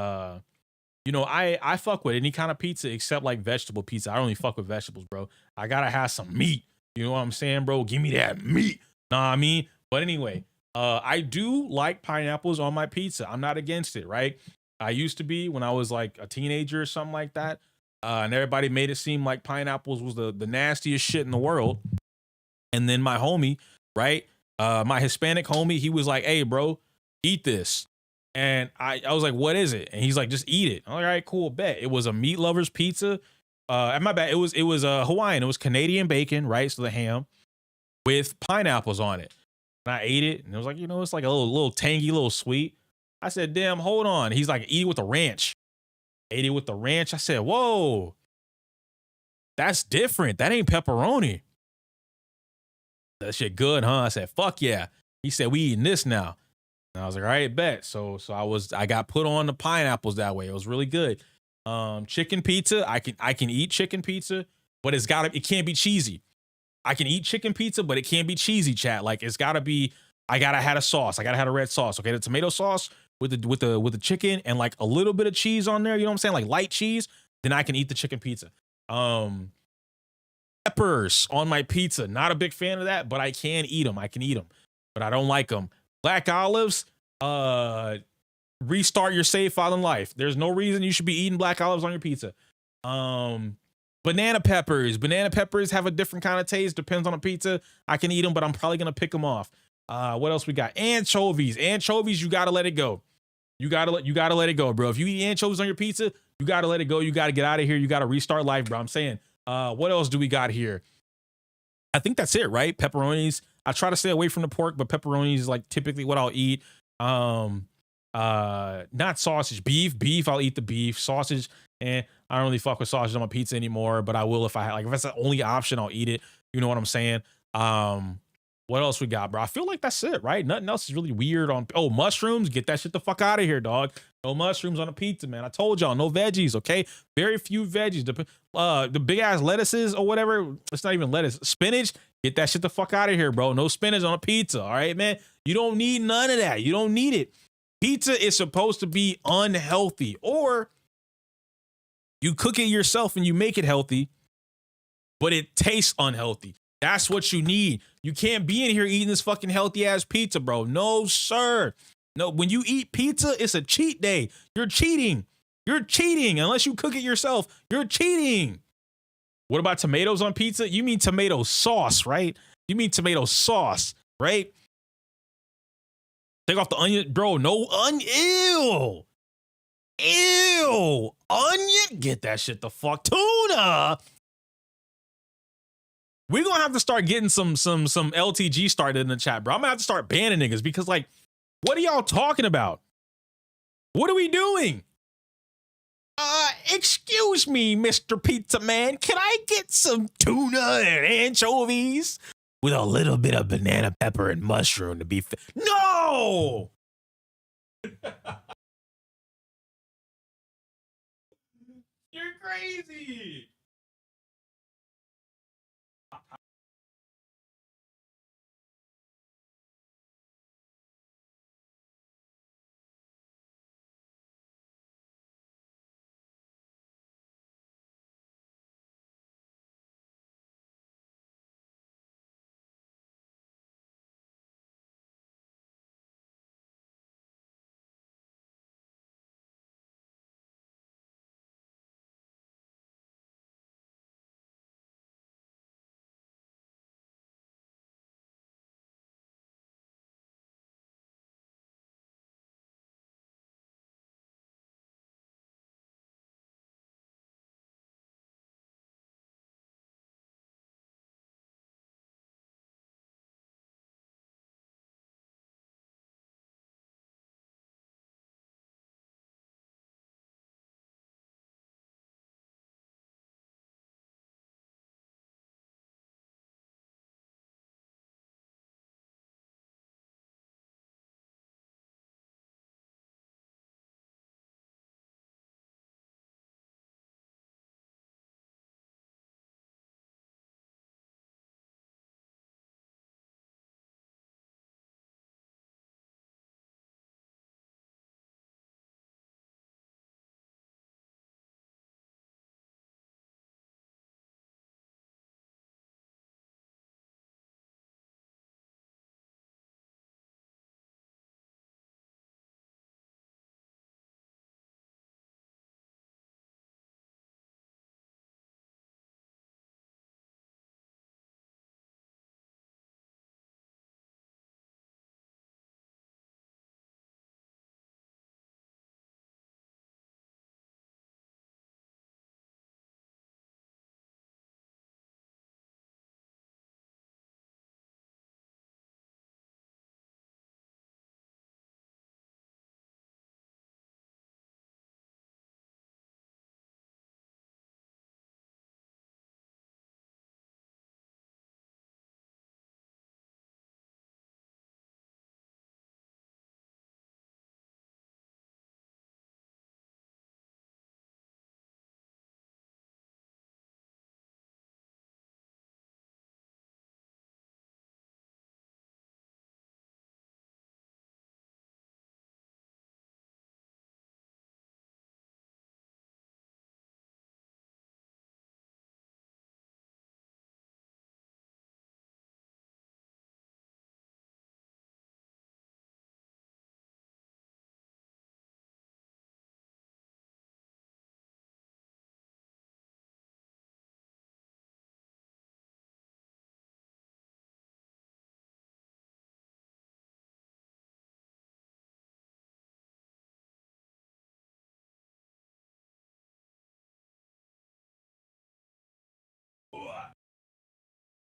know, I fuck with any kind of pizza except like vegetable pizza. I don't even fuck with vegetables, bro. I gotta have some meat. You know what I'm saying, bro? Give me that meat. Know what I mean? But anyway, I do like pineapples on my pizza. I'm not against it, right? I used to be when I was like a teenager or something like that. And everybody made it seem like pineapples was the nastiest shit in the world. And then my homie, right? My Hispanic homie, he was like, hey, bro, eat this. And I was like, what is it? And he's like, just eat it. I'm like, all right, cool, bet. It was a meat lover's pizza. My bad. It was Hawaiian. It was Canadian bacon, right? So the ham with pineapples on it. And I ate it, and it was like, you know, it's like a little tangy, little sweet. I said, damn, hold on. He's like, eat it with the ranch. Ate it with the ranch. I said, whoa, that's different. That ain't pepperoni. That shit good, huh? I said, fuck yeah. He said, we eating this now. And I was like, all right, bet. So I got put on the pineapples that way. It was really good. Chicken pizza. I can eat chicken pizza, but it can't be cheesy. I can eat chicken pizza, but it can't be cheesy, chat. Like it's gotta be, I gotta have a sauce. I gotta have a red sauce. Okay, the tomato sauce with the chicken and like a little bit of cheese on there. You know what I'm saying? Like light cheese. Then I can eat the chicken pizza. Peppers on my pizza. Not a big fan of that, but I can eat them. I can eat them, but I don't like them. Black olives. Restart your save file in life. There's no reason you should be eating black olives on your pizza. Banana peppers. Banana peppers have a different kind of taste. Depends on the pizza. I can eat them, but I'm probably gonna pick them off. What else we got? Anchovies. Anchovies, you gotta let it go. You gotta let it go, bro. If you eat anchovies on your pizza, you gotta let it go. You gotta get out of here. You gotta restart life, bro. I'm saying. What else do we got here? I think that's it, right? Pepperonis. I try to stay away from the pork, but pepperonis is like typically what I'll eat. Not sausage. Beef. I'll eat the beef. Sausage. And I don't really fuck with sausage on my pizza anymore, but I will if I like. If that's the only option, I'll eat it. You know what I'm saying? What else we got, bro? I feel like that's it, right? Nothing else is really weird on. Oh, mushrooms. Get that shit the fuck out of here, dog. No mushrooms on a pizza, man. I told y'all, no veggies, okay? Very few veggies. The big ass lettuces or whatever. It's not even lettuce. Spinach. Get that shit the fuck out of here, bro. No spinach on a pizza, all right, man? You don't need none of that. You don't need it. Pizza is supposed to be unhealthy, or you cook it yourself and you make it healthy, but it tastes unhealthy. That's what you need. You can't be in here eating this fucking healthy ass pizza, bro. No, sir. No, when you eat pizza, it's a cheat day. You're cheating. You're cheating. Unless you cook it yourself, you're cheating. What about tomatoes on pizza? You mean tomato sauce, right? You mean tomato sauce, right? Take off the onion, bro. No onion. Ew. Ew. Onion. Get that shit the fuck. Tuna. We're gonna have to start getting some LTG started in the chat, bro. I'm gonna have to start banning niggas because, like, what are y'all talking about? What are we doing? Excuse me, Mr. Pizza Man. Can I get some tuna and anchovies with a little bit of banana pepper and mushroom to be No! You're crazy.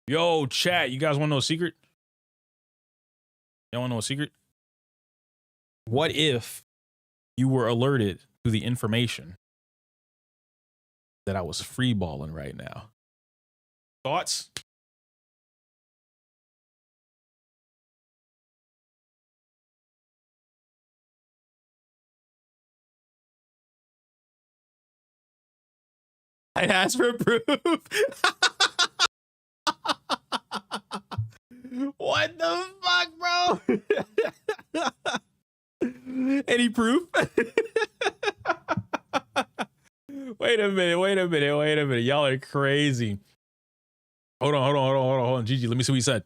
Yo, chat, you guys want to know a secret? Y'all want to know a secret? What if you were alerted to the information that I was free balling right now? Thoughts? I asked for proof. What the fuck, bro? Any proof? Wait a minute. Y'all are crazy. Hold on. Gigi, let me see what you said.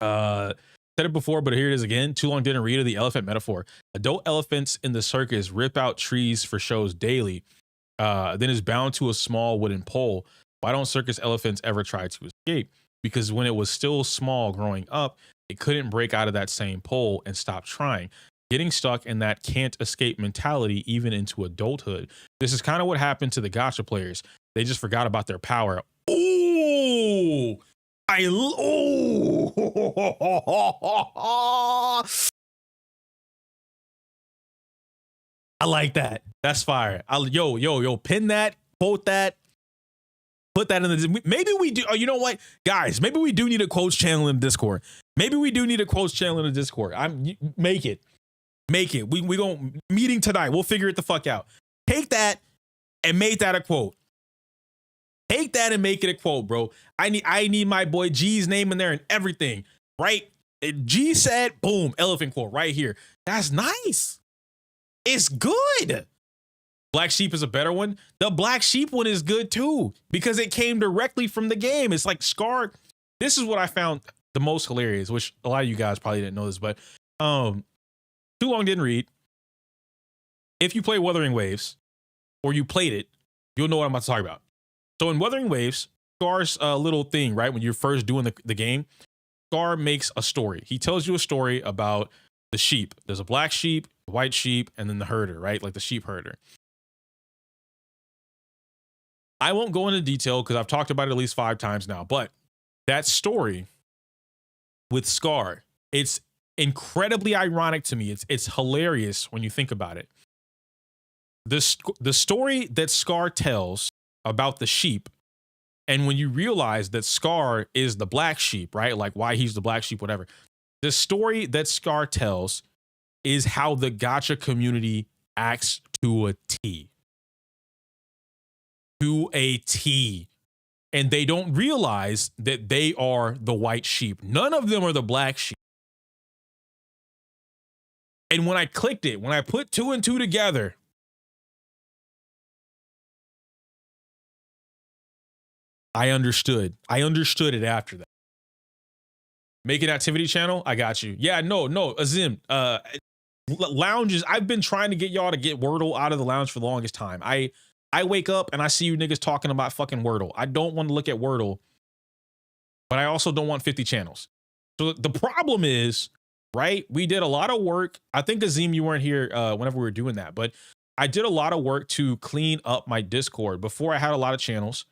Said it before, but here it is again. Too long didn't read of the elephant metaphor. Adult elephants in the circus rip out trees for shows daily. Then is bound to a small wooden pole. Why don't circus elephants ever try to escape? Because when it was still small growing up, it couldn't break out of that same pole and stop trying. Getting stuck in that can't escape mentality even into adulthood. This is kind of what happened to the gacha players. They just forgot about their power. Ooh! I like that. That's fire. Yo, pin that, quote that, put that in the. Maybe we do. Oh, you know what, guys? Maybe we do need a quotes channel in Discord. Make it. We going meeting tonight. We'll figure it the fuck out. Take that and make that a quote. Take that and make it a quote, bro. I need my boy G's name in there and everything, right? G said, boom, elephant quote right here. That's nice. It's good. Black Sheep is a better one. The Black Sheep one is good too because it came directly from the game. It's like Scar. This is what I found the most hilarious, which a lot of you guys probably didn't know this, but too long didn't read. If you play Wuthering Waves or you played it, you'll know what I'm about to talk about. So in Wuthering Waves, Scar's little thing, right? When you're first doing the game, Scar makes a story. He tells you a story about the sheep. There's a black sheep, a white sheep, and then the herder, right? Like the sheep herder. I won't go into detail because I've talked about it at least 5 times now, but that story with Scar, it's incredibly ironic to me. It's hilarious when you think about it. The story that Scar tells about the sheep, and when you realize that Scar is the black sheep, right? Like why he's the black sheep, whatever. The story that Scar tells is how the gacha community acts to a T. To a T. And they don't realize that they are the white sheep. None of them are the black sheep. And when I clicked it, when I put 2 and 2 together, I understood. I understood it after that. Make an activity channel. I got you. Yeah, no, Azim. Lounges. I've been trying to get y'all to get Wordle out of the lounge for the longest time. I wake up and I see you niggas talking about fucking Wordle. I don't want to look at Wordle, but I also don't want 50 channels. So the problem is, right? We did a lot of work. I think Azim, you weren't here whenever we were doing that, but I did a lot of work to clean up my Discord. Before I had a lot of channels.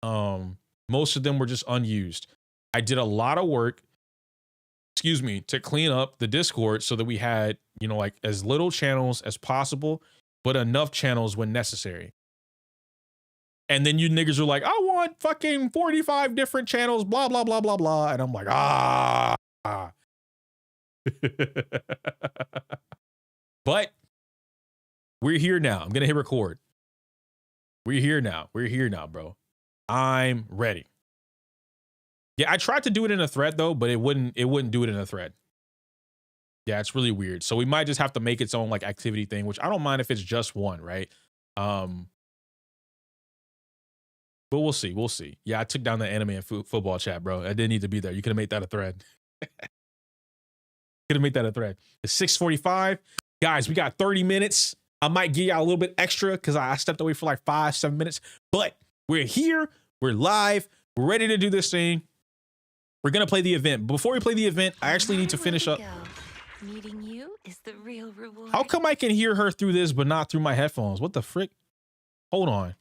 Most of them were just unused. I did a lot of work, to clean up the Discord so that we had, like as little channels as possible, but enough channels when necessary. And then you niggas were like, I want fucking 45 different channels, blah, blah, blah, blah, blah. And I'm like, But we're here now. I'm going to hit record. We're here now, bro. I'm ready. Yeah, I tried to do it in a thread though, but it wouldn't do it in a thread. Yeah, it's really weird. So we might just have to make its own like activity thing, which I don't mind if it's just one, right? But we'll see. Yeah, I took down the anime and football chat, bro. I didn't need to be there. You could have made that a thread. It's 6:45. Guys, we got 30 minutes. I might give y'all a little bit extra because I stepped away for like 5-7 minutes, but we're here. We're live. We're ready to do this thing. We're going to play the event. Before we play the event, I actually need to finish up. Meeting you is the real reward. How come I can hear her through this, but not through my headphones? What the frick? Hold on.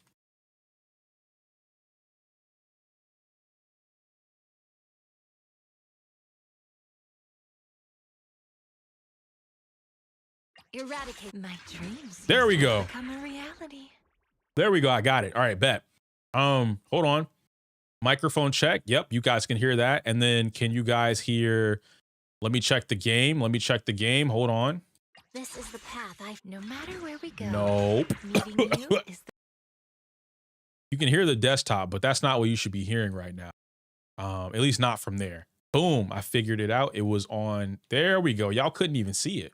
Eradicate my dreams. There we go. Become a reality. There we go. I got it. All right, bet. Hold on. Microphone check. Yep, you guys can hear that. And then can you guys hear? Let me check the game. Let me check the game. Hold on. This is the path I've. No matter where we go. Nope. Meeting you is the. You can hear the desktop, but that's not what you should be hearing right now. At least not from there. Boom. I figured it out. It was on. There we go. Y'all couldn't even see it.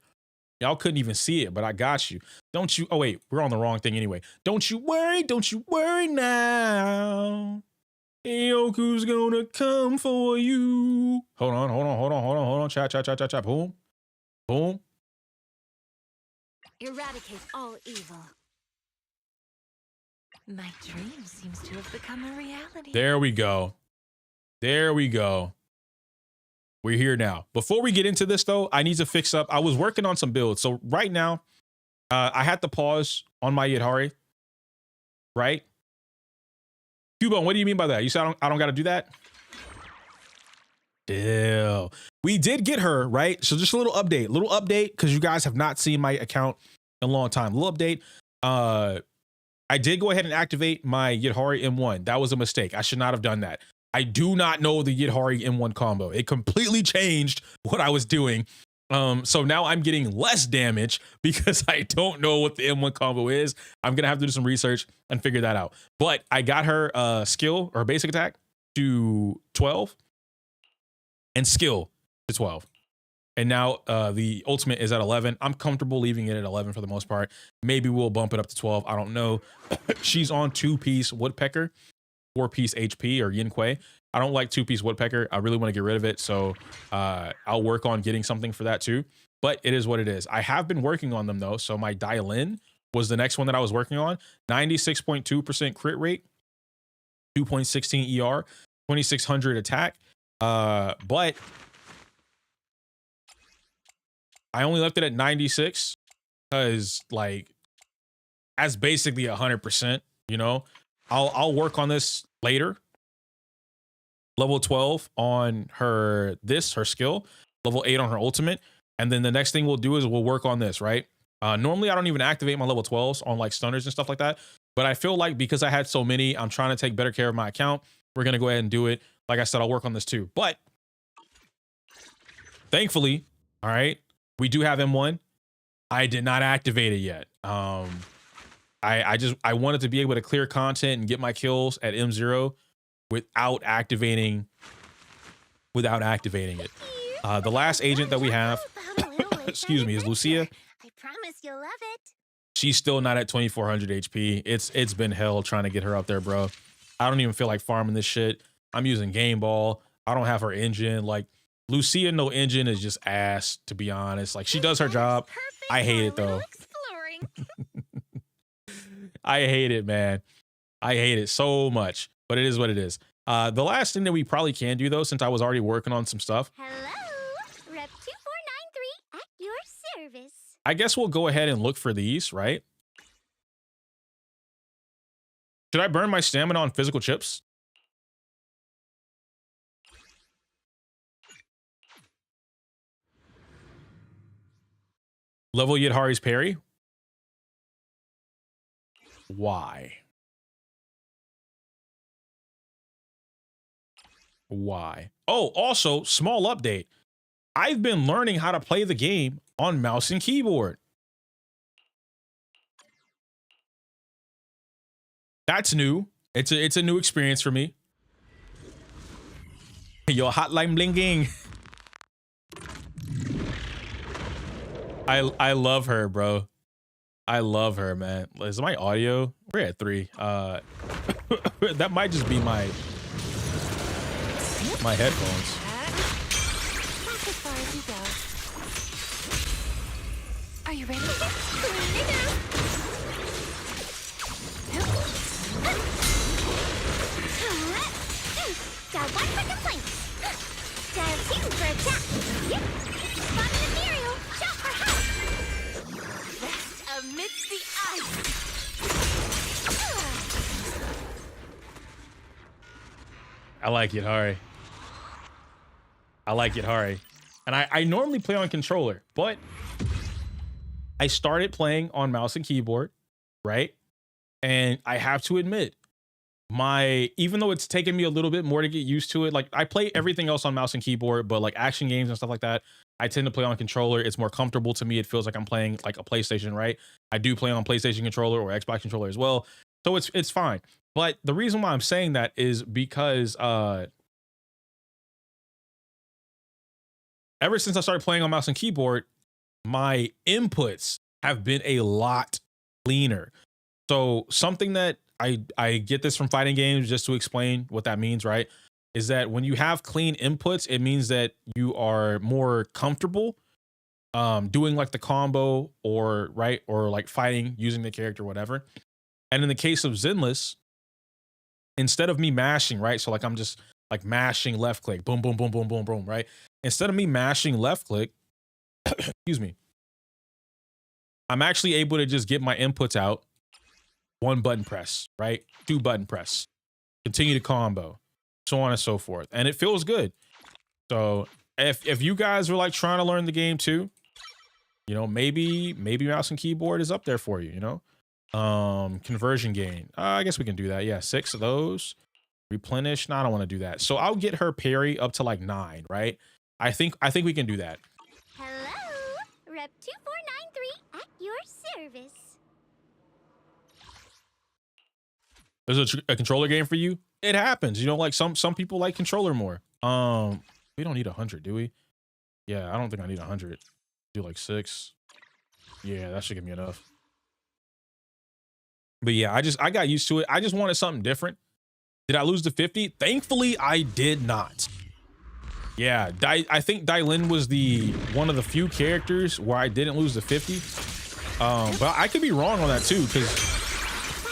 Y'all couldn't even see it, but I got you. Don't you? Oh, wait. We're on the wrong thing anyway. Don't you worry. Don't you worry now. Yoku's gonna come for you. Hold on. Hold on. Hold on. Hold on. Hold on. Chat, chat, chat, chat, chat. Boom. Boom. Eradicate all evil. My dream seems to have become a reality. There we go. There we go. We're here now. Before we get into this, though, I need to fix up. I was working on some builds. So right now, I had to pause on my Yidhari. Right? Cubone, what do you mean by that? You said I don't got to do that? Ew. We did get her, right? So just a little update, because you guys have not seen my account in a long time. Little update. I did go ahead and activate my Yidhari M1. That was a mistake. I should not have done that. I do not know the Yidhari M1 combo. It completely changed what I was doing. So now I'm getting less damage because I don't know what the M1 combo is. I'm gonna have to do some research and figure that out. But I got her skill or basic attack to 12 and skill to 12. And now the ultimate is at 11. I'm comfortable leaving it at 11 for the most part. Maybe we'll bump it up to 12. I don't know. She's on 2-piece woodpecker, 4-piece HP or yin kui. I don't like 2-piece woodpecker. I really want to get rid of it. So I'll work on getting something for that too. But it is what it is. I have been working on them though. So my dial-in was the next one that I was working on. 96.2% crit rate, 2.16 ER, 2600 attack. But I only left it at 96 because like that's basically 100%, you know. I'll work on this later. Level 12 on her skill, level 8 on her ultimate, and then the next thing we'll do is we'll work on this, right? Normally I don't even activate my level 12s on like stunners and stuff like that, but I feel like because I had so many, I'm trying to take better care of my account. We're gonna go ahead and do it. Like I said, I'll work on this too. But thankfully, all right, we do have M1. I did not activate it yet. I wanted to be able to clear content and get my kills at M0 without activating it. The last agent that we have, excuse me, is Lucia. I promise you'll love it. She's still not at 2400 HP. It's been hell trying to get her up there, bro. I don't even feel like farming this shit. I'm using Game Ball. I don't have her engine. Like Lucia, no engine is just ass, to be honest. Like she does her job. I hate it though. I hate it, man. I hate it so much, but it is what it is. The last thing that we probably can do though, since I was already working on some stuff. Hello, Rep 2493 at your service. I guess we'll go ahead and look for these, right? Should I burn my stamina on physical chips? Level Yidhari's parry. Why? Why? Oh, also, small update. I've been learning how to play the game on mouse and keyboard. That's new. It's a new experience for me. Yo, hotline blinking. I love her, bro. I love her, man. Is my audio? We're at 3. That might just be my headphones. That's as far as you go. Are you ready? Dial 1 for complaints. Dial 2 for attack. Yep. Spot an ethereal. Shout for help. Rest amidst the ice. I like Yidhari. I like Yidhari. And I normally play on controller, but I started playing on mouse and keyboard, right? And I have to admit, even though it's taken me a little bit more to get used to it, like I play everything else on mouse and keyboard, but like action games and stuff like that, I tend to play on controller. It's more comfortable to me. It feels like I'm playing like a PlayStation, right? I do play on PlayStation controller or Xbox controller as well, so it's fine. But the reason why I'm saying that is because ever since I started playing on mouse and keyboard, my inputs have been a lot cleaner. So something that I get this from fighting games, just to explain what that means, right? Is that when you have clean inputs, it means that you are more comfortable doing like the combo or right or like fighting using the character, whatever. And in the case of Zenless, instead of me mashing, right? So like I'm just like mashing left click, boom, boom, boom, boom, boom, boom, right? Instead of me mashing left click, excuse me, I'm actually able to just get my inputs out, one button press, right? Two button press, continue to combo, so on and so forth. And it feels good. So if you guys are like trying to learn the game too, you know, maybe mouse and keyboard is up there for you, you know? Conversion gain. I guess we can do that. Yeah, 6 of those. Replenish. No, I don't want to do that. So I'll get her parry up to like 9, right? I think we can do that. Hello, Rep 2493 at your service. There's a controller game for you. It happens, you know. Like some people like controller more. We don't need 100, do we? Yeah, I don't think I need 100. Do like 6. Yeah, that should give me enough. But yeah, I got used to it. I just wanted something different. Did I lose to 50? Thankfully, I did not. Yeah, I think Dylin was one of the few characters where I didn't lose to 50. But I could be wrong on that too, because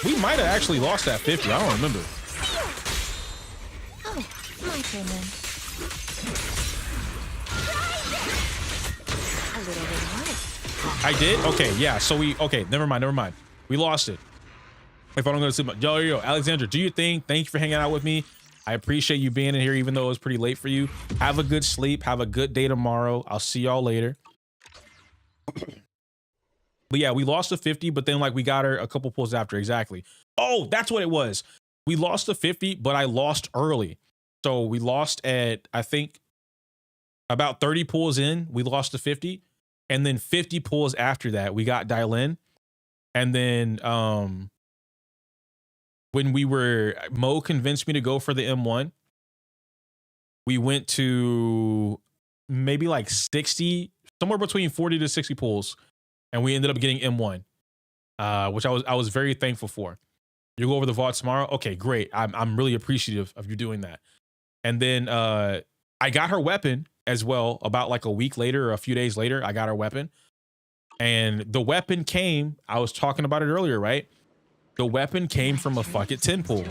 we might have actually lost that 50. I don't remember. Oh, my turn then. A little bit of I did? Okay, yeah. So okay, never mind. We lost it. If I don't go to sleep, yo, Alexandra, do your thing. Thank you for hanging out with me. I appreciate you being in here, even though it was pretty late for you. Have a good sleep. Have a good day tomorrow. I'll see y'all later. But yeah, we lost to 50, but then like we got her a couple pulls after. Exactly. Oh, that's what it was. We lost to 50, but I lost early. So we lost at, I think, about 30 pulls in. We lost to 50. And then 50 pulls after that, we got Dylin. And then when Mo convinced me to go for the M1, we went to maybe like 60, somewhere between 40 to 60 pulls, and we ended up getting M1, which I was very thankful for. You go over the VOD tomorrow? Okay, great. I'm really appreciative of you doing that. And then I got her weapon as well. About like a week later or a few days later, I got her weapon, and the weapon came. I was talking about it earlier, right? The weapon came from a fuck it 10 pull.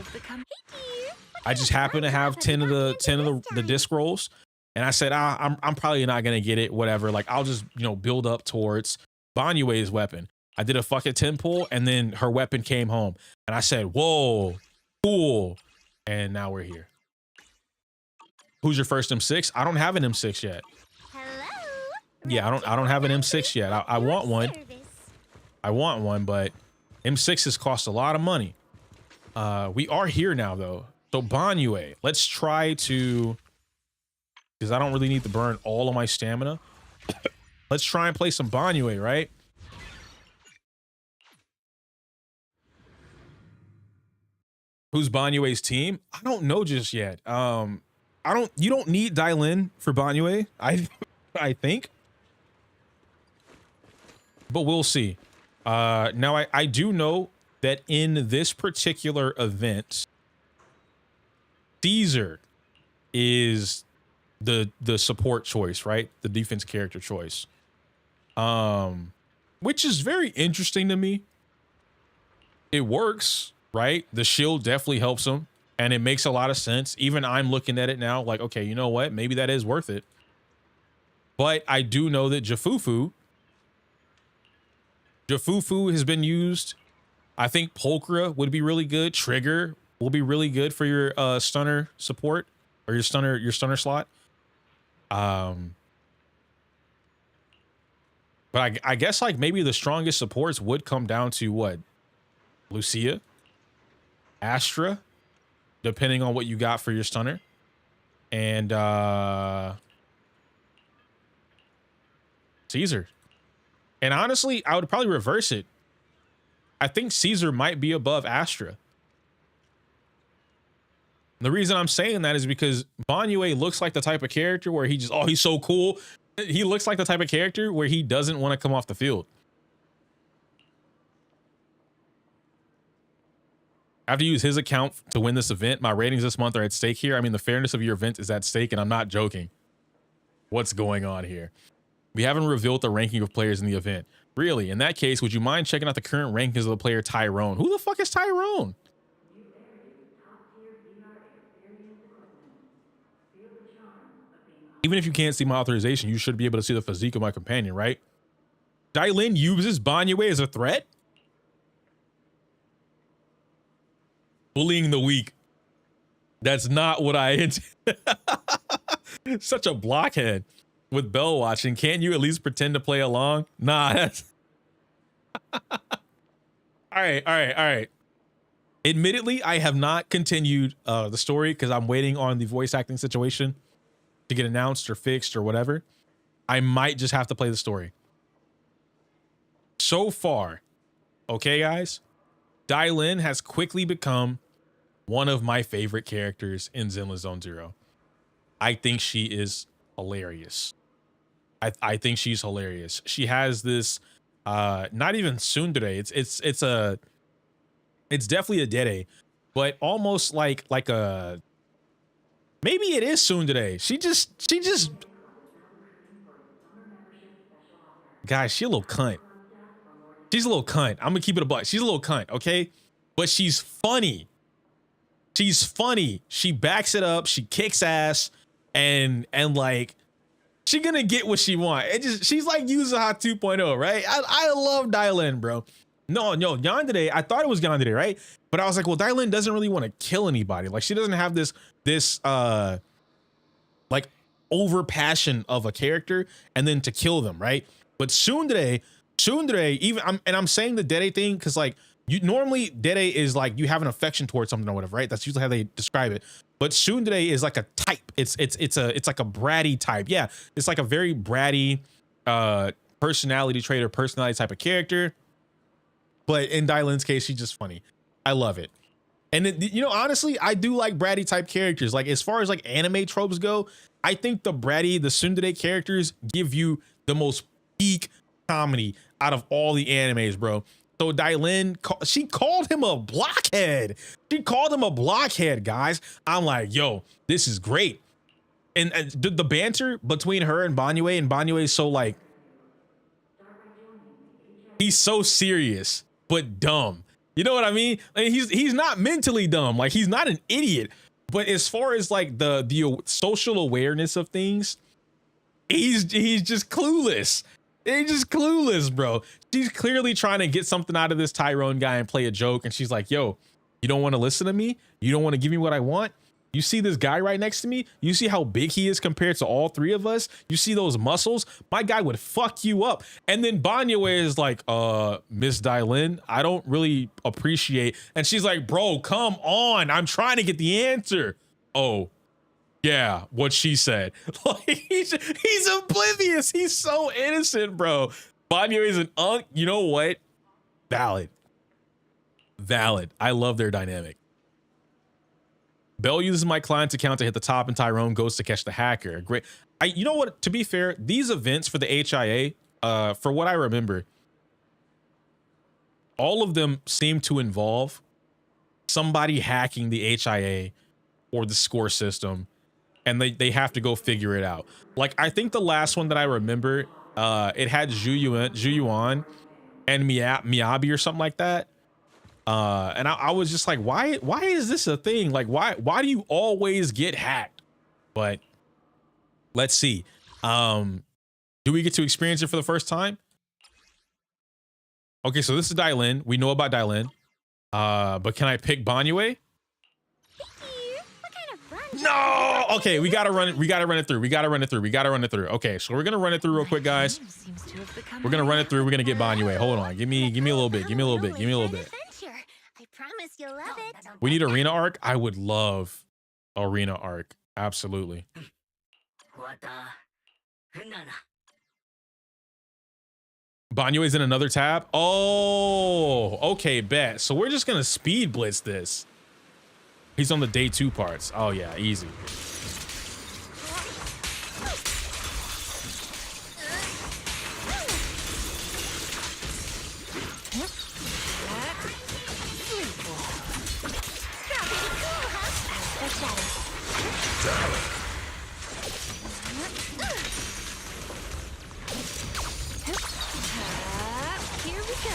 I just happened to have 10 of the disc rolls, and I said, I'm probably not gonna get it, whatever. Like I'll just, you know, build up towards Banyue's weapon. I did a fuck it 10 pull, and then her weapon came home, and I said, whoa, cool. And now we're here. Who's your first M6? I don't have an M6 yet. Hello. Yeah, I don't have an M6 yet. I want one. I want one, but M6s cost a lot of money. We are here now though. So Banyue, let's try to, because I don't really need to burn all of my stamina. Let's try and play some Banyue, right? Who's Banyue's team? I don't know just yet. You don't need Dylin for Banyue, I think. But we'll see. Now I do know that in this particular event, Caesar is the support choice, right? The defense character choice. Which is very interesting to me. It works, right? The shield definitely helps him, and it makes a lot of sense. Even I'm looking at it now like, okay, you know what? Maybe that is worth it. But I do know that Jafufu has been used. I think Pulchra would be really good. Trigger will be really good for your stunner support, or your stunner slot. But I guess like maybe the strongest supports would come down to what? Lucia, Astra, depending on what you got for your stunner. And Caesar. And honestly, I would probably reverse it. I think Caesar might be above Astra. The reason I'm saying that is because Banyue looks like the type of character where he just, oh, he's so cool. He looks like the type of character where he doesn't want to come off the field. I have to use his account to win this event. My ratings this month are at stake here. I mean, the fairness of your event is at stake, and I'm not joking. What's going on here? We haven't revealed the ranking of players in the event. Really? In that case, would you mind checking out the current rankings of the player Tyrone? Who the fuck is Tyrone? Even if you can't see my authorization, you should be able to see the physique of my companion, right? Dylin uses Banyue as a threat? Bullying the weak. That's not what I intended. Such a blockhead. With Bell watching, can't you at least pretend to play along? Nah, that's... all right. Admittedly, I have not continued the story because I'm waiting on the voice acting situation to get announced or fixed or whatever. I might just have to play the story. So far, okay, guys, Dylin has quickly become one of my favorite characters in Zenless Zone Zero. I think she is hilarious. I think she's hilarious. She has this not even tsundere. It's definitely a dere, but almost like a, maybe it is tsundere. She just guys, she a little cunt. She's a little cunt. I'm gonna keep it a buck. She's a little cunt, okay? But she's funny. She's funny. She backs it up. She kicks ass, and like, she gonna get what she want. She's like Yuzuha 2.0, right? I love Dylin, bro. No, Yandere, I thought it was Yandere, right? But I was like, well, Dylin doesn't really want to kill anybody. Like, she doesn't have this like over passion of a character and then to kill them, right? But tsundere, even I'm saying the dere thing because like you normally dere is like you have an affection towards something or whatever, right? That's usually how they describe it. But tsundere is like a type. It's like a bratty type. Yeah, it's like a very bratty personality trait or personality type of character. But in Dylan's case, she's just funny. I love it. And it, you know, honestly, I do like bratty type characters. Like as far as like anime tropes go, I think the tsundere characters give you the most peak comedy out of all the animes, bro. So Dylin, she called him a blockhead. She called him a blockhead, guys. I'm like, yo, this is great. And the banter between her and Banyue is so like, he's so serious but dumb. You know what I mean? Like, he's not mentally dumb. Like he's not an idiot. But as far as like the social awareness of things, he's just clueless. He's just clueless, bro. She's clearly trying to get something out of this Tyrone guy and play a joke. And she's like, yo, you don't want to listen to me? You don't want to give me what I want? You see this guy right next to me? You see how big he is compared to all three of us? You see those muscles? My guy would fuck you up. And then Banyue is like, Miss Dylin, I don't really appreciate. And she's like, bro, come on. I'm trying to get the answer. Oh, yeah, what she said. Like he's oblivious. He's so innocent, bro. Banyue is an you know what? Valid. I love their dynamic. Bell uses my client's account to hit the top, and Tyrone goes to catch the hacker. Great. You know what? To be fair, these events for the HIA, for what I remember, all of them seem to involve somebody hacking the HIA or the score system, and they have to go figure it out. Like I think the last one that I remember, it had Zhu Yuan and Miyabi or something like that. And I was just like, why is this a thing? Like, why do you always get hacked? But let's see. Do we get to experience it for the first time? Okay, so this is Dylin. We know about Dylin. But can I pick Banyue? What kind of run No. Okay, we gotta run it. We gotta run it through. We gotta run it through. We gotta run it through. Okay, so we're gonna run it through real quick, guys. Seems to have become We're gonna run it through. We're gonna get Banyue. Hold on. Give me a little bit. Give me a little bit. Give me a little bit. Adventure. I promise you'll love it. We need arena arc. I would love arena arc. Absolutely. Banyue's in another tab. Oh, okay, bet. So we're just gonna speed blitz this. He's on the day 2 parts. Oh yeah, easy. Here we go.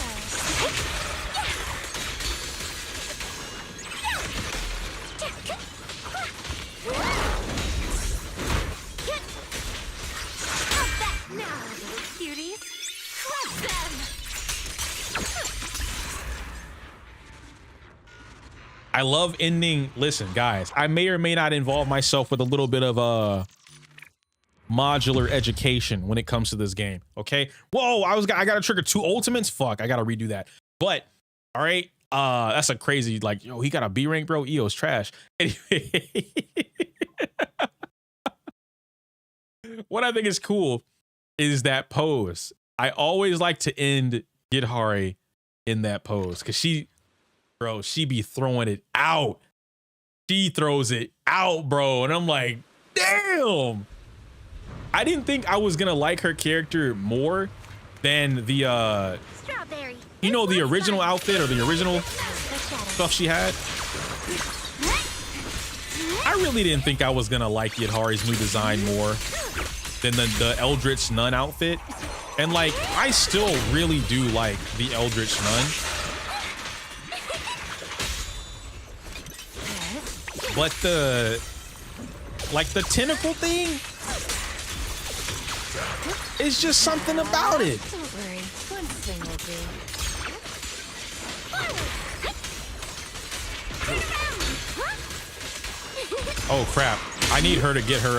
How's that now, little cuties? Crush them! I love ending. Listen, guys, I may or may not involve myself with a little bit of modular education when it comes to this game. Okay. Whoa, I gotta trigger 2 ultimates. Fuck, I gotta redo that. But all right, that's a crazy, like, yo, he got a B rank, bro. EO's trash. Anyway, what I think is cool is that pose. I always like to end Githari in that pose because she be throwing it out. She throws it out, bro. And I'm like, damn. I didn't think I was gonna like her character more than the Strawberry. you know, the original outfit or the original stuff she had. I really didn't think I was gonna like Yadhari's new design more than the Eldritch Nun outfit. And like, I still really do like the Eldritch Nun. But the tentacle thing, it's just something about it. Don't worry, one thing will do. Oh crap! I need her to get her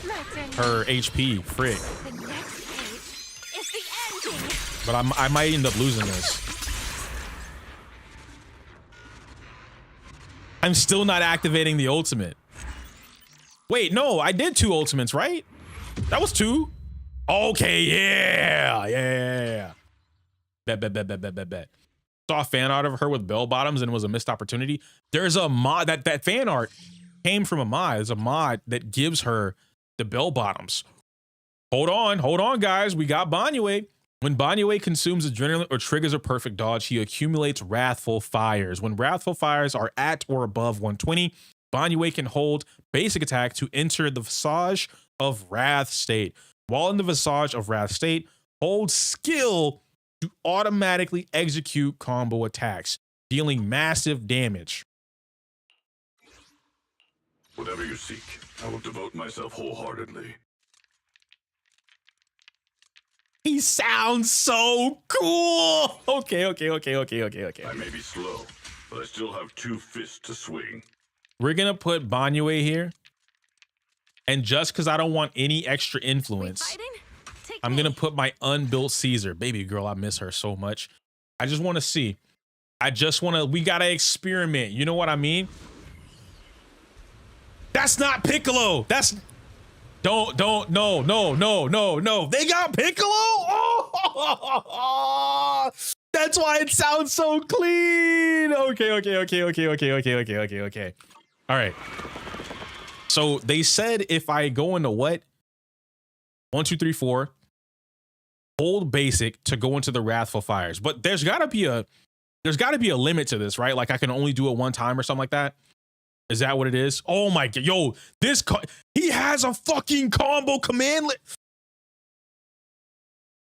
My friend, her HP. Frick! the next page is the ending. But I might end up losing this. I'm still not activating the ultimate. Wait, no, I did 2 ultimates, right? That was 2. Okay, yeah. Bet. Saw a fan art of her with bell bottoms and it was a missed opportunity. There's a mod that fan art came from a mod. There's a mod that gives her the bell bottoms. Hold on, guys. We got Banyue. When Banyue consumes adrenaline or triggers a perfect dodge, he accumulates Wrathful Fires. When Wrathful Fires are at or above 120, Banyue can hold basic attack to enter the Visage of Wrath state. While in the Visage of Wrath state, hold skill to automatically execute combo attacks, dealing massive damage. Whatever you seek, I will devote myself wholeheartedly. He sounds so cool. Okay. I may be slow, but I still have 2 fists to swing. We're gonna put Banyue here. And just because I don't want any extra influence, I'm gonna put my unbuilt Caesar. Baby girl, I miss her so much. I just want to see. We gotta experiment. You know what I mean? That's not Piccolo. No. They got Piccolo? Oh, that's why it sounds so clean. Okay. All right. So they said if I go into what? 1, 2, 3, 4. Hold basic to go into the Wrathful Fires. But there's gotta be a limit to this, right? Like I can only do it 1 time or something like that. Is that what it is? Oh my god, yo, he has a fucking combo command.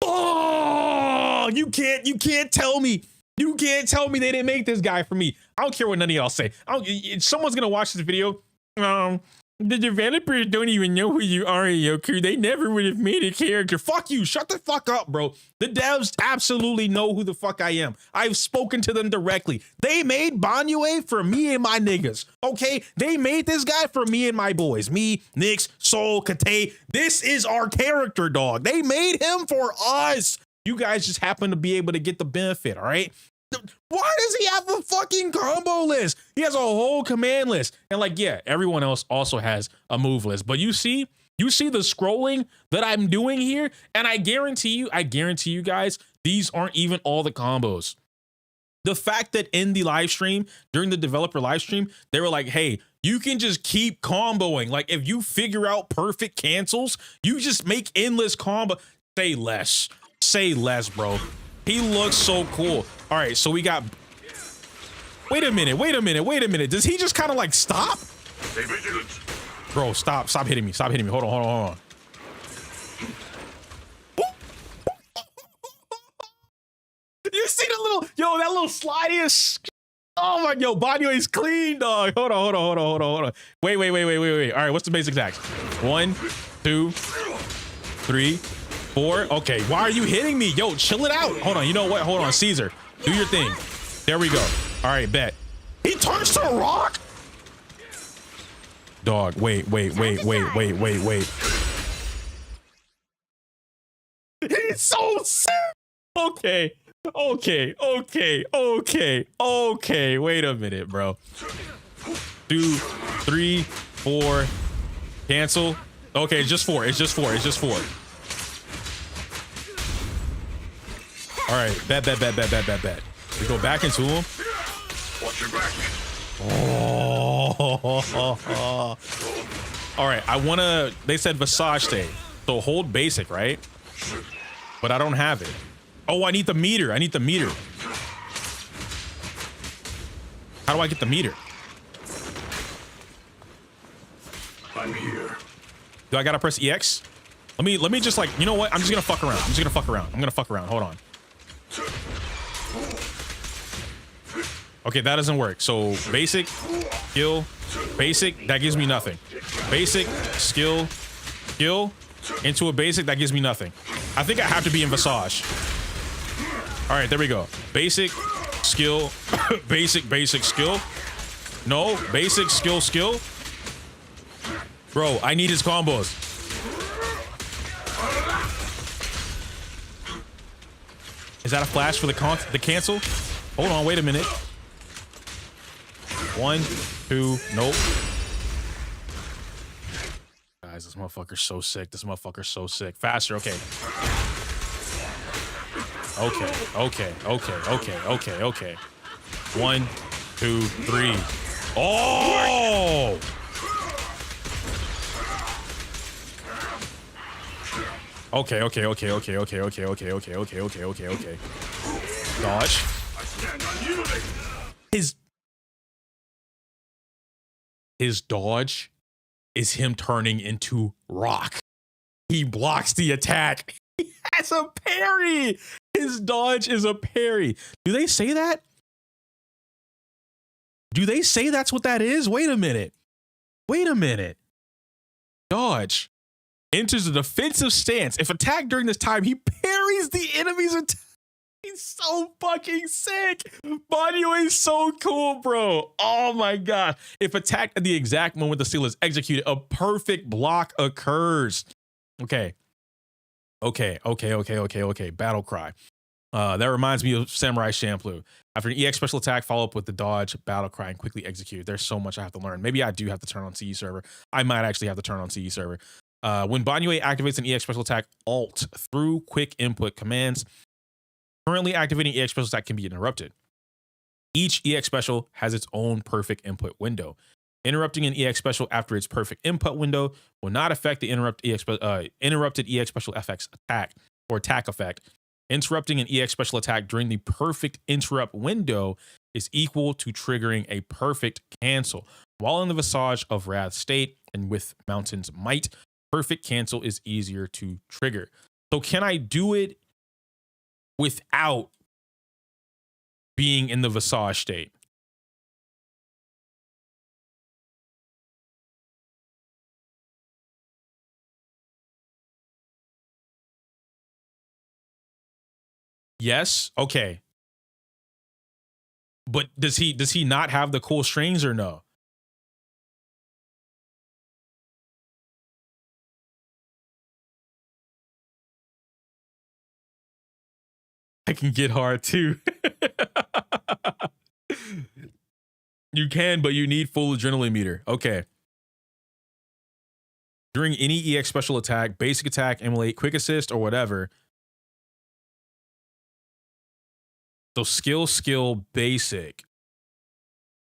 Oh, you can't tell me they didn't make this guy for me. I don't care what none of y'all say. Someone's gonna watch this video. The developers don't even know who you are, Yoku. They never would have made a character. Fuck you. Shut the fuck up, bro. The devs absolutely know who the fuck I am. I've spoken to them directly. They made Banyue for me and my niggas. Okay? They made this guy for me and my boys. Me, Nyx, Soul, Kate. This is our character, dog. They made him for us. You guys just happen to be able to get the benefit, all right? Why does he have a fucking combo list? He has a whole command list. And like, yeah, everyone else also has a move list. But you see the scrolling that I'm doing here, and I guarantee you guys, these aren't even all the combos. The fact that in the live stream, during the developer live stream, they were like, hey, you can just keep comboing. Like, if you figure out perfect cancels, you just make endless combo. Say less. Say less, bro. He looks so cool. All right, so we got... Wait a minute. Does he just kind of like stop? Stay vigilant. Bro, stop hitting me. Hold on. You see the little... Yo, that little slidey is... Oh my... Yo, Banyue is clean, dog. Hold on. Wait. All right, what's the basic attacks? 1, 2, 3, 4. Okay, why are you hitting me? Yo, chill it out. Hold on, you know what? Hold on, Caesar. Do your thing. There we go. All right, bet. He turns to a rock? Dog, wait. He's so sick. Okay. Wait a minute, bro. 2, 3, 4. Cancel. Okay, it's just 4. All right, bet. We go back into him. Watch your back. Oh. All right, they said Visage State. So hold basic, right? But I don't have it. Oh, I need the meter. How do I get the meter? I'm here. Do I gotta press EX? Let me just like, you know what? I'm just gonna fuck around. Hold on. Okay, that doesn't work. So basic, skill, basic, that gives me nothing. Basic, skill, into a basic, that gives me nothing. I think I have to be in Visage. All right, there we go. Basic, skill, basic, skill. No, basic, skill. Bro, I need his combos. Is that a flash for the cancel? Hold on, wait a minute. 1, 2, nope. Guys, this motherfucker's so sick. Faster, okay. Okay. 1, 2, 3. Oh! Okay. Dodge. His dodge is him turning into rock. He blocks the attack. He has a parry. His dodge is a parry. Do they say that? Do they say that's what that is? Wait a minute. Dodge enters a defensive stance. If attacked during this time, he parries the enemy's attack. He's so fucking sick. Banyue is so cool, bro. Oh my god. If attacked at the exact moment the seal is executed, a perfect block occurs. Okay. Battle cry. That reminds me of Samurai Champloo. After an EX special attack, follow up with the dodge, battle cry, and quickly execute. There's so much I have to learn. Maybe I do have to turn on CE server. I might actually have to turn on CE server. When Banyue activates an EX special attack, Alt through quick input commands. Currently activating EX special attack can be interrupted. Each EX special has its own perfect input window. Interrupting an EX special after its perfect input window will not affect the interrupted EX special FX attack or attack effect. Interrupting an EX special attack during the perfect interrupt window is equal to triggering a perfect cancel. While in the Visage of Wrath state and with Mountain's Might, perfect cancel is easier to trigger. So can I do it without being in the Visage state? Yes. Okay. But does he not have the cool strings or no? I can get hard too. You can, but you need full adrenaline meter. Okay. During any EX special attack, basic attack, emulate, quick assist, or whatever. So skill, basic.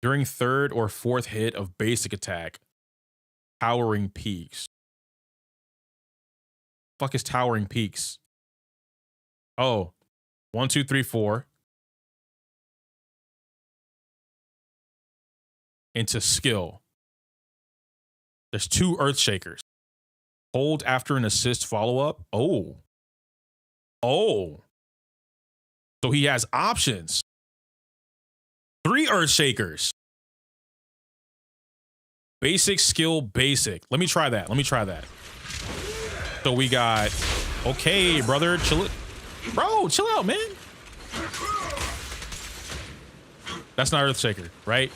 During third or fourth hit of basic attack, towering peaks. Fuck is towering peaks? Oh, 1, 2, 3, 4. Into skill. There's 2 earth shakers. Hold after an assist follow-up. Oh. Oh. So he has options. 3 earth shakers. Basic, skill, basic. Let me try that. So we got, okay, brother, chill it. Bro, chill out, man. That's not earth shaker, right?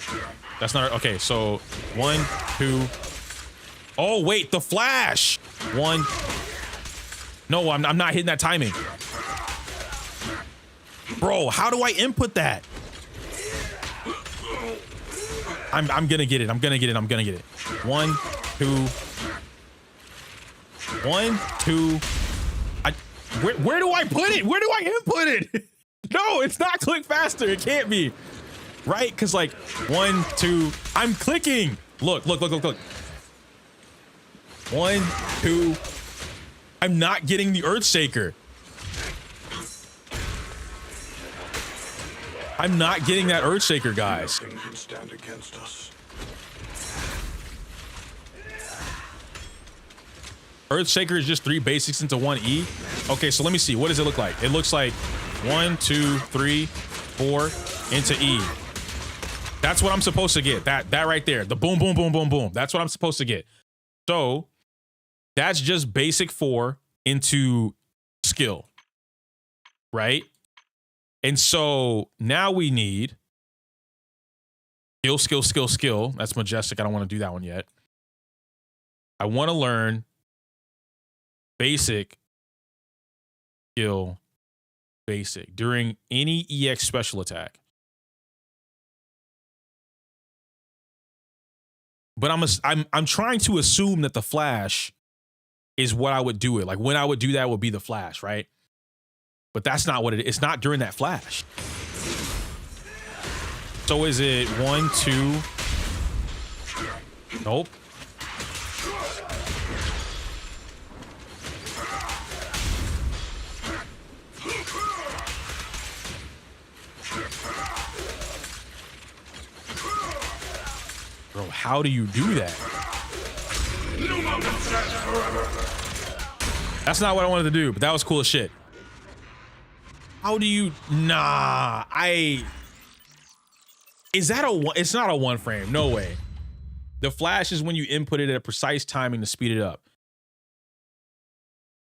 That's not, okay, so 1, 2. Oh, wait, the flash. 1. No, I'm not hitting that timing. Bro, how do I input that? I'm gonna get it. 1, 2. 1, 2. Where do I put it? Where do I input it? No, it's not click faster. It can't be. Right? Because like 1, 2. I'm clicking. Look. 1, 2. I'm not getting the earth shaker. I'm not getting that earth shaker, guys. Nothing can stand against us. Earth shaker is just 3 basics into 1 E. Okay, so let me see. What does it look like? It looks like 1, 2, 3, 4 into E. That's what I'm supposed to get. That right there. The boom, boom, boom, boom, boom. That's what I'm supposed to get. So that's just basic 4 into skill, right? And so now we need skill. That's majestic. I don't want to do that one yet. I want to learn basic, skill, basic during any EX special attack. But I'm trying to assume that the flash is what I would do it. Like when I would do that would be the flash, right? But that's not what it is. It's not during that flash. So is it 1, 2? Nope. Bro, how do you do that? That's not what I wanted to do, but that was cool as shit. How do you, nah, is that a one? It's not a 1 frame, no way. The flash is when you input it at a precise timing to speed it up.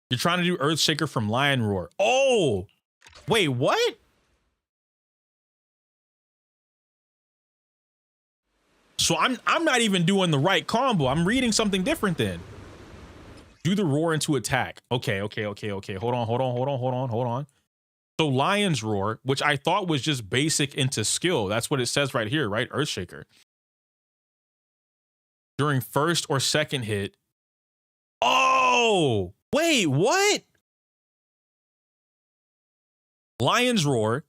You're trying to do Earthshaker from Lion Roar. Oh, wait, what? So I'm not even doing the right combo. I'm reading something different then. Do the roar into attack. Okay. Hold on. So Lion's Roar, which I thought was just basic into skill. That's what it says right here, right? Earthshaker. During first or second hit. Oh, wait, what? Lion's Roar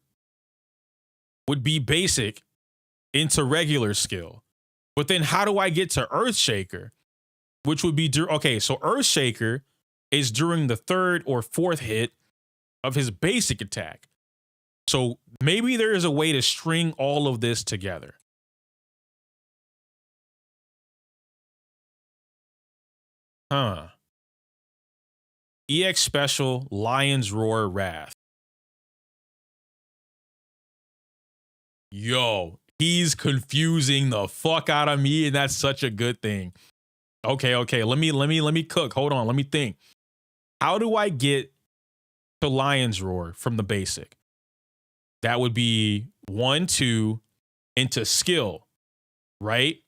would be basic into regular skill. But then how do I get to Earthshaker? Which would be, okay, so Earthshaker is during the third or fourth hit of his basic attack. So maybe there is a way to string all of this together. Huh. EX Special, Lion's Roar, Wrath. Yo, he's confusing the fuck out of me, and that's such a good thing. Okay. Let me cook. Hold on. Let me think. How do I get to Lion's Roar from the basic? that would be 1, 2 into skill, right?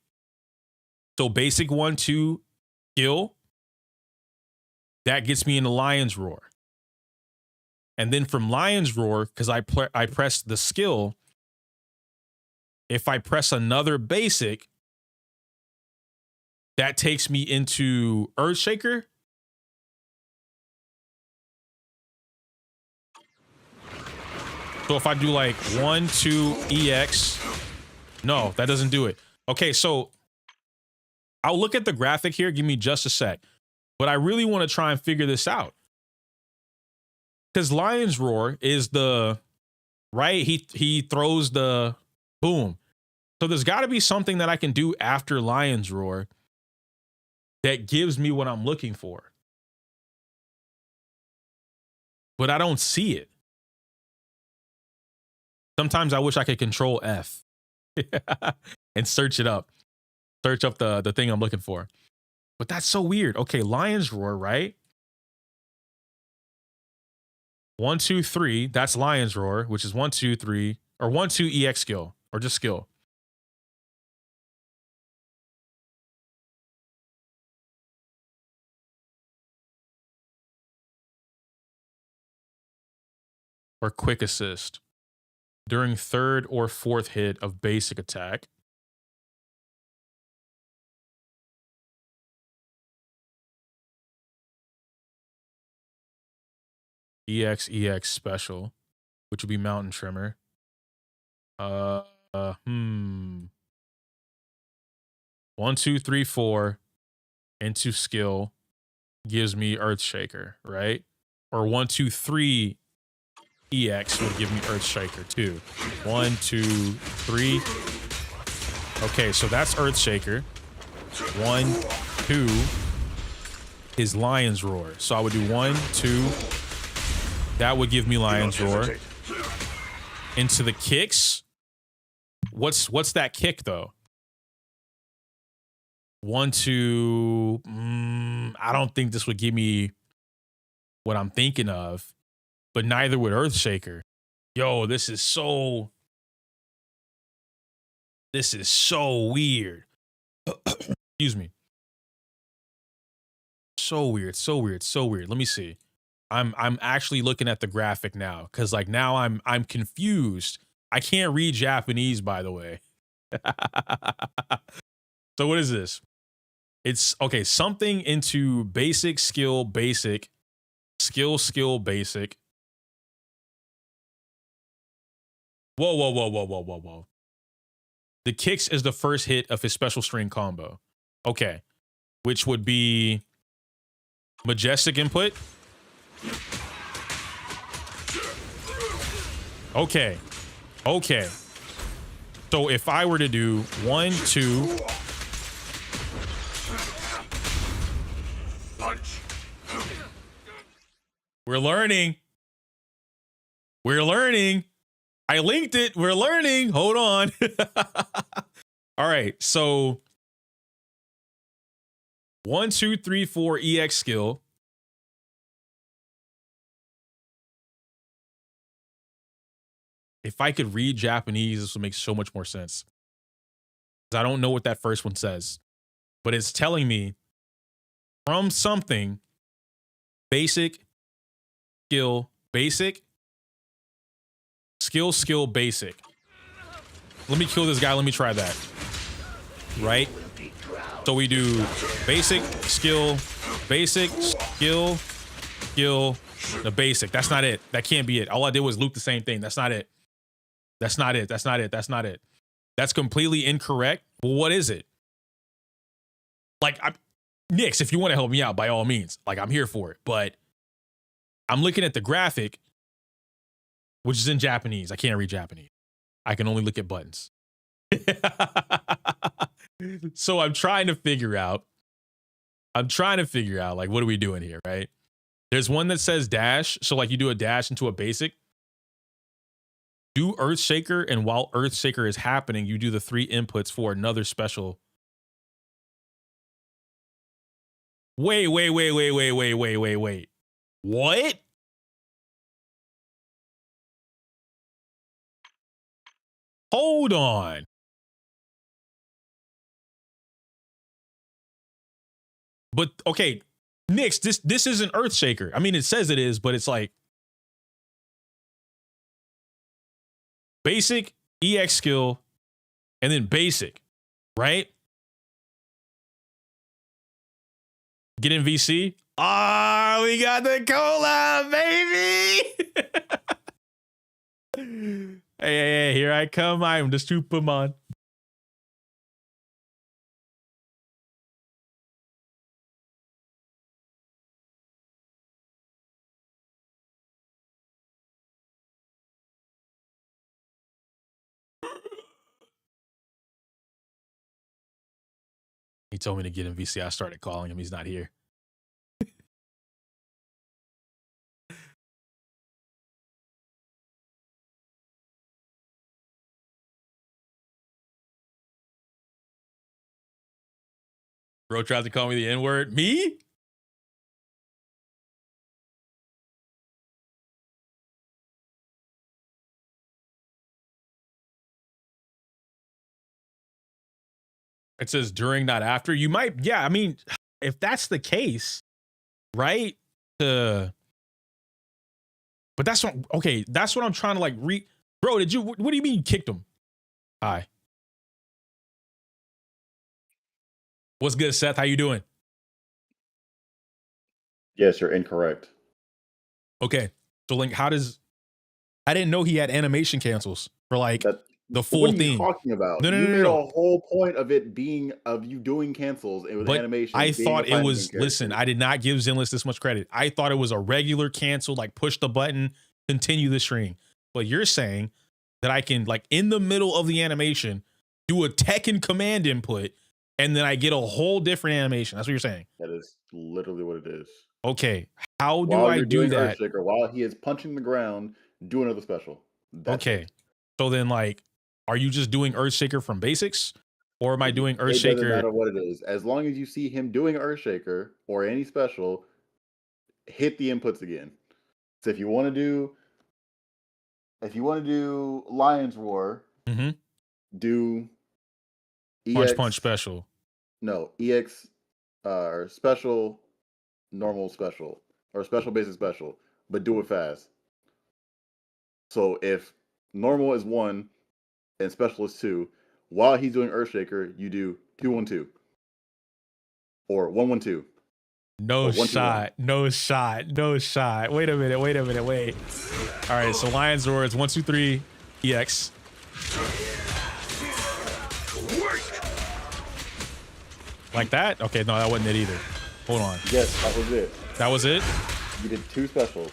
So basic 1, 2 skill, that gets me into Lion's Roar. And then from Lion's Roar, because I pressed the skill, if I press another basic, that takes me into Earthshaker. So if I do like 1, 2 EX, no, that doesn't do it. Okay, so I'll look at the graphic here. Give me just a sec. But I really want to try and figure this out. Because Lion's Roar is the, right? He throws the boom. So there's got to be something that I can do after Lion's Roar that gives me what I'm looking for. But I don't see it. Sometimes I wish I could control F and search it up. Search up the thing I'm looking for. But that's so weird. Okay, Lion's Roar, right? 1, 2, 3. That's Lion's Roar, which is 1, 2, 3. Or 1, 2 EX skill. Or just skill. Or quick assist. During 3rd or 4th hit of basic attack. EX special, which would be Mountain Trimmer. 1, 2, 3, 4 into skill gives me Earthshaker, right? Or 1, 2, 3 EX would give me Earthshaker too. 1, 2, 3. Okay, so that's Earthshaker. 1, 2 is Lion's Roar. So I would do 1, 2. That would give me Lion's Roar. Into the kicks. What's that kick though? 1, 2. I don't think this would give me what I'm thinking of, but neither would Earthshaker. Yo, this is so weird. Excuse me. So weird. Let me see. I'm actually looking at the graphic now because like now I'm confused. I can't read Japanese, by the way. So what is this? It's okay, something into basic skill, basic skill, basic. Whoa. The kicks is the first hit of his special string combo. Okay. Which would be majestic input. Okay. So if I were to do 1, 2. Punch. We're learning. I linked it. We're learning. Hold on. All right. So 1, 2, 3, 4 EX skill. If I could read Japanese, this would make so much more sense. I don't know what that first one says, but it's telling me from something basic, skill, basic, skill, basic. Let me kill this guy. Let me try that. Right? So we do basic, skill, skill, the basic. That's not it. That can't be it. All I did was loop the same thing. That's not it. That's not it. That's completely incorrect. Well, what is it? Like, Nix, if you want to help me out, by all means, like I'm here for it. But I'm looking at the graphic, which is in Japanese. I can't read Japanese. I can only look at buttons. So I'm trying to figure out, like, what are we doing here, right? There's one that says dash. So like you do a dash into a basic. Do Earthshaker, and while Earthshaker is happening, you do the 3 inputs for another special. Wait. What? Hold on. But okay, Nyx, this isn't Earthshaker. I mean, it says it is, but it's like basic, EX skill, and then basic, right? Get in VC. Ah, we got the collab, baby. Hey, here I come. I am the Superman. He told me to get in VC. I started calling him. He's not here. Bro tried to call me the N-word. Me? It says during, not after. You might, yeah, I mean, if that's the case, right? But that's what, okay, that's what I'm trying to like Bro, what do you mean you kicked him? Hi. What's good, Seth? How you doing? Yes, you're incorrect. Okay. So like, I didn't know he had animation cancels for like the full what are you thing. talking about? No, You made a whole point of it being of you doing cancels. It was But animation. I being thought a it was, fighting listen, character. I did not give Zenless this much credit. I thought it was a regular cancel, like push the button, continue the stream. But you're saying that I can, like, in the middle of the animation, do a Tekken command input, and then I get a whole different animation. That's what you're saying. That is literally what it is. Okay. How do While I you're do doing that? Earthshaker, while he is punching the ground, do another special. That's Okay. it. So then, like, are you just doing Earthshaker from basics? Or am I doing It doesn't Earthshaker? matter what it is. As long as you see him doing Earthshaker or any special, hit the inputs again. So if you want to do Lion's Roar, do EX, Punch special. No, EX or special, normal special, or special basic special, but do it fast. So if normal is 1 and special is 2, while he's doing Earthshaker, you do 2-1-2 or 1-1-2. No Or 1-2-1. shot. No shot. No shot. Wait a minute. Wait. All right. So Lion's Roar is 1, 2, 3, EX. Like that? Okay. No, that wasn't it either. Hold on. Yes, that was it. That was it? You did 2 specials.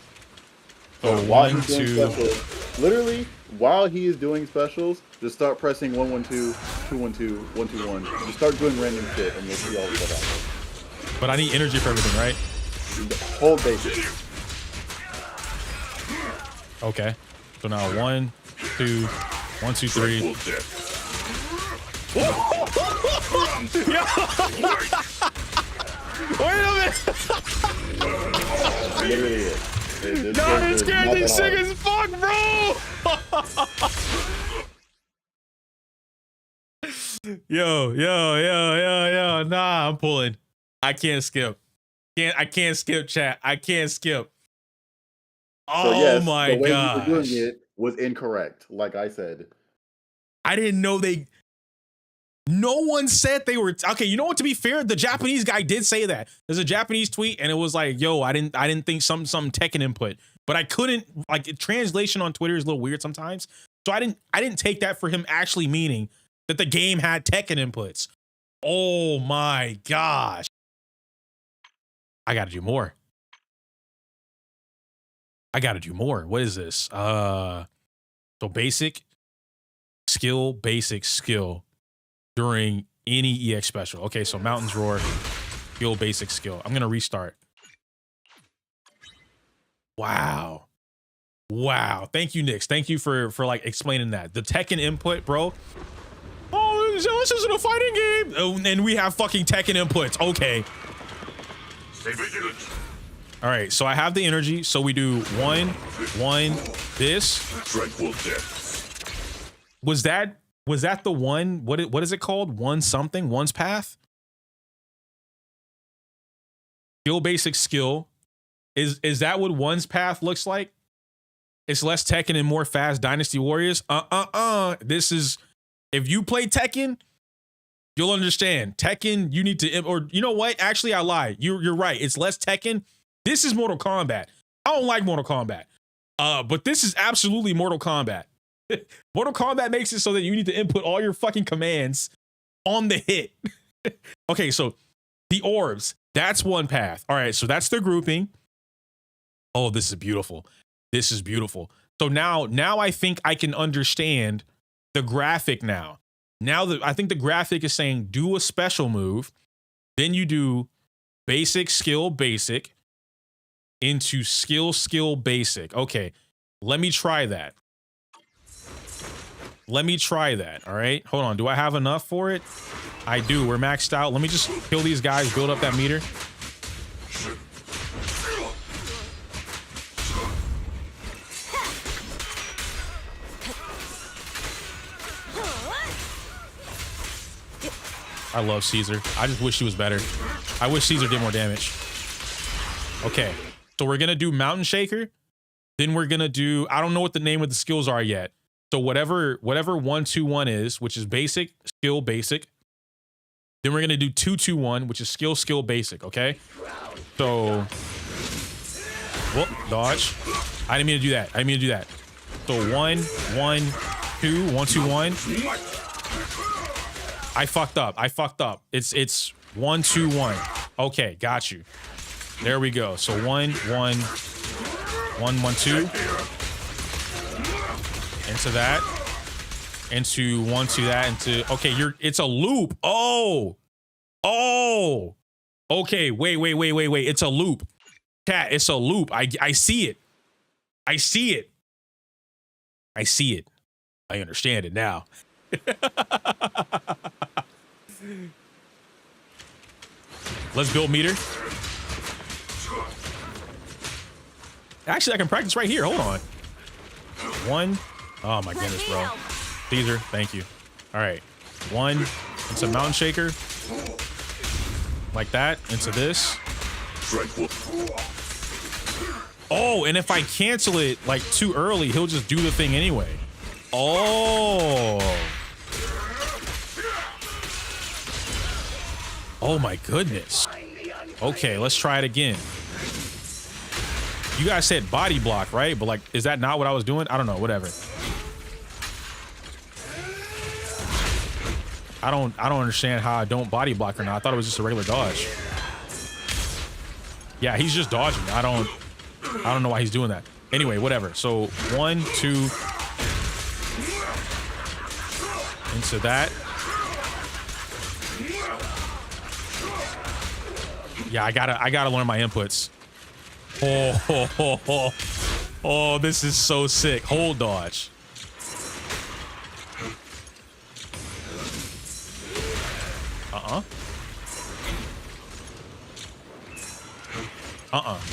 So while 1, he's doing 2. specials, literally, while he is doing specials, just start pressing 1-1-2, 2-1-2, 1-2-1. Just start doing random shit, and you'll see all of that happen. But I need energy for everything, right? Hold basic. Okay. So now 1, 2, 1, 2, 3. Wait a minute. Literally it. No, this scared me sick as fuck, bro. Yo. Nah, I'm pulling. I can't skip. I can't skip, chat. I can't skip. Oh, So yes, my the way gosh. you were doing it was incorrect, like I said. I didn't know no one said they were okay. You know what? To be fair, the Japanese guy did say that. There's a Japanese tweet, and it was like, "Yo, I didn't think some Tekken input, but I couldn't like translation on Twitter is a little weird sometimes. So I didn't take that for him actually meaning that the game had Tekken inputs. Oh my gosh, I got to do more. What is this? So basic skill during any EX special. Okay, so Mountains Roar, skill, basic skill. I'm gonna restart. Wow. Thank you, Nyx. Thank you for like explaining that. The Tekken input, bro. Oh, this isn't a fighting game. Oh, and we have fucking Tekken inputs. Okay. Stay vigilant. All right, so I have the energy. So we do 1, this. Tranquil depth. Was that the one? What is it called? One something? One's path? Skill basic skill. Is that what one's path looks like? It's less Tekken and more fast Dynasty Warriors. This is, if you play Tekken, you'll understand. Tekken, you need to, or you know what? Actually, I lied. You're right. It's less Tekken. This is Mortal Kombat. I don't like Mortal Kombat. But this is absolutely Mortal Kombat. Mortal Kombat makes it so that you need to input all your fucking commands on the hit. Okay, so the orbs, that's one path. All right, so that's the grouping. Oh, this is beautiful. This is beautiful. So now I think I can understand the graphic now. Now that I think the graphic is saying do a special move, then you do basic, skill, basic into skill, basic. Okay, let me try that. Let me try that. All right, hold on. Do I have enough for it? I do. We're maxed out. Let me just kill these guys, build up that meter. I love Caesar. I just wish she was better. I wish Caesar did more damage. Okay, so we're gonna do Mountain Shaker. Then we're gonna do, I don't know what the name of the skills are yet. So whatever 1-2-1 is, which is basic, skill, basic. Then we're gonna do 2-2-1, which is skill, basic. Okay. So, whoop, dodge. I didn't mean to do that. I didn't mean to do that. So 1-1-2, 1-2-1. I fucked up. It's 1-2-1. Okay, got you. There we go. So 1-1-1-1-2. Into that. Into 1-2 that. Into, okay, it's a loop. Oh. Okay, wait. It's a loop. Cat, it's a loop. I see it. I see it. I understand it now. Let's build meter. Actually, I can practice right here. Hold on. One. Oh my goodness, bro. Caesar, thank you. All right. One into Mountain Shaker. Like that. Into this. Oh, and if I cancel it like too early, he'll just do the thing anyway. Oh. Oh my goodness. Okay, let's try it again. You guys said body block, right? But like, is that not what I was doing? I don't know, whatever. I don't understand how I don't body block or not. I thought it was just a regular dodge. Yeah, he's just dodging. I don't know why he's doing that. Anyway, whatever. So 1, 2 into that. Yeah, I gotta learn my inputs. Oh, this is so sick. Hold dodge.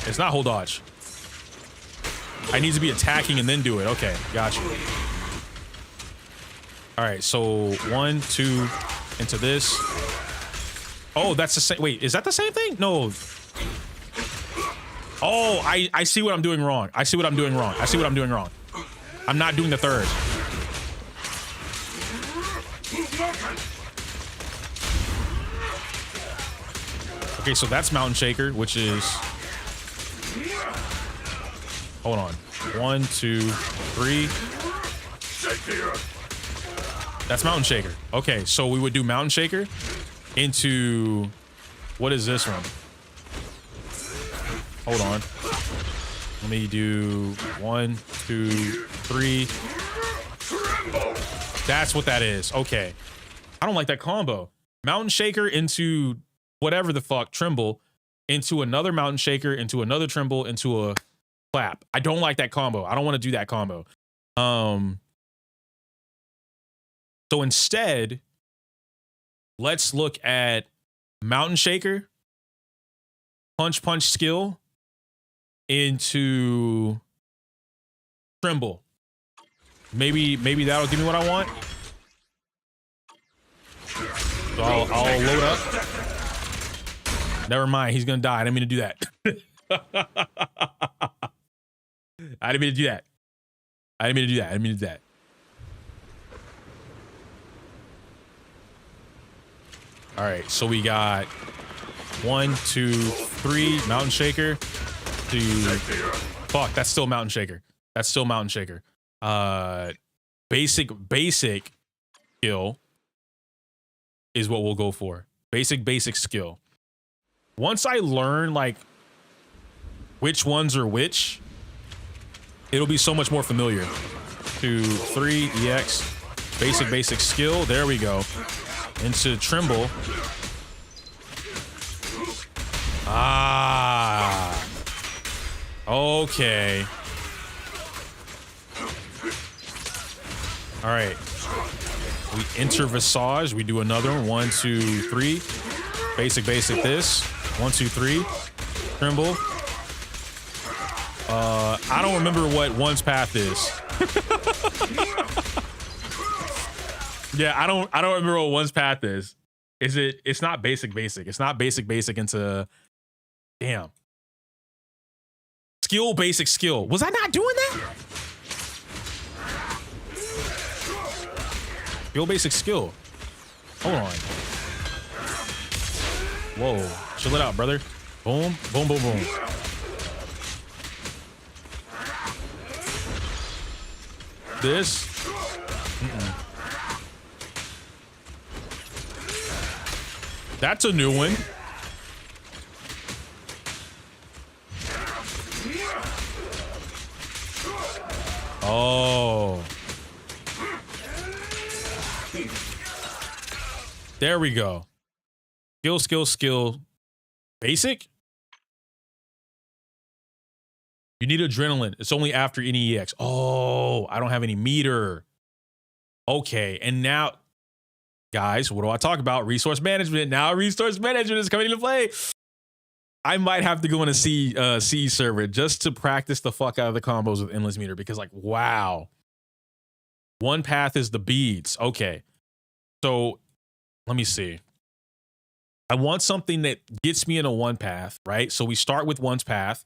It's not hold dodge. I need to be attacking and then do it. Okay, gotcha. All right, so 1, 2 into this. Oh, that's the same. Wait, is that the same thing? No. Oh, I see what I'm doing wrong. I see what I'm doing wrong. I'm not doing the third. Okay, so that's Mountain Shaker, which is... Hold on. 1, 2, 3. That's Mountain Shaker. Okay, so we would do Mountain Shaker into... What is this one? Hold on. Let me do 1, 2, 3. That's what that is. Okay. I don't like that combo. Mountain Shaker into whatever the fuck, Tremble, into another Mountain Shaker, into another Tremble, into a clap. I don't like that combo. I don't want to do that combo. So instead, let's look at Mountain Shaker, punch skill into Tremble. Maybe that'll give me what I want. So I'll load up. Never mind, he's gonna die. I didn't mean to do that. I didn't mean to do that. I didn't mean to do that. I didn't mean to do that. All right, so we got 1, 2, 3 mountain shaker. Fuck, that's still mountain shaker. That's still mountain shaker. Basic skill is what we'll go for. Basic skill. Once I learn like which ones are which, it'll be so much more familiar. 2, 3 EX. Basic skill. There we go. Into Tremble. Ah. Okay. All right. We enter Visage. We do another one. 1, 2, 3. Basic this. 1, 2, 3. Tremble. I don't remember what one's path is. Yeah, I don't remember what one's path is. It's not basic. It's not basic into damn. Skill, basic skill. Was I not doing that? Skill, basic skill. Hold on. Whoa. Chill it out, brother. Boom, boom, boom, boom. This. That's a new one. Oh. There we go. Skill. Basic? You need adrenaline. It's only after any EX. Oh, I don't have any meter. Okay, and now, guys, what do I talk about? Resource management. Now resource management is coming into play. I might have to go in a C server just to practice the fuck out of the combos with endless meter because, like, wow. One path is the beads. Okay, so let me see. I want something that gets me in a one path, right? So we start with one's path.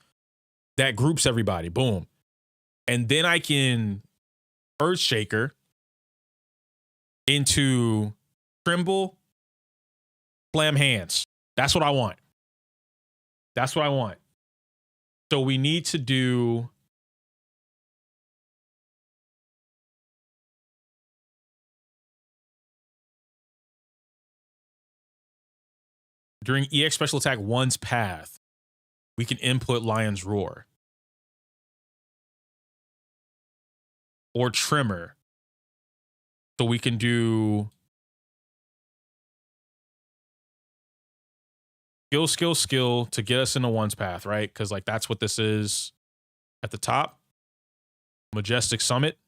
That groups everybody, boom. And then I can Earthshaker into Tremble, Slam Hands. That's what I want. That's what I want. So we need to do during EX special attack one's path. We can input Lion's Roar or Tremor. So we can do skill to get us into one's path, right? Because like that's what this is at the top. Majestic Summit.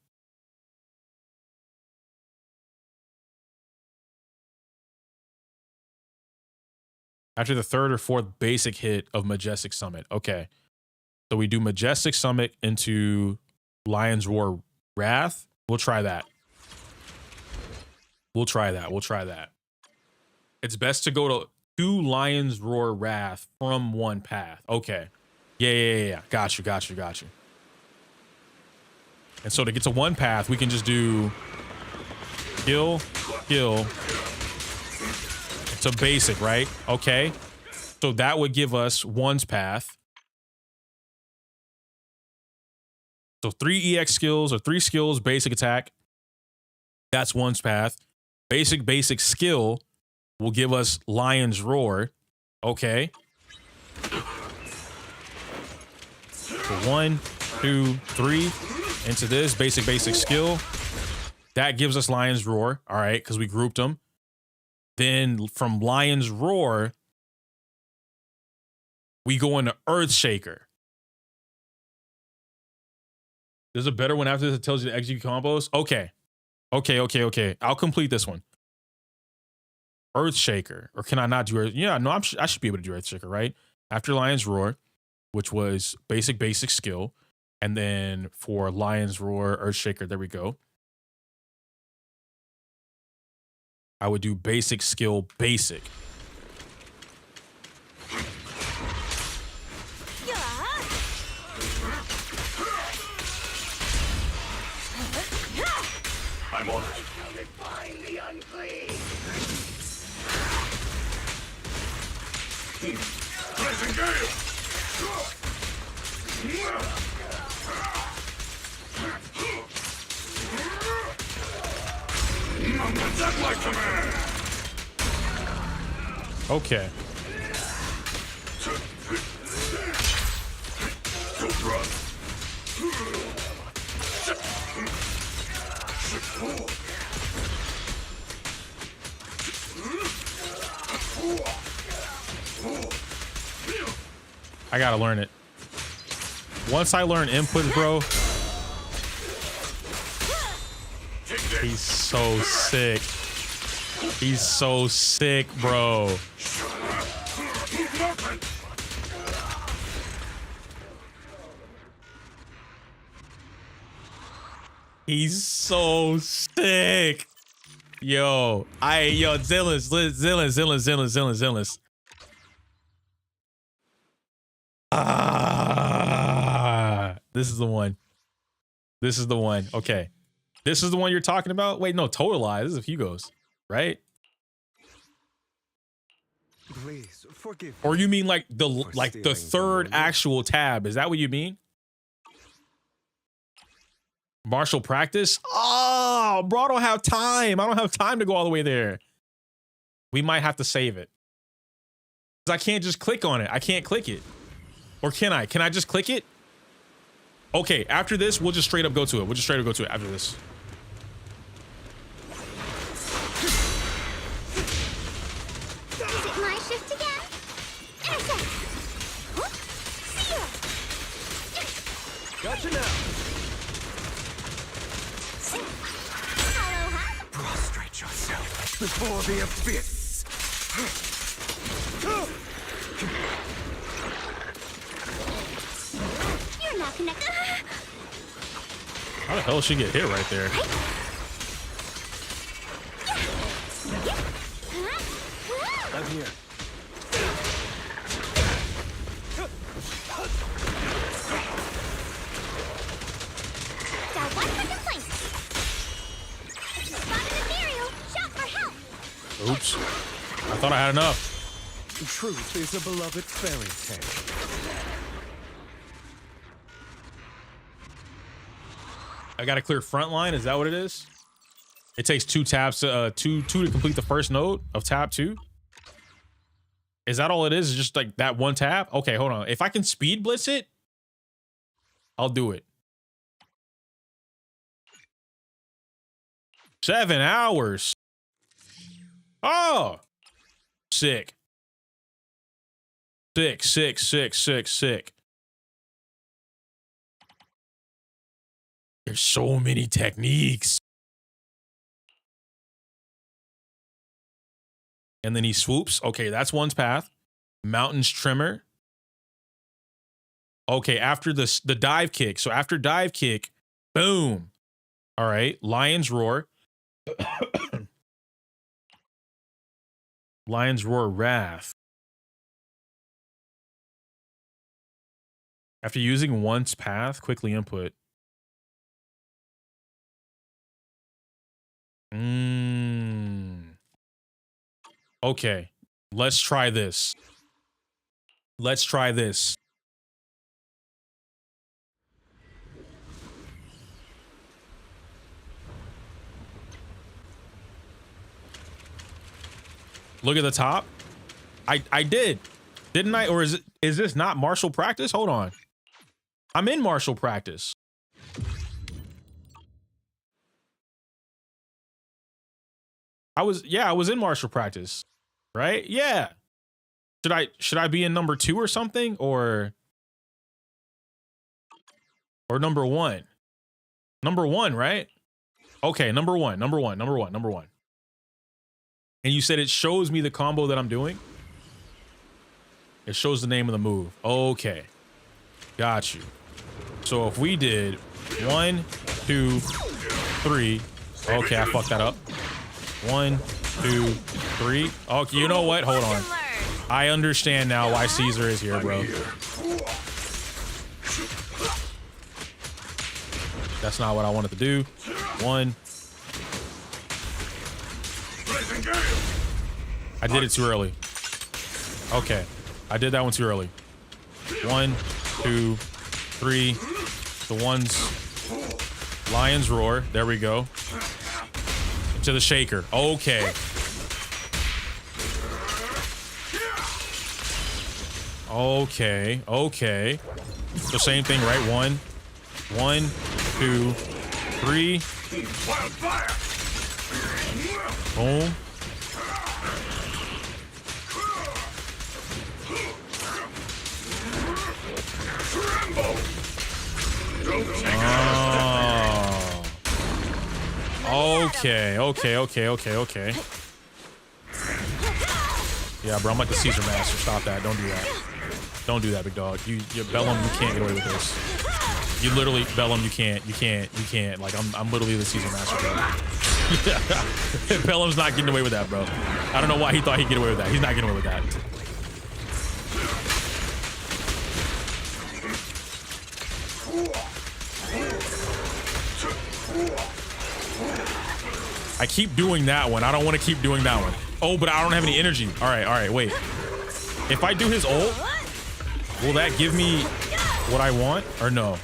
After the third or fourth basic hit of Majestic Summit. Okay. So we do Majestic Summit into Lion's Roar Wrath. We'll try that. We'll try that. It's best to go to 2 Lion's Roar Wrath from one path. Okay. Yeah. Got you. And so to get to one path, we can just do skill. It's a basic, right? Okay. So that would give us one's path. So 3 EX skills or 3 skills, basic attack. That's one's path. Basic skill will give us Lion's Roar. Okay. So 1, 2, 3 into this basic skill. That gives us Lion's Roar. All right, because we grouped them. Then from Lion's Roar, we go into Earthshaker. There's a better one after this that tells you to execute combos. Okay. I'll complete this one. Earthshaker. Or can I not do it? Yeah, no, I should be able to do Earthshaker, right? After Lion's Roar, which was basic skill. And then for Lion's Roar, Earthshaker, there we go. I would do basic skill, basic. I'm on it. Blazing gale! That's my command! Okay. Don't run. I gotta learn it. Once I learn inputs, bro, he's so sick. He's so sick, bro. He's so sick. Yo, Zenless. This is the one. This is the one. Okay. This is the one you're talking about? Wait, no, Total Lie. This is Hugo's, right? Please forgive me. Or you mean like the stealing third from actual tab? Is that what you mean? Martial practice? Oh, bro, I don't have time. I don't have time to go all the way there. We might have to save it. 'Cause I can't just click on it. I can't click it. Or can I? Can I just click it? Okay, after this, we'll just straight up go to it. We'll just straight up go to it after this. Is it my shift again? Intercept! Huh? See ya! Gotcha now. Aloha! Prostrate yourself before the abyss. You're not connected. How the hell did she get hit right there? I'm here. Dial one for complaints. Spotted ethereal. Shout for help. Oops. I thought I had enough. Truth is a beloved fairy tale. I got to clear front line. Is that what it is? It takes 2 taps, two to complete the first node of tab 2. Is that all it is? Just like that one tab? Okay, hold on. If I can speed blitz it, I'll do it. 7 hours. Oh, sick. Sick. There's so many techniques. And then he swoops. Okay, that's one's path. Mountains trimmer. Okay, after the dive kick. So after dive kick, boom. All right, lion's roar. Lion's roar wrath. After using one's path, quickly input. Okay, let's try this. Let's try this. Look at the top. I did. Didn't I? Or is this not martial practice? Hold on. I'm in martial practice. I was in martial practice, right? Yeah. Should I be in number 2 or something, or number 1? Number 1, right? Okay, number one. And you said it shows me the combo that I'm doing? It shows the name of the move. Okay. Got you. So if we did 1, 2, 3. Okay, I fucked that up. 1, 2, 3. Okay, you know what? Hold on. I understand now why Caesar is here, bro. That's not what I wanted to do. 1. I did it too early. Okay. I did that one too early. 1, 2, 3. The ones. Lion's Roar. There we go. To the shaker. Okay. Okay. Okay. The same thing, right? 1, 2, 3. Boom. Oh. Okay. Okay. Yeah, bro, I'm like the Caesar Master. Stop that. Don't do that. Don't do that, big dog. You Bellum, you can't get away with this. You literally, Bellum, you can't. Like, I'm literally the Caesar Master, bro. Bellum's not getting away with that, bro. I don't know why he thought he'd get away with that. He's not getting away with that. I keep doing that one. I don't want to keep doing that one. Oh, but I don't have any energy. All right, wait. If I do his ult, will that give me what I want or no?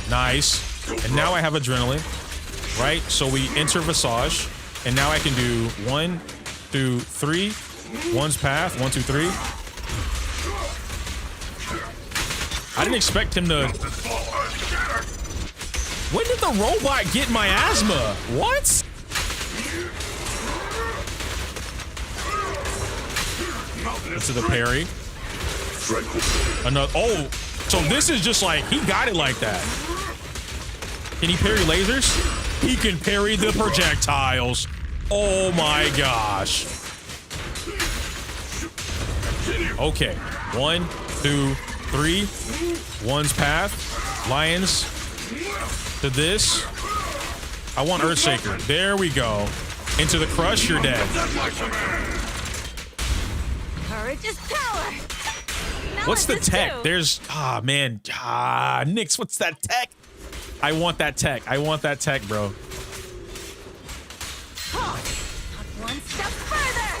Nice. And now I have adrenaline, right? So we enter Visage, and now I can do 1, 2, 3. One's path. 1, 2, 3. I didn't expect him to. When did the robot get my asthma? What? Into the parry. Another. Oh, so this is just like he got it like that. Can he parry lasers? He can parry the projectiles. Oh my gosh. Okay. 1, 2, 3. One's path. Lions. To this. I want Earthshaker. There we go. Into the crush, you're dead. Courage is power. What's the tech? Two. There's man. Nix, what's that tech? I want that tech. I want that tech, bro. Not one step further.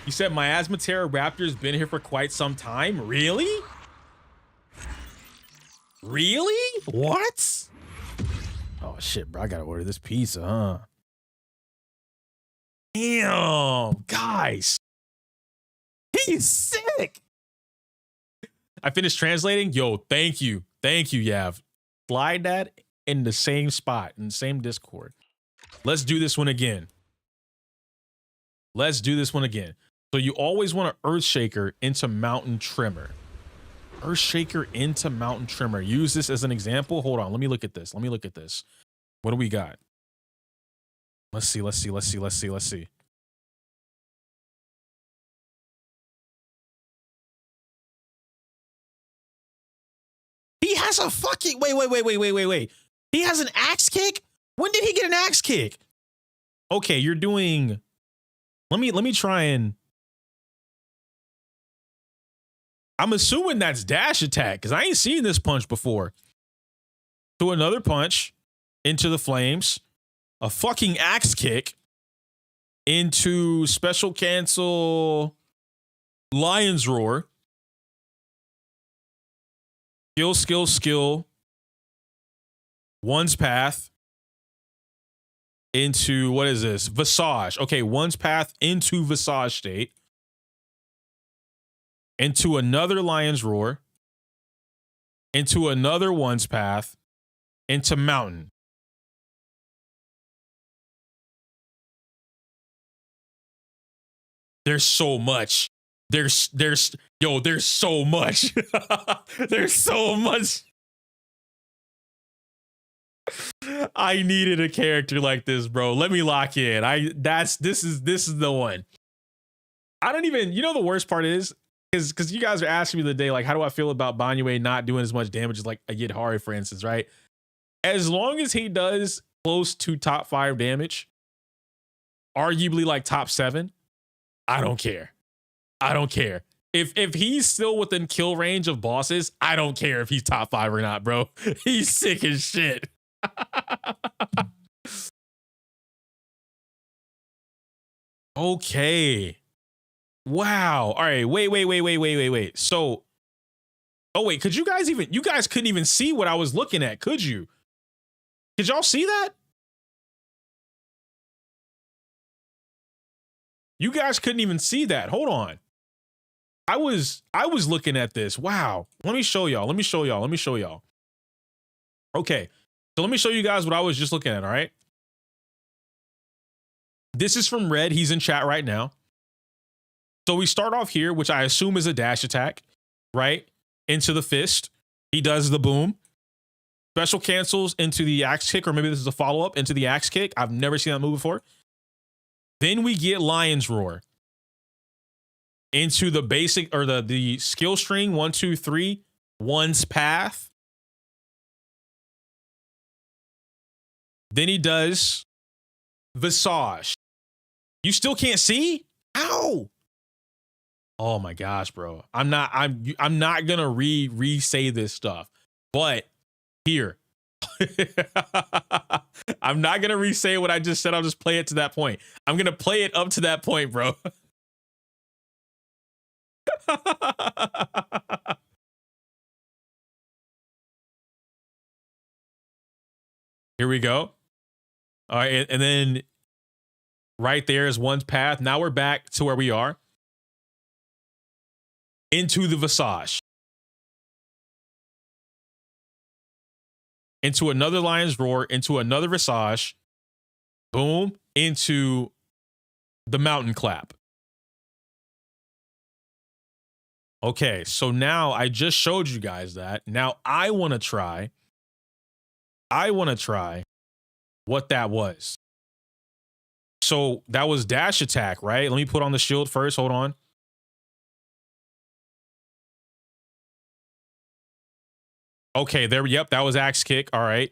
You said Miasma Terra Raptor's been here for quite some time. Really? Really? What? Oh shit, bro. I gotta order this pizza, huh? Damn, guys. He's sick. I finished translating. Yo, thank you. Thank you, Yav. Slide that in the same spot, in the same Discord. Let's do this one again. Let's do this one again. So you always want an Earthshaker into Mountain Trimmer. Earthshaker into Mountain Trimmer. Use this as an example. Hold on. Let me look at this. Let me look at this. What do we got? Let's see. Let's see. Let's see. Let's see. Let's see. He has a fucking wait. He has an axe kick? When did he get an axe kick? Okay, you're doing. Let me try and. I'm assuming that's dash attack because I ain't seen this punch before. To another punch into the flames, a fucking axe kick into special cancel Lion's Roar. Skill. One's path into what is this? Visage. Okay, one's path into Visage state. Into another Lion's Roar. Into another one's path. Into Mountain. There's so much. There's so much. There's so much. I needed a character like this, bro. Let me lock in. This is the one. I don't even, you know, the worst part is because you guys are asking me the other day, like, how do I feel about Banyue not doing as much damage as like a Yidhari, for instance, right? as long as he does close to top 5 damage, arguably like top 7, I don't care. I don't care. If he's still within kill range of bosses, I don't care if he's top 5 or not, bro. He's sick as shit. Okay. Wow. All right. Wait. So, oh wait, you guys couldn't even see what I was looking at, could you? Did y'all see that? You guys couldn't even see that. Hold on. I was looking at this. Wow. Let me show y'all. Okay. So let me show you guys what I was just looking at, all right? This is from Red. He's in chat right now. So we start off here, which I assume is a dash attack, right? Into the fist. He does the boom. Special cancels into the axe kick, or maybe this is a follow-up into the axe kick. I've never seen that move before. Then we get Lion's Roar into the basic, or the skill string, 1, 2, 3, one's path. Then he does Visage. You still can't see? Ow! Oh my gosh, bro. I'm not gonna re-say this stuff, but here. I'm not gonna re-say what I just said. I'll just play it to that point. I'm gonna play it up to that point, bro. Here we go. All right, and then right there is one's path. Now we're back to where we are. Into the Visage. Into another Lion's Roar, into another Visage. Boom, into the Mountain Clap. Okay, so now I just showed you guys that. Now I want to try what that was. So that was dash attack, right? Let me put on the shield first. Hold on. Okay, there. Yep, that was axe kick. All right.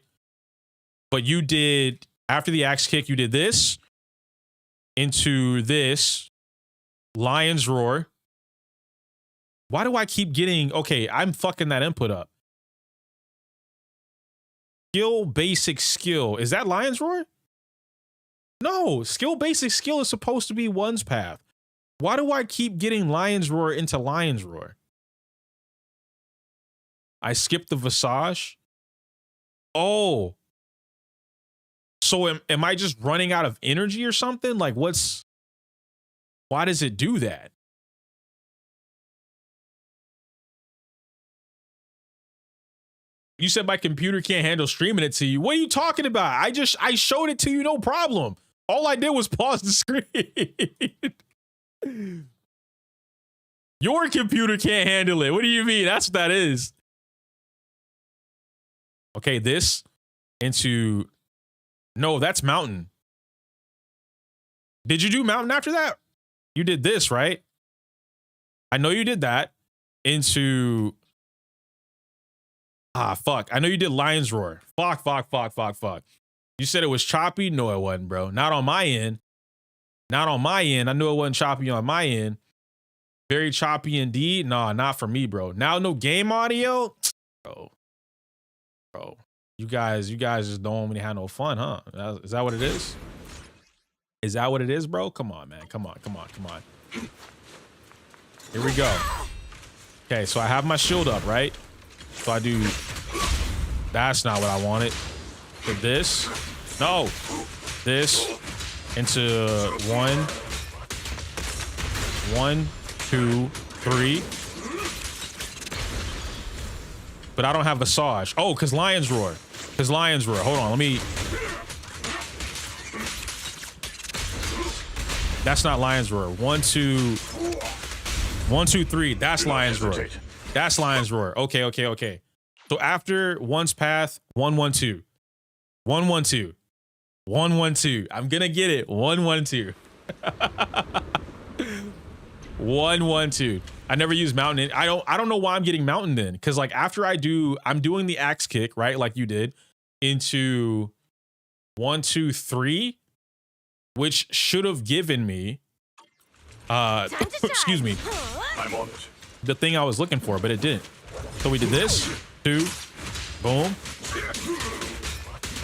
But you did, after the axe kick, you did this into this Lion's Roar. Why do I keep getting, okay, I'm fucking that input up. Skill basic skill. Is that Lion's Roar? No, skill basic skill is supposed to be one's path. Why do I keep getting Lion's Roar into Lion's Roar? I skipped the Visage. Oh. So am I just running out of energy or something? Like why does it do that? You said my computer can't handle streaming it to you. What are you talking about? I showed it to you, no problem. All I did was pause the screen. Your computer can't handle it. What do you mean? That's what that is. Okay, this into, no, that's Mountain. Did you do Mountain after that? You did this, right? I know you did that into, fuck. I know you did Lion's Roar. Fuck. You said it was choppy? No, it wasn't, bro. Not on my end. Not on my end. I knew it wasn't choppy on my end. Very choppy indeed. Nah, not for me, bro. Now no game audio? Bro. You guys just don't want me to have no fun, huh? Is that what it is? Is that what it is, bro? Come on, man. Come on. Here we go. Okay, so I have my shield up, right? So I do, that's not what I wanted. But this, no, this into 1, 2, 3. But I don't have Visage. Oh, because Lion's Roar. Hold on, let me. That's not Lion's Roar. 1, 2, 3. That's Lion's Roar. That's Lion's Roar. Okay. So after one's path, 1, 1, 2. 1, 1, 2. 1, 1, 2. I'm gonna get it. 1, 1, 2. 1, 1, 2. I never use Mountain. I don't know why I'm getting Mountain then. Cause like after I'm doing the axe kick, right? Like you did into 1, 2, 3, which should have given me excuse me, I'm on it. the thing I was looking for, but it didn't. So we did this, 2, boom.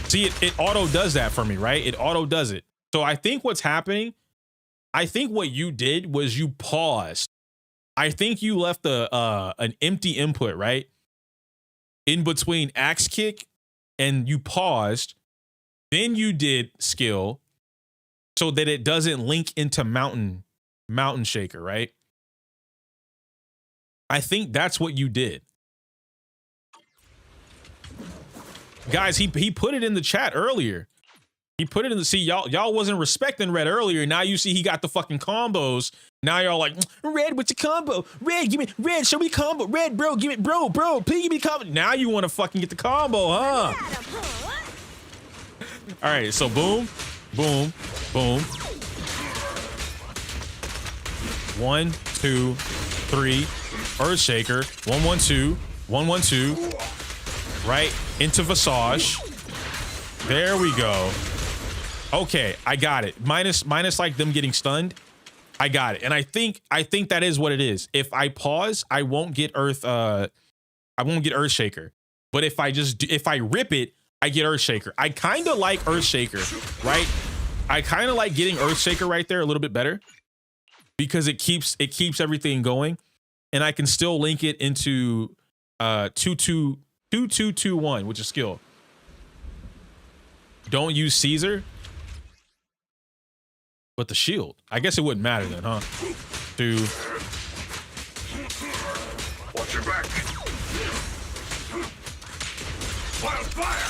See, it auto does that for me, right? It auto does it. So I think what's happening, I think what you did was you paused. I think you left an empty input, right? In between axe kick, and you paused. Then you did skill so that it doesn't link into mountain shaker, right? I think that's what you did. Guys, he put it in the chat earlier. He put it in the, see, y'all wasn't respecting Red earlier. Now you see he got the fucking combos. Now y'all like, Red, what's your combo? Red, give me, Red, show me combo. Red, bro, give me, bro, please give me combo. Now you want to fucking get the combo, huh? All right, so boom, boom, boom. 1, 2, 3, Earthshaker, 1, 1, 2, 1, 1, 2, right into Visage. There we go. Okay, I got it. Minus like them getting stunned. I got it, and I think that is what it is. If I pause, I won't get Earthshaker. But if I rip it, I get Earthshaker. I kind of like Earthshaker, right? I kind of like getting Earthshaker right there a little bit better because it keeps everything going, and I can still link it into 2-2-2-1, which is skill. Don't use Caesar, but the shield. I guess it wouldn't matter then, huh? 2. Watch your back. Wildfire.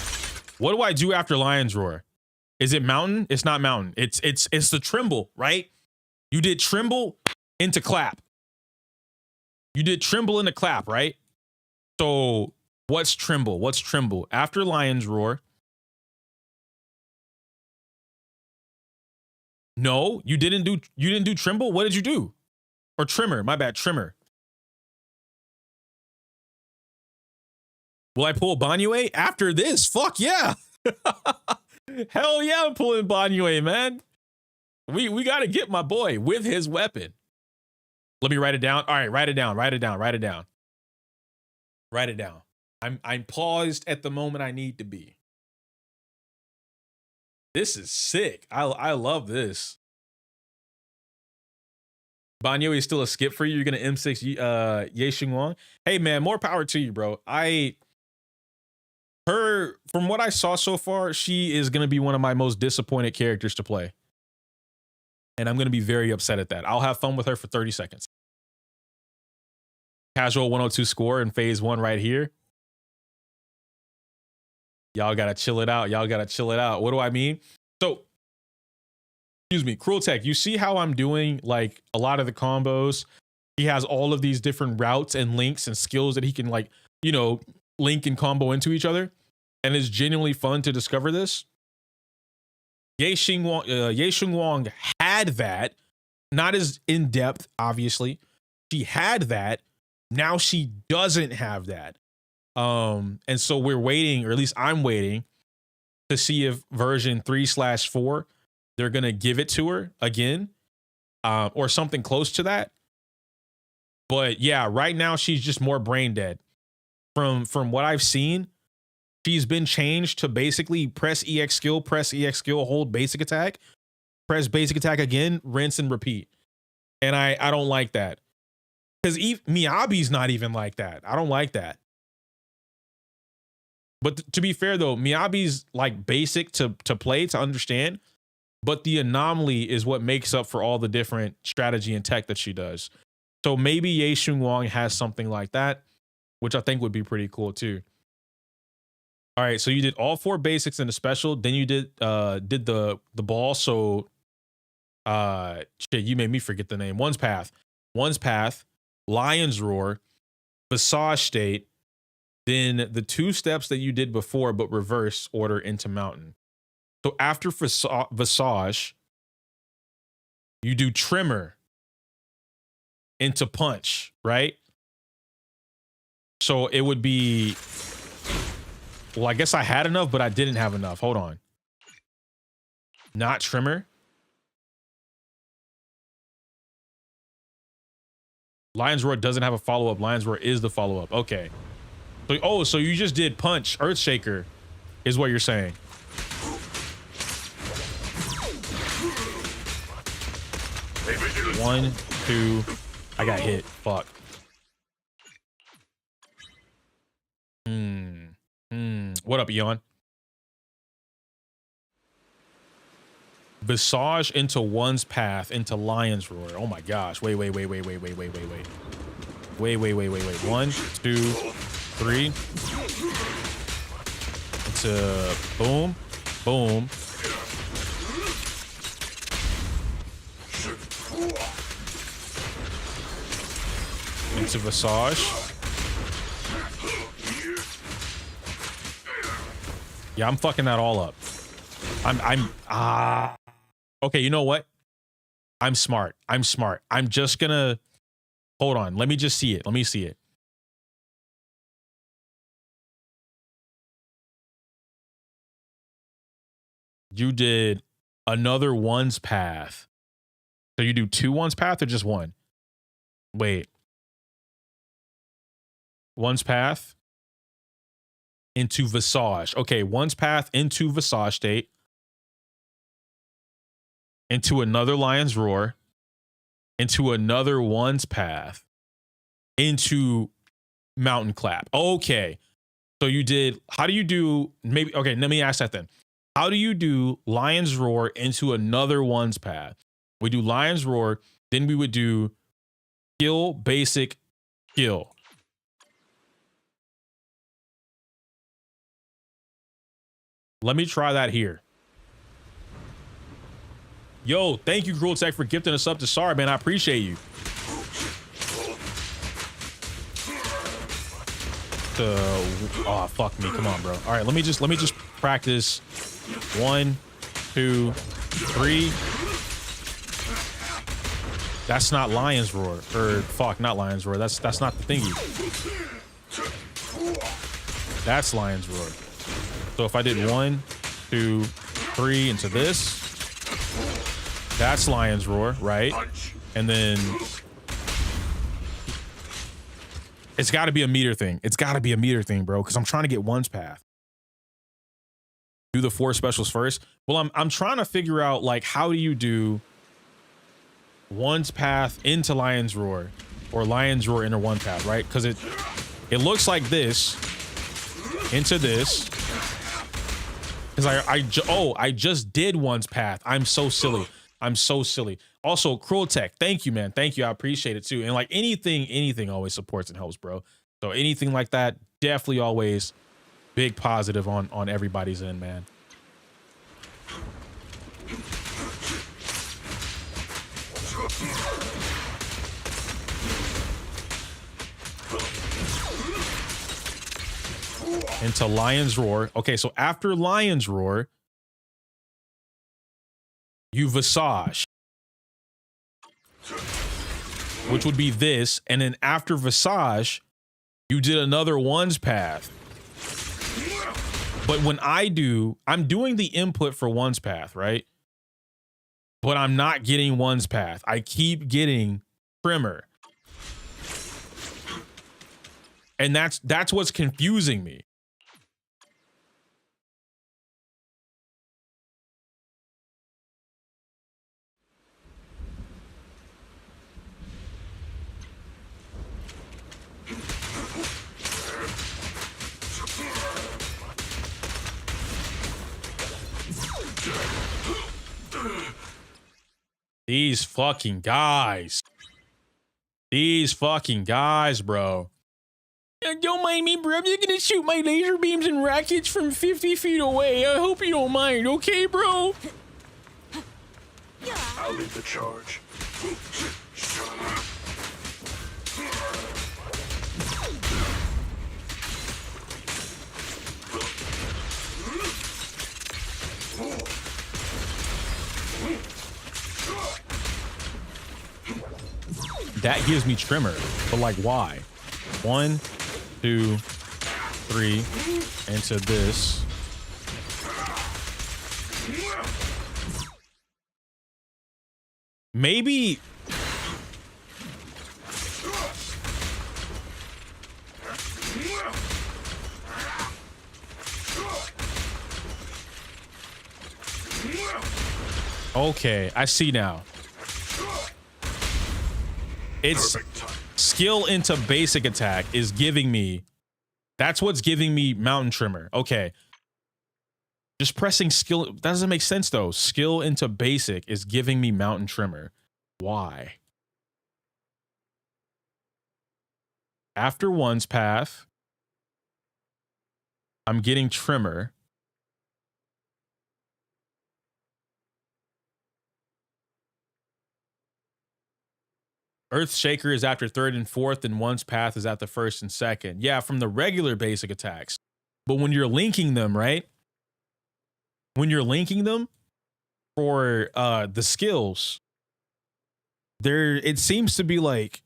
What do I do after Lion's Roar? Is it mountain? It's not mountain. It's the tremble, right? You did tremble into clap. You did tremble into clap, right? So what's tremble? What's tremble? After Lion's Roar. No, you didn't do tremble. What did you do? Or trimmer, my bad, trimmer. Will I pull Banyue after this? Fuck yeah. Hell yeah, I'm pulling Banyue, man. We got to get my boy with his weapon. Let me write it down. All right, write it down. I'm paused at the moment I need to be. This is sick. I love this. Banyue is still a skip for you. You're gonna M6 Ye Xingwang. Hey man, more power to you, bro. From what I saw so far, she is gonna be one of my most disappointed characters to play. And I'm gonna be very upset at that. I'll have fun with her for 30 seconds. Casual 102 score in phase 1 right here. Y'all gotta chill it out. What do I mean? So, excuse me, Cruel Tech, you see how I'm doing like a lot of the combos? He has all of these different routes and links and skills that he can like, you know, link and combo into each other. And it's genuinely fun to discover this. Ye Xingwang had that. Not as in-depth, obviously. She had that. Now she doesn't have that. And so we're waiting, or at least I'm waiting, to see if version 3/4 they're gonna give it to her again, or something close to that. But yeah, right now she's just more brain dead. From what I've seen, she's been changed to basically press EX skill, hold basic attack, press basic attack again, rinse and repeat. And I don't like that. Because Miyabi's not even like that. I don't like that. But to be fair though, Miyabi's like basic to play, to understand, but the anomaly is what makes up for all the different strategy and tech that she does. So maybe Ye Xingwang has something like that, which I think would be pretty cool too. All right, so you did all 4 basics in the special, then you did the ball. So shit, you made me forget the name. One's Path, Lion's Roar, Visage State, then the 2 steps that you did before, but reverse order into Mountain. So after Visage, you do Tremor into Punch, right? So it would be Well, I guess I had enough, but I didn't have enough. Hold on. Not trimmer. Lion's Roar doesn't have a follow-up. Lion's Roar is the follow-up. Okay. So, oh, so you just did Punch, Earthshaker, is what you're saying. One, two. I got hit. Fuck. What up, Eon? Visage into one's path into Lion's Roar. Oh my gosh. Wait. 1, 2, 3. Into boom, boom. Into Visage. Yeah, I'm fucking that all up. Okay, you know what? I'm smart. I'm just gonna hold on. Let me just see it. Let me see it. You did another one's path. So you do 2 one's path or just 1? Wait. One's path into Visage. Okay, one's path into Visage state. Into another Lion's Roar. Into another one's path. Into Mountain Clap. Okay. So you did, how do you do, maybe, okay, let me ask that then. How do you do Lion's Roar into another one's path? We do Lion's Roar, then we would do skill, basic, skill. Let me try that here. Yo, thank you, Cruel Tech, for gifting us up to Sar, man. I appreciate you. Oh, fuck me. Come on, bro. All right, let me just practice. 1, 2, 3. That's not Lion's Roar. Or fuck, not Lion's Roar. That's not the thingy. That's Lion's Roar. So if I did 1, 2, 3 into this, that's Lion's Roar, right? And then it's got to be a meter thing. It's got to be a meter thing, bro, because I'm trying to get one's path. Do the 4 specials first. Well, I'm trying to figure out, like, how do you do one's path into Lion's Roar or Lion's Roar into one path, right? Because it looks like this into this. Because I just did one's path. I'm so silly. I'm so silly. Also, Cruel Tech, thank you, man. Thank you. I appreciate it too. And like anything always supports and helps, bro. So anything like that, definitely always big positive on everybody's end, man. Into Lion's Roar. Okay, so after Lion's Roar, you Visage, which would be this, and then after Visage, you did another one's path. But when I'm doing the input for one's path, right? But I'm not getting one's path. I keep getting trimmer. And that's what's confusing me. These fucking guys. These fucking guys, bro. Don't mind me, bro. I'm just gonna shoot my laser beams and rockets from 50 feet away. I hope you don't mind, okay, bro? I'll lead the charge. That gives me trimmer, but like why? 1, 2, 3 into this. Maybe okay, I see now. It's skill into basic attack is giving me, that's what's giving me mountain trimmer. Okay. Just pressing skill, that doesn't make sense though. Skill into basic is giving me mountain trimmer. Why? After one's path, I'm getting trimmer. Earthshaker is after 3rd and 4th, and one's path is at the 1st and 2nd. Yeah, from the regular basic attacks. But when you're linking them, right? When you're linking them for the skills, there it seems to be like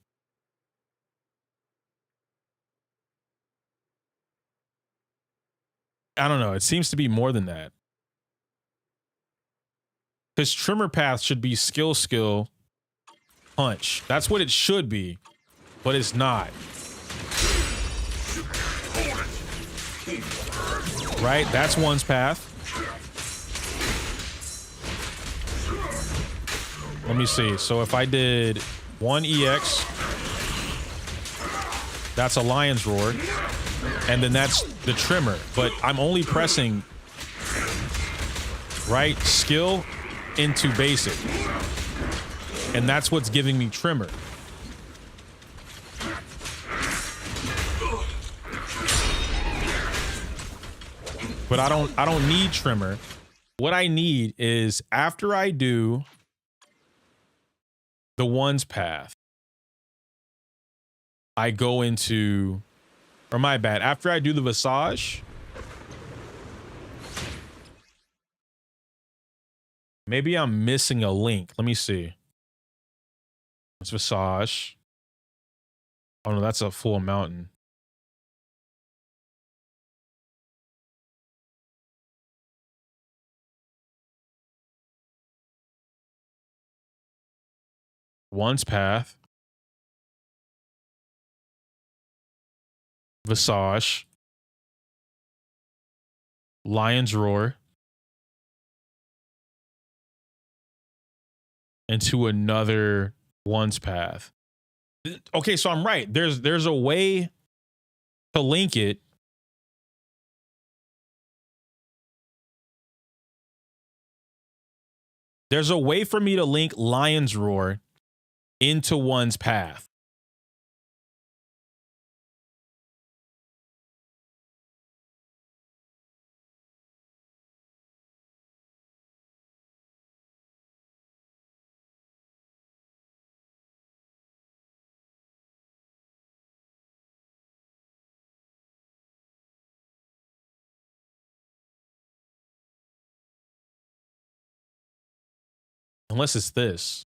I don't know, it seems to be more than that. Because trimmer path should be skill, punch. That's what it should be, but it's not. Right? That's one's path. Let me see. So if I did 1 EX, that's a lion's roar. And then that's the trimmer. But I'm only pressing, right, skill into basic. And that's what's giving me trimmer. But I don't need trimmer. What I need is after I do the one's path, I go into, or my bad, after I do the visage, maybe I'm missing a link. Let me see. It's visage. Oh no, that's a full mountain. One's path, visage, lion's roar, into another one's path. Okay, so I'm right. There's a way to link it. There's a way for me to link lion's roar into one's path. Unless it's this.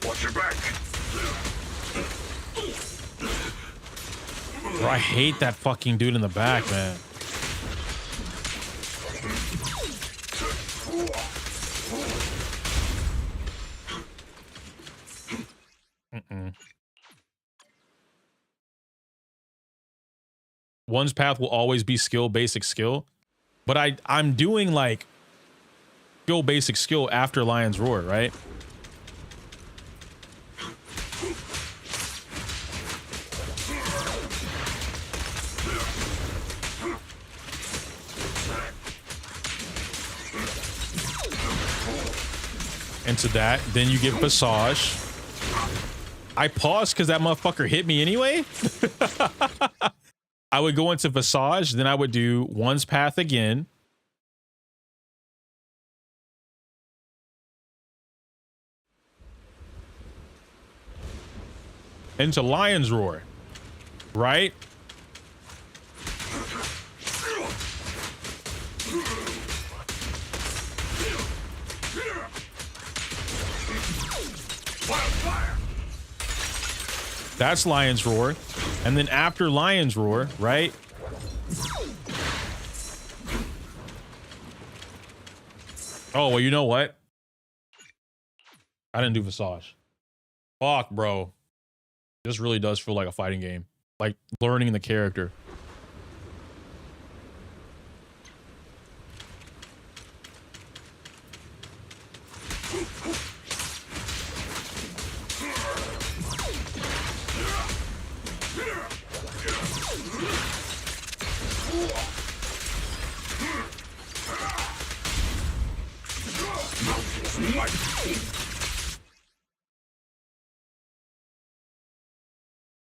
Watch your back. Bro, I hate that fucking dude in the back, man. One's path will always be skill, basic skill. But I'm doing like skill, basic skill after Lion's Roar, right? Into that, then you get Visage. I paused because that motherfucker hit me anyway. I would go into Visage, then I would do One's Path again. Into Lion's Roar, right? That's Lion's Roar. And then after Lion's Roar, right? Oh, well, you know what? I didn't do Visage. Fuck, bro. This really does feel like a fighting game. Like learning the character.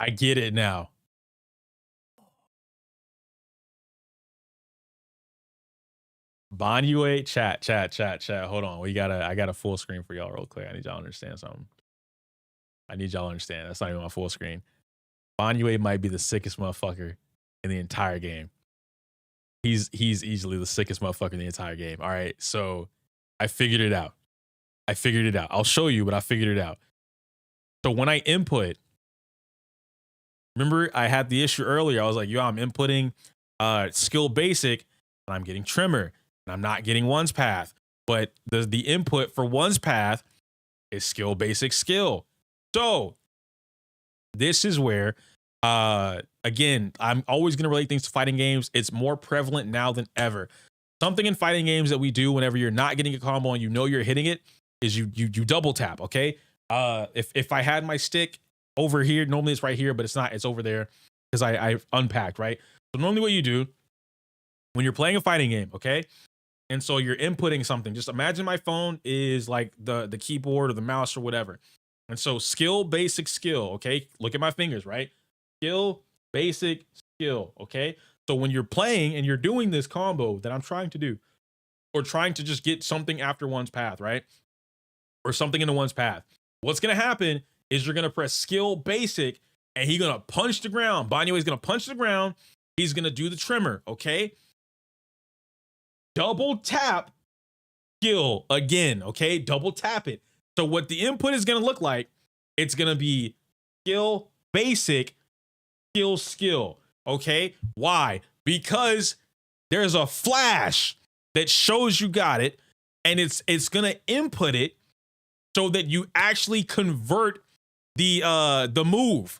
I get it now. Banyue, chat. Hold on. I got a full screen for y'all real quick. I need y'all to understand something. I need y'all to understand. That's not even my full screen. Banyue might be the sickest motherfucker in the entire game. He's easily the sickest motherfucker in the entire game. All right. So I figured it out. I'll show you, but I figured it out. So when I input, remember I had the issue earlier. I was like, yo, I'm inputting skill basic and I'm getting trimmer and I'm not getting one's path. But the input for one's path is skill basic skill. So this is where, again, I'm always going to relate things to fighting games. It's more prevalent now than ever. Something in fighting games that we do whenever you're not getting a combo and you know you're hitting it is you double tap, okay? If I had my stick over here, normally it's right here, but it's not, it's over there because I unpacked, right? So normally what you do when you're playing a fighting game, okay? And so you're inputting something. Just imagine my phone is like the keyboard or the mouse or whatever. And so skill, basic skill, okay? Look at my fingers, right? Skill, basic, skill, okay? So when you're playing and you're doing this combo that I'm trying to do, or trying to just get something after one's path, right? Or something into one's path. What's gonna happen is you're gonna press skill, basic, and he's gonna punch the ground. Banyue is gonna punch the ground. He's gonna do the trimmer, okay? Double tap skill again, okay? Double tap it. So what the input is gonna look like, it's gonna be skill, basic, skill, okay? Why? Because there's a flash that shows you got it, and it's gonna input it so that you actually convert the move.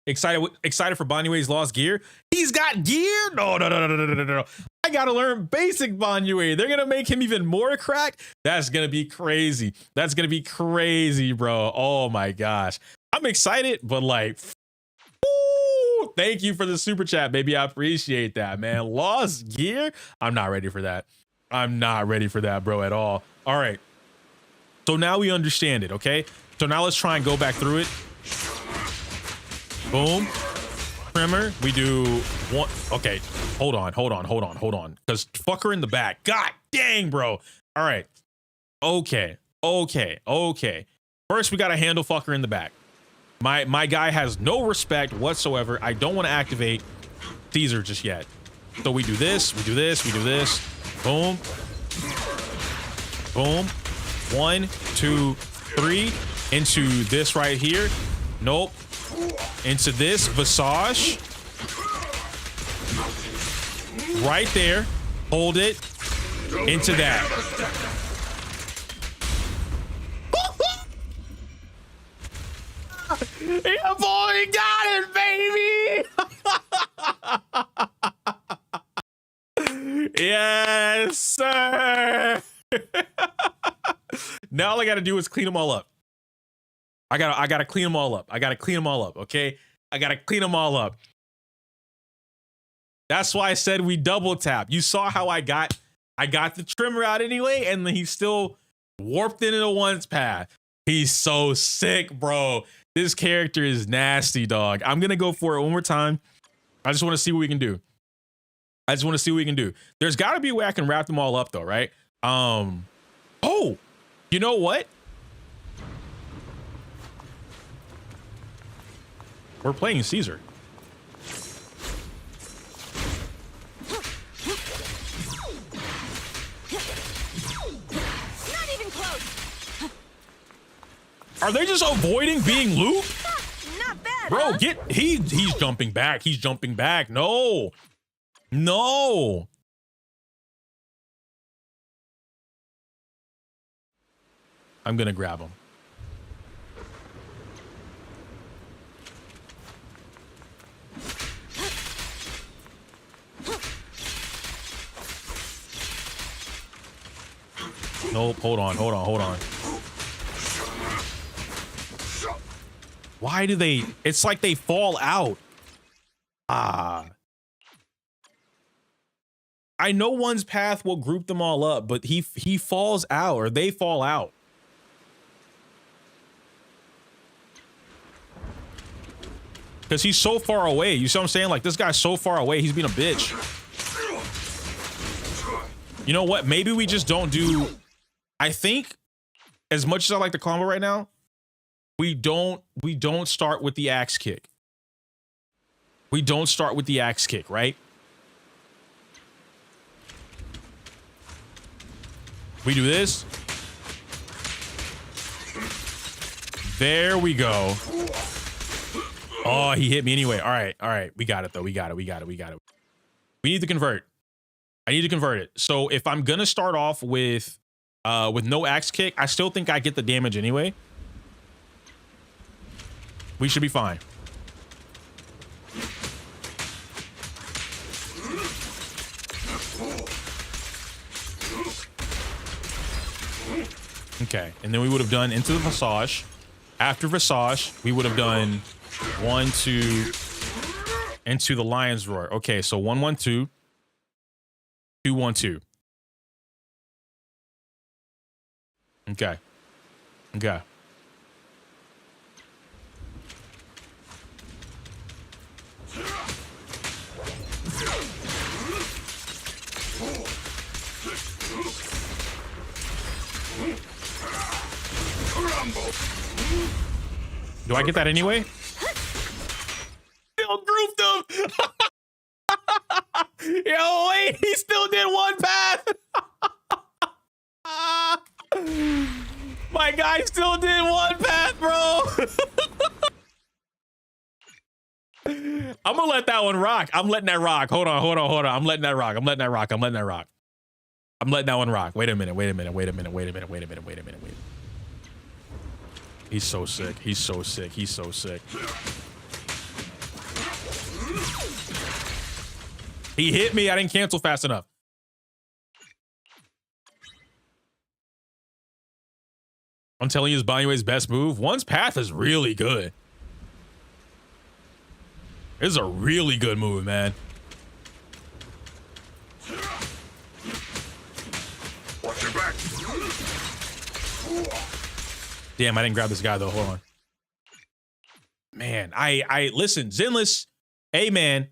Excited for Banyue's lost gear? He's got gear? No. I gotta learn basic Banyue. They're gonna make him even more cracked. That's gonna be crazy. That's gonna be crazy, bro. Oh my gosh. I'm excited, but like, woo, thank you for the super chat, baby. I appreciate that, man. Lost gear? I'm not ready for that. I'm not ready for that, bro, at all. All right. So now we understand it, okay? So now let's try and go back through it. Boom. Trimmer. We do one. Okay. Hold on. Because fucker in the back. God dang, bro. All right. Okay. First, we got to handle fucker in the back. My guy has no respect whatsoever. I don't want to activate Caesar just yet. So we do this. Boom. Boom. 1, 2, 3. Into this right here. Nope. Into this Visage. Right there. Hold it. Into that. Yeah, boy, got it, baby. Yes, sir. Now all I gotta do is clean them all up. I gotta clean them all up. Okay? I gotta clean them all up. That's why I said we double tap. You saw how I got the trimmer out anyway, and then he still warped into one's path. He's so sick, bro. This character is nasty, dog. I'm gonna go for it one more time. I just want to see what we can do. There's got to be a way I can wrap them all up, though, right? Oh, you know what? We're playing Caesar. Not even close. Are they just avoiding being looped? Not bad, Bro, huh? he's jumping back. He's jumping back. No. No. I'm gonna grab him. Nope, hold on. Why do they, it's like they fall out. I know one's path will group them all up, but he falls out, or they fall out. Because he's so far away. You see what I'm saying? Like, this guy's so far away, he's being a bitch. You know what? Maybe we just don't do... I think, as much as I like the combo right now, we don't start with the axe kick. We don't start with the axe kick, right? We do this. There we go. Oh, he hit me anyway. All right. We got it though. We got it. We need to convert. I need to convert it. So if I'm gonna start off with no axe kick, I still think I get the damage anyway. We should be fine. Okay, and then we would have done into the Visage. After Visage, we would have done 1, 2 into the Lion's Roar. Okay, so 1, 1, 2, 2, 1, 2. Okay. Do I get that anyway? Still grouped him. Yo, wait, he still did one path. My guy still did one path, bro. I'm gonna let that one rock. I'm letting that rock. Hold on. I'm letting that rock. I'm letting that one rock. Wait a minute. He's so sick. He hit me. I didn't cancel fast enough. I'm telling you, it's Banyue's best move. One's path is really good. It's a really good move, man. Watch your back. Damn, I didn't grab this guy though. Hold on. Man, I listen, Zenless. Hey, man.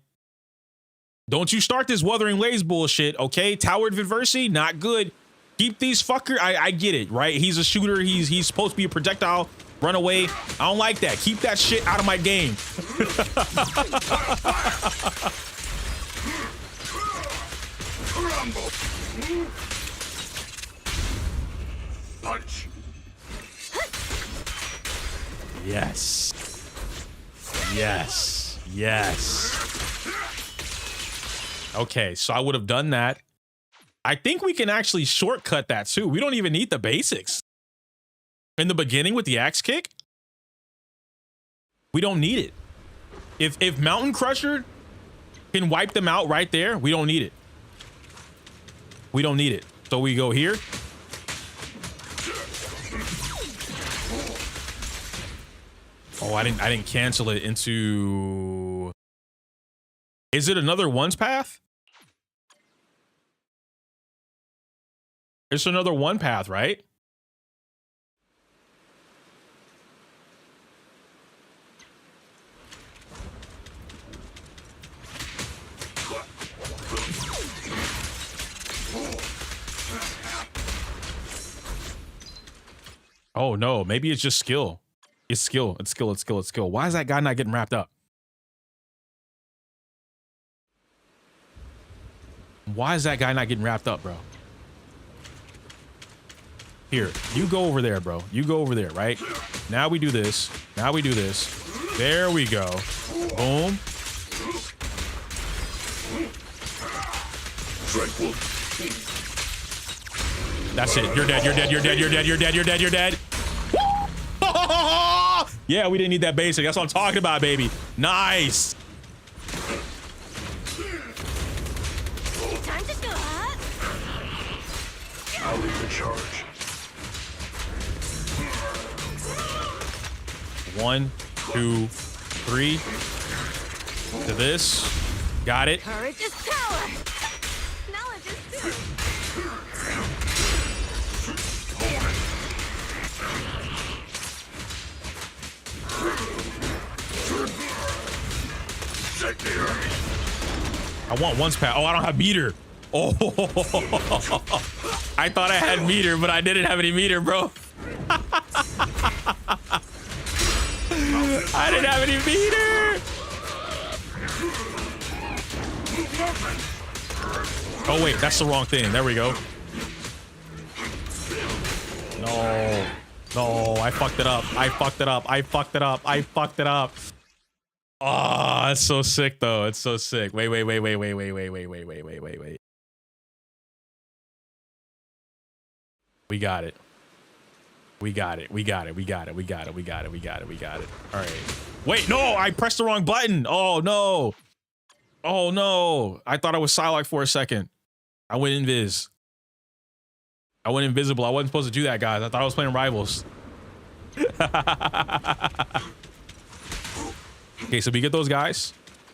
Don't you start this Wuthering Waves bullshit, okay? Towered Adversity, not good. Keep these fucker. I get it, right? He's a shooter. He's supposed to be a projectile. Run away. I don't like that. Keep that shit out of my game. Punch. Yes. Okay, so I would have done that. I think we can actually shortcut that too. We don't even need the basics. In the beginning with the axe kick, we don't need it. If Mountain Crusher can wipe them out right there, we don't need it. So we go here. Oh, I didn't cancel it into. Is it another one's path? It's another one path, right? Oh no, maybe it's just skill. It's skill. Why is that guy not getting wrapped up? Why is that guy not getting wrapped up, bro? Here, you go over there, bro. You go over there, right? Now we do this. Now we do this. There we go. Boom. Tranquil. That's it. You're dead. You're dead. You're dead. You're dead. You're dead. You're dead. You're dead. Yeah, we didn't need that basic. That's what I'm talking about, baby. Nice. Time to go up. I'll lead the charge. 1, 2, 3. To this. Got it. Courage is power. Knowledge is too. I want one's path. Oh, I don't have meter. Oh, I thought I had meter, but I didn't have any meter, bro. I didn't have any meter. Oh wait, that's the wrong thing. There we go. No, no, I fucked it up. I fucked it up. I fucked it up. I fucked it up. Oh, it's so sick though. It's so sick. Wait. We got it. We got it. We got it. We got it. We got it. We got it. We got it. We got it. All right. Wait, no, I pressed the wrong button. Oh no. Oh no. I thought I was Psylocke for a second. I went invis. I went invisible. I wasn't supposed to do that, guys. I thought I was playing Rivals. Okay, so we get those guys.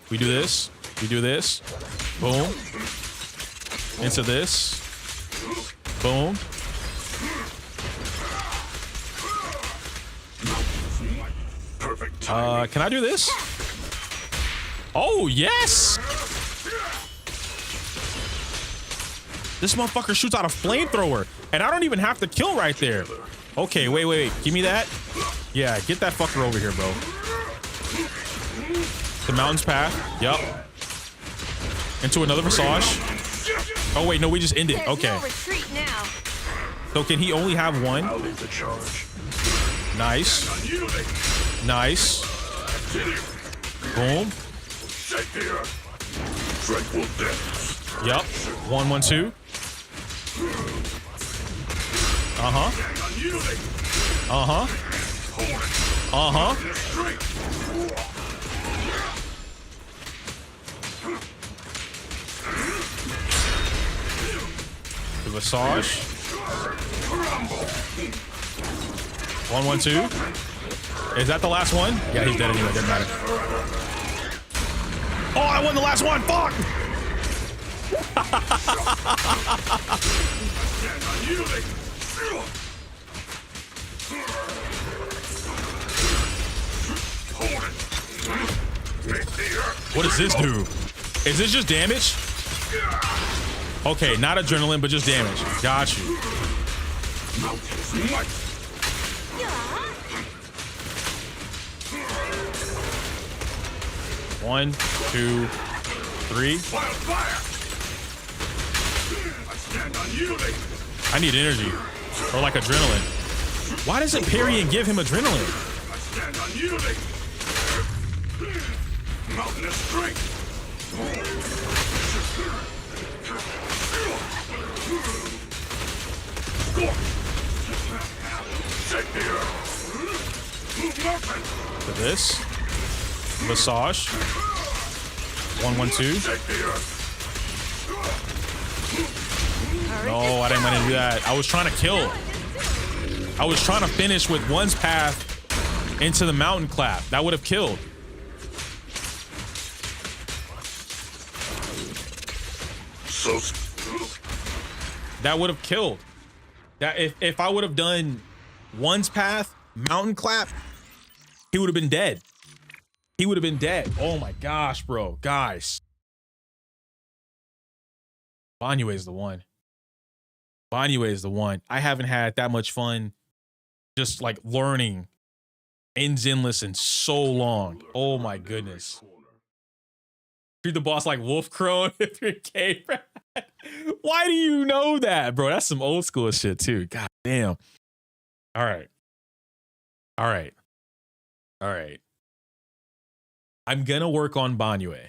We do this. We do this. Boom. Into this. Boom. Perfect. Can I do this? Oh, yes. This motherfucker shoots out a flamethrower, and I don't even have to kill right there. Okay, wait. Give me that. Yeah, get that fucker over here, bro. The mountain's path. Yup. Into another massage. Oh wait, no, we just ended. There's Okay. no retreat now. So can he only have one? I'll lead the charge. Nice. Nice. Boom. Shake the earth. Tranquil depths. Yup. 1, 1, 2. Uh-huh. Uh-huh. Uh-huh. The massage. 1, 1, 2. Is that the last one? Yeah, he's dead anyway. Doesn't matter. Oh, I won the last one. Fuck. What does this do? Is this just damage? Okay, not adrenaline, but just damage. Got you. One, 2, 3. I need energy. Or like adrenaline. Why doesn't parry and give him adrenaline? Mountainous strength. Shake the earth. To this. Massage. 1, 1, 2. Shake the earth. No, I didn't want to do that. I was trying to kill. I was trying to finish with one's path into the mountain clap. That would have killed. So That would have killed. That if I would have done one's path, mountain clap, he would have been dead. He would have been dead. Oh my gosh, bro. Guys. Banyue is the one. Banyue is the one. I haven't had that much fun just like learning in Zenless in so long. Oh my goodness. Treat the boss like Wolf Crone if you're gay. Why do you know that, bro? That's some old school shit too. God damn. All right. All right. All right. I'm gonna work on Banyue.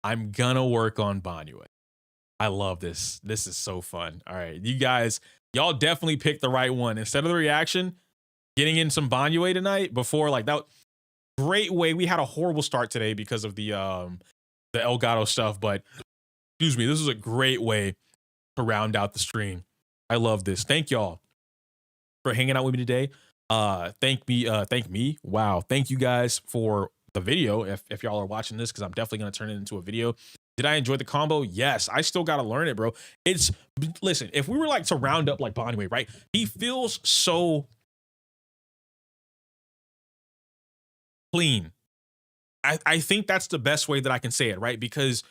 I'm gonna work on Banyue. I love this. This is so fun. All right, you guys, y'all definitely picked the right one. Instead of the reaction, getting in some Banyue tonight before like that. Great way. We had a horrible start today because of the Elgato stuff, but excuse me, this is a great way to round out the stream. I love this. Thank y'all for hanging out with me today. Thank me. Wow. Thank you guys for the video. If y'all are watching this, because I'm definitely gonna turn it into a video. Did I enjoy the combo? Yes. I still gotta learn it, bro. Listen, if we were like to round up like Banyue, right? He feels so clean. I think that's the best way that I can say it, right? Because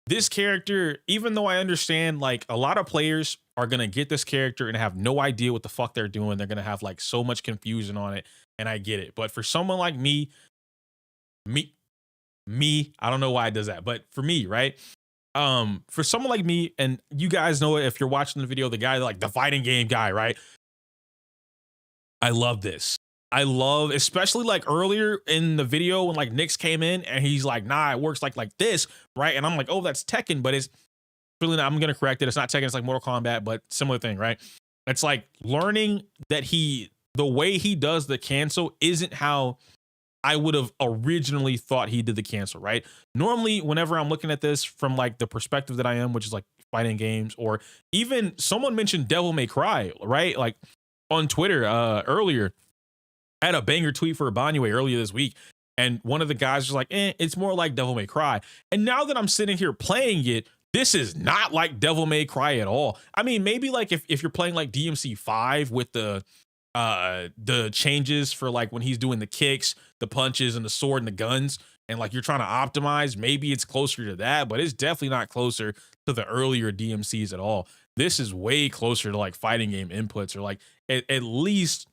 this character, even though I understand like a lot of players are going to get this character and have no idea what the fuck they're doing. They're going to have like so much confusion on it. And I get it. But for someone like me, I don't know why it does that, but for me, right? For someone like me, and you guys know it if you're watching the video, the guy like the fighting game guy, right? I love this. I love, especially like earlier in the video when like Nyx came in and he's like, nah, it works like this, right? And I'm like, oh, that's Tekken, but it's really not. I'm gonna correct it. It's not Tekken, it's like Mortal Kombat, but similar thing, right? It's like learning that the way he does the cancel isn't how I would have originally thought he did the cancel, right? Normally, whenever I'm looking at this from like the perspective that I am, which is like fighting games, or even someone mentioned Devil May Cry, right? Like on Twitter earlier. I had a banger tweet for Banyue earlier this week, and one of the guys was like, it's more like Devil May Cry. And now that I'm sitting here playing it, this is not like Devil May Cry at all. I mean, maybe like if you're playing like DMC 5 with the changes for like when he's doing the kicks, the punches, and the sword and the guns, and like you're trying to optimize, maybe it's closer to that, but it's definitely not closer to the earlier DMCs at all. This is way closer to like fighting game inputs, or like at least,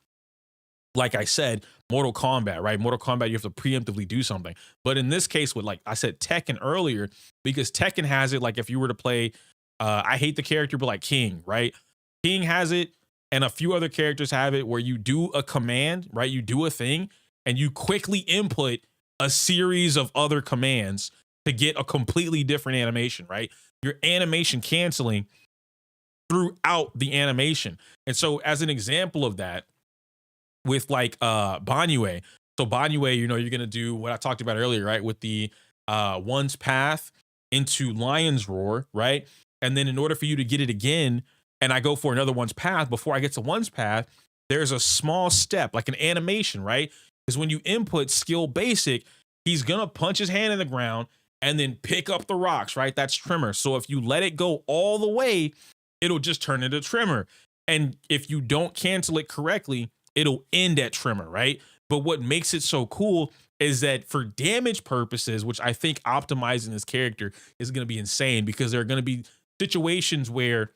like I said, Mortal Kombat, right? Mortal Kombat, you have to preemptively do something. But in this case, with like I said, Tekken earlier, because Tekken has it, like if you were to play, I hate the character, but like King, right? King has it, and a few other characters have it, where you do a command, right? You do a thing, and you quickly input a series of other commands to get a completely different animation, right? Your animation canceling throughout the animation. And so as an example of that, with like Banyue. So Banyue, you know, you're gonna do what I talked about earlier, right? With the one's path into Lion's Roar, right? And then in order for you to get it again, and I go for another one's path, before I get to one's path, there's a small step, like an animation, right? Because when you input skill basic, he's gonna punch his hand in the ground and then pick up the rocks, right? That's Tremor. So if you let it go all the way, it'll just turn into Tremor. And if you don't cancel it correctly, it'll end at Tremor, right? But what makes it so cool is that for damage purposes, which I think optimizing this character is going to be insane, because there are going to be situations where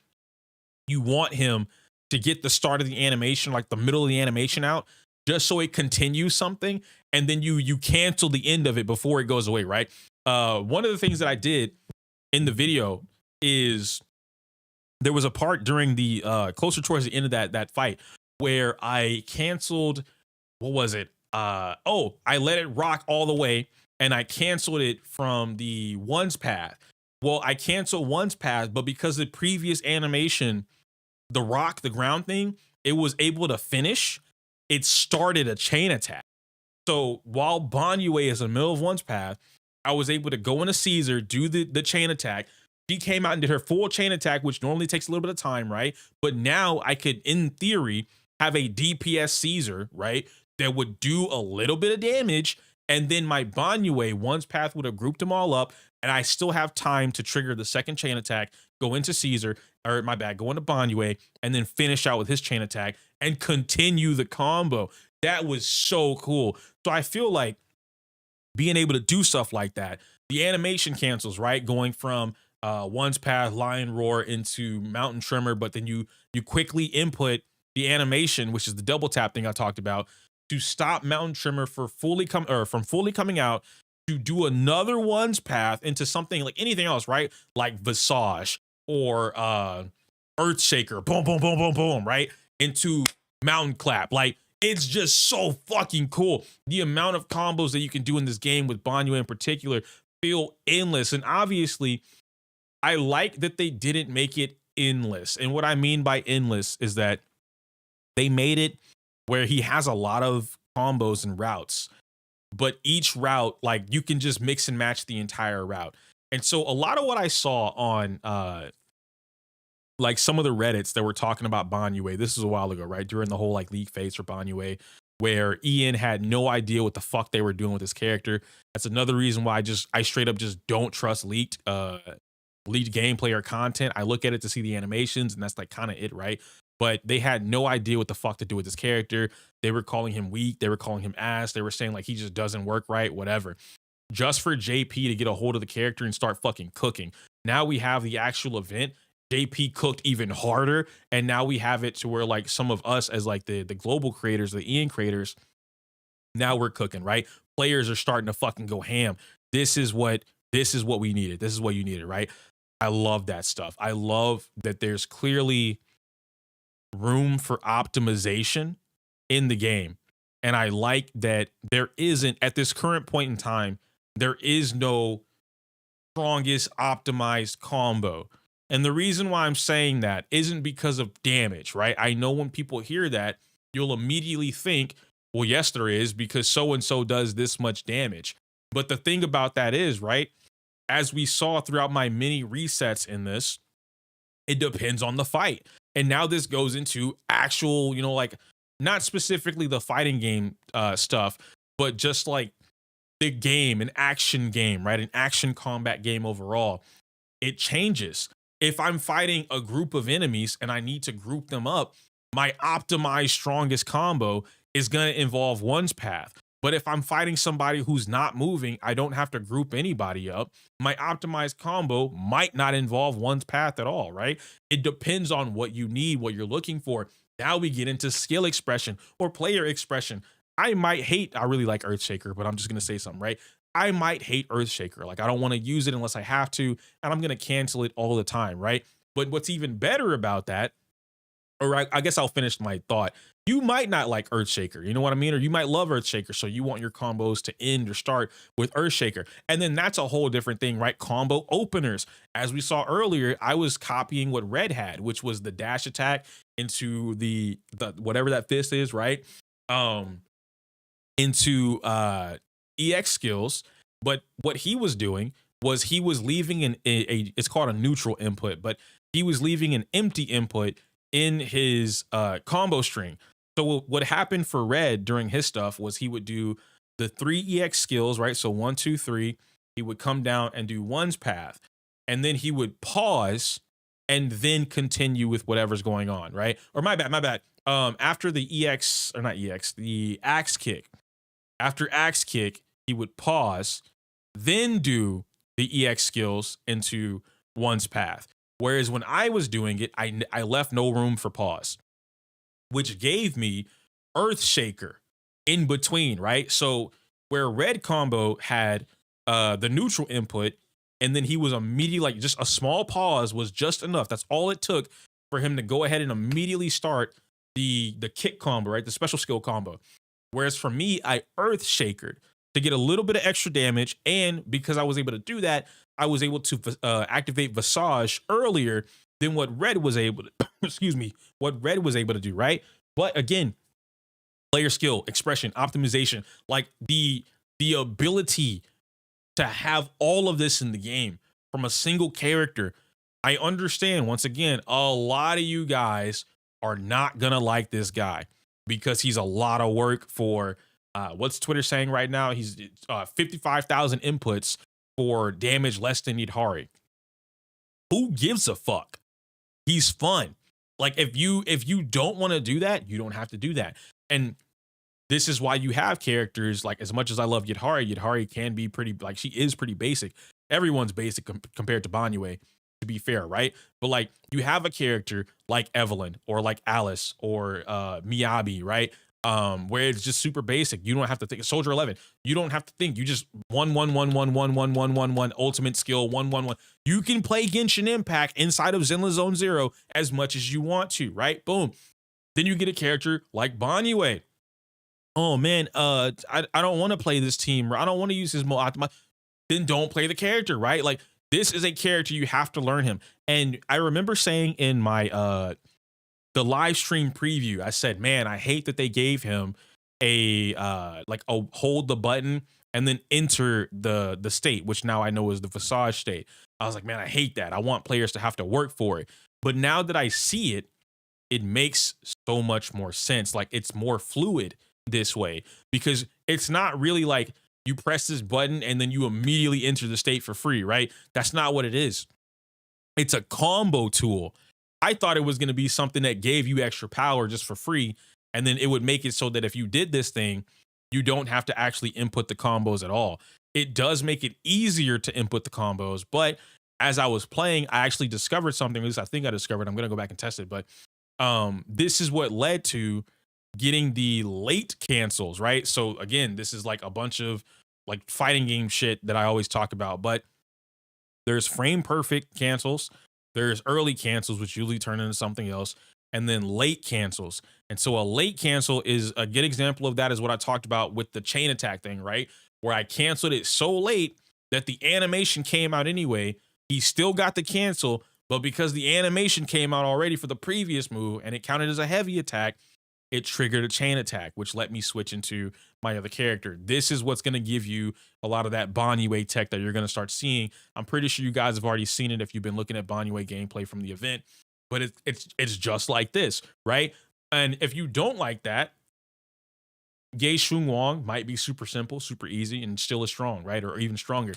you want him to get the start of the animation, like the middle of the animation out, just so it continues something, and then you cancel the end of it before it goes away, right? One of the things that I did in the video is there was a part during the closer towards the end of that fight where I canceled, what was it? I let it rock all the way, and I canceled it from the one's path. Well, I canceled one's path, but because the previous animation, the rock, the ground thing, it was able to finish, it started a chain attack. So while Banyue is in the middle of one's path, I was able to go into Caesar, do the chain attack. She came out and did her full chain attack, which normally takes a little bit of time, right? But now I could, in theory, have a DPS Caesar, right, that would do a little bit of damage, and then my Banyue, one's path would have grouped them all up, and I still have time to trigger the second chain attack, go into Caesar, or my bad, go into Banyue, and then finish out with his chain attack and continue the combo. That was so cool. So I feel like being able to do stuff like that, the animation cancels, right, going from one's path, Lion Roar, into Mountain Tremor, but then you quickly input the animation, which is the double tap thing I talked about, to stop Mountain Tremor from fully coming out, to do another one's path into something like anything else, right? Like Visage or Earthshaker, boom, boom, boom, boom, boom, right? Into Mountain Clap. Like It's just so fucking cool. The amount of combos that you can do in this game with Banyue in particular feel endless. And obviously, I like that they didn't make it endless. And what I mean by endless is that they made it where he has a lot of combos and routes, but each route, like, you can just mix and match the entire route. And so a lot of what I saw on like some of the Reddits that were talking about Banyue, this is a while ago, right? During the whole like leak phase for Banyue, where Ian had no idea what the fuck they were doing with his character. That's another reason why I straight up just don't trust leaked gameplay or content. I look at it to see the animations, and that's like kind of it, right? But they had no idea what the fuck to do with this character. They were calling him weak. They were calling him ass. They were saying like he just doesn't work right, whatever. Just for JP to get a hold of the character and start fucking cooking. Now we have the actual event. JP cooked even harder, and now we have it to where like some of us as like the global creators, the Ian creators, now we're cooking, right? Players are starting to fucking go ham. This is what we needed. This is what you needed, right? I love that stuff. I love that there's clearly room for optimization in the game. And I like that there isn't, at this current point in time, there is no strongest optimized combo. And the reason why I'm saying that isn't because of damage, right? I know when people hear that, you'll immediately think, well, yes, there is, because so-and-so does this much damage. But the thing about that is, right, as we saw throughout my mini resets in this, it depends on the fight. And now this goes into actual, you know, like not specifically the fighting game stuff, but just like the game, an action game, right? An action combat game overall. It changes. If I'm fighting a group of enemies and I need to group them up, my optimized strongest combo is going to involve one's path. But if I'm fighting somebody who's not moving, I don't have to group anybody up. My optimized combo might not involve one's path at all, right? It depends on what you need, what you're looking for. Now we get into skill expression or player expression. I really like Earthshaker, but I'm just going to say something, right? I might hate Earthshaker. Like, I don't want to use it unless I have to, and I'm going to cancel it all the time, right? But what's even better about that, or I guess I'll finish my thought. You might not like Earthshaker, you know what I mean? Or you might love Earthshaker, so you want your combos to end or start with Earthshaker. And then that's a whole different thing, right? Combo openers. As we saw earlier, I was copying what Red had, which was the dash attack into the whatever that fist is, right? Into EX skills. But what he was doing was he was leaving it's called a neutral input, but he was leaving an empty input in his combo string. So what happened for Red during his stuff was he would do the 3 EX skills, right? So 1, 2, 3. He would come down and do one's path, and then he would pause and then continue with whatever's going on, right? Or my bad. After the EX, or not EX, the axe kick. After axe kick, he would pause, then do the EX skills into one's path. Whereas when I was doing it, I left no room for pause, which gave me Earthshaker in between, right? So where Red combo had the neutral input, and then he was immediately, like, just a small pause was just enough. That's all it took for him to go ahead and immediately start the kick combo, right? The special skill combo. Whereas for me, I Earthshakered to get a little bit of extra damage, and because I was able to do that, I was able to activate Visage earlier than what Red was able to, what Red was able to do, right? But again, player skill, expression, optimization, like the ability to have all of this in the game from a single character. I understand, once again, a lot of you guys are not gonna like this guy because he's a lot of work for what's Twitter saying right now? He's 55,000 inputs for damage less than Yidhari. Who gives a fuck? He's fun. Like, if you don't want to do that, you don't have to do that. And this is why you have characters, like, as much as I love Yidhari can be pretty, like, she is pretty basic. Everyone's basic compared to Banyue, to be fair, right? But like, you have a character like Evelyn or like Alice or Miyabi, right? Where it's just super basic. You don't have to think. Soldier 11, you don't have to think. You just 1-1-1-1-1-1-1-1-1 ultimate skill 1-1-1. You can play Genshin Impact inside of Zenless Zone Zero as much as you want to, right? Boom. Then you get a character like Banyue, oh man, I don't want to play this team, or I don't want to use his mo optimize, then don't play the character, right? Like this is a character, you have to learn him. And I remember saying in my the live stream preview, I said, man, I hate that they gave him a like a hold the button and then enter the state, which now I know is the Visage state. I was like, man, I hate that. I want players to have to work for it. But now that I see it, it makes so much more sense. Like it's more fluid this way, because it's not really like you press this button and then you immediately enter the state for free, right? That's not what it is. It's a combo tool. I thought it was going to be something that gave you extra power just for free, and then it would make it so that if you did this thing, you don't have to actually input the combos at all. It does make it easier to input the combos, but as I was playing, I actually discovered something. At least I think I discovered. I'm going to go back and test it, but this is what led to getting the late cancels, right? So again, this is like a bunch of like fighting game shit that I always talk about, but there's frame perfect cancels, there's early cancels, which usually turn into something else, and then late cancels. And so a late cancel is a good example of that, is what I talked about with the chain attack thing, right? Where I canceled it so late that the animation came out anyway. He still got the cancel, but because the animation came out already for the previous move and it counted as a heavy attack, it triggered a chain attack, which let me switch into my other character. This is what's going to give you a lot of that Banyue tech that you're going to start seeing. I'm pretty sure you guys have already seen it if you've been looking at Banyue gameplay from the event, but it's just like this, right? And if you don't like that, Gei Shun Wong might be super simple, super easy, and still as strong, right? Or even stronger.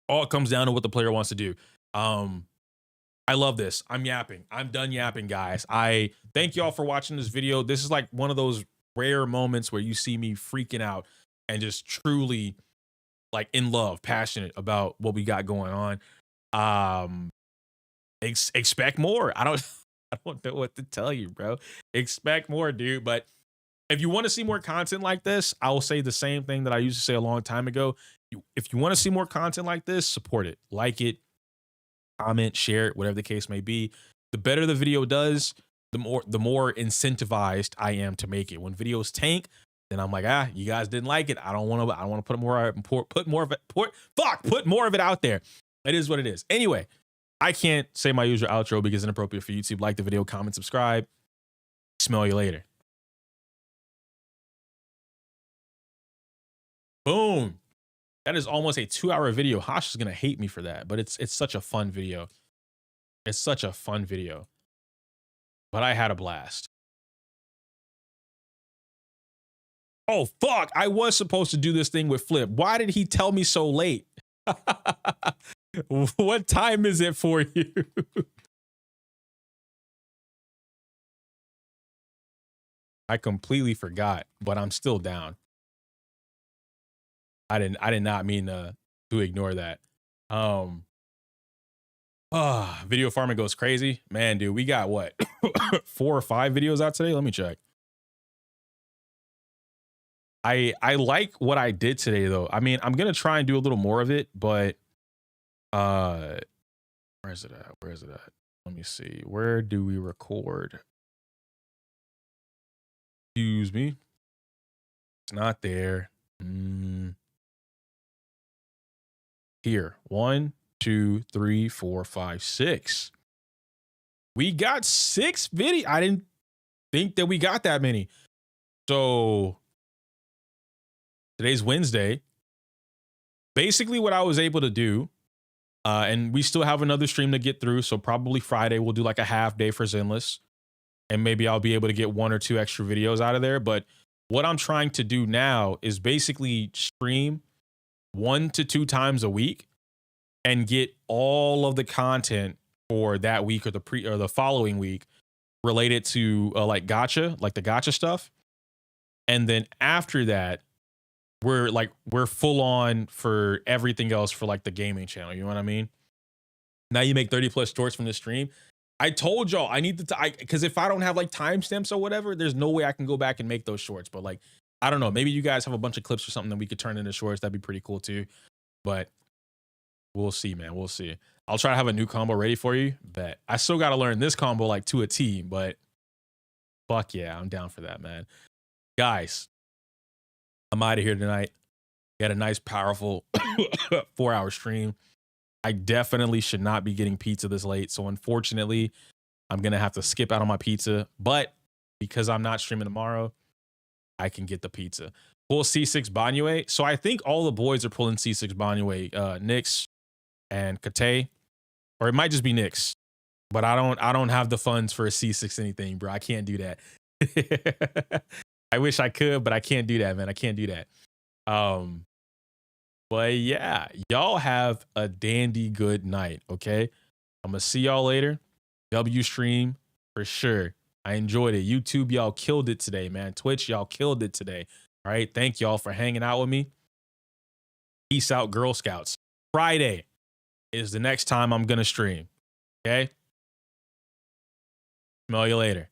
All it comes down to what the player wants to do. I love this. I'm yapping. I'm done yapping, guys. I thank y'all for watching this video. This is like one of those rare moments where you see me freaking out and just truly like in love, passionate about what we got going on. Expect more. I don't know what to tell you, bro. Expect more, dude. But if you want to see more content like this, I will say the same thing that I used to say a long time ago. If you want to see more content like this, support it, like it, comment, share it, whatever the case may be. The better the video does, the more incentivized I am to make it. When videos tank, then I'm like, you guys didn't like it. I don't want to put more of it out there. It is what it is. Anyway, I can't say my usual outro because it's inappropriate for YouTube. Like the video, comment, subscribe. Smell you later. Boom. That is almost a 2-hour video. Hosh is going to hate me for that, but it's such a fun video. It's such a fun video. But I had a blast. Oh, fuck. I was supposed to do this thing with Flip. Why did he tell me so late? What time is it for you? I completely forgot, but I'm still down. I did not mean to ignore that. Video farming goes crazy. Man, dude, we got what? 4 or 5 videos out today? Let me check. I like what I did today though. I mean, I'm gonna try and do a little more of it, but where is it at? Where is it at? Let me see. Where do we record? Excuse me. It's not there. Here, 1, 2, 3, 4, 5, 6. We got 6 videos. I didn't think that we got that many. So today's Wednesday. Basically what I was able to do, and we still have another stream to get through. So probably Friday we'll do like a half day for Zenless, and maybe I'll be able to get 1 or 2 extra videos out of there. But what I'm trying to do now is basically stream 1 to 2 times a week and get all of the content for that week or the following week related to like the gacha stuff. And then after that, we're full on for everything else for like the gaming channel. You know what I mean? Now you make 30 plus shorts from this stream. I told y'all I need to, because if I don't have like timestamps or whatever, there's no way I can go back and make those shorts. But like, I don't know, maybe you guys have a bunch of clips or something that we could turn into shorts. That'd be pretty cool too. But we'll see, man. We'll see. I'll try to have a new combo ready for you. Bet. I still got to learn this combo like to a T, but fuck yeah, I'm down for that, man. guys, I'm out of here tonight. We had a nice, powerful 4-hour stream. I definitely should not be getting pizza this late. So unfortunately, I'm going to have to skip out on my pizza. But because I'm not streaming tomorrow, I can get the pizza. Pull C6 Banyue. So I think all the boys are pulling C6 Banyue. Nyx and Kate. Or it might just be Nyx. But I don't have the funds for a C6 anything, bro. I can't do that. I wish I could, but I can't do that, man. I can't do that. But yeah, y'all have a dandy good night, okay? I'm gonna see y'all later. W stream for sure. I enjoyed it. YouTube, y'all killed it today, man. Twitch, y'all killed it today. All right, thank y'all for hanging out with me. Peace out, Girl Scouts. Friday is the next time I'm gonna stream, okay? Smell you later.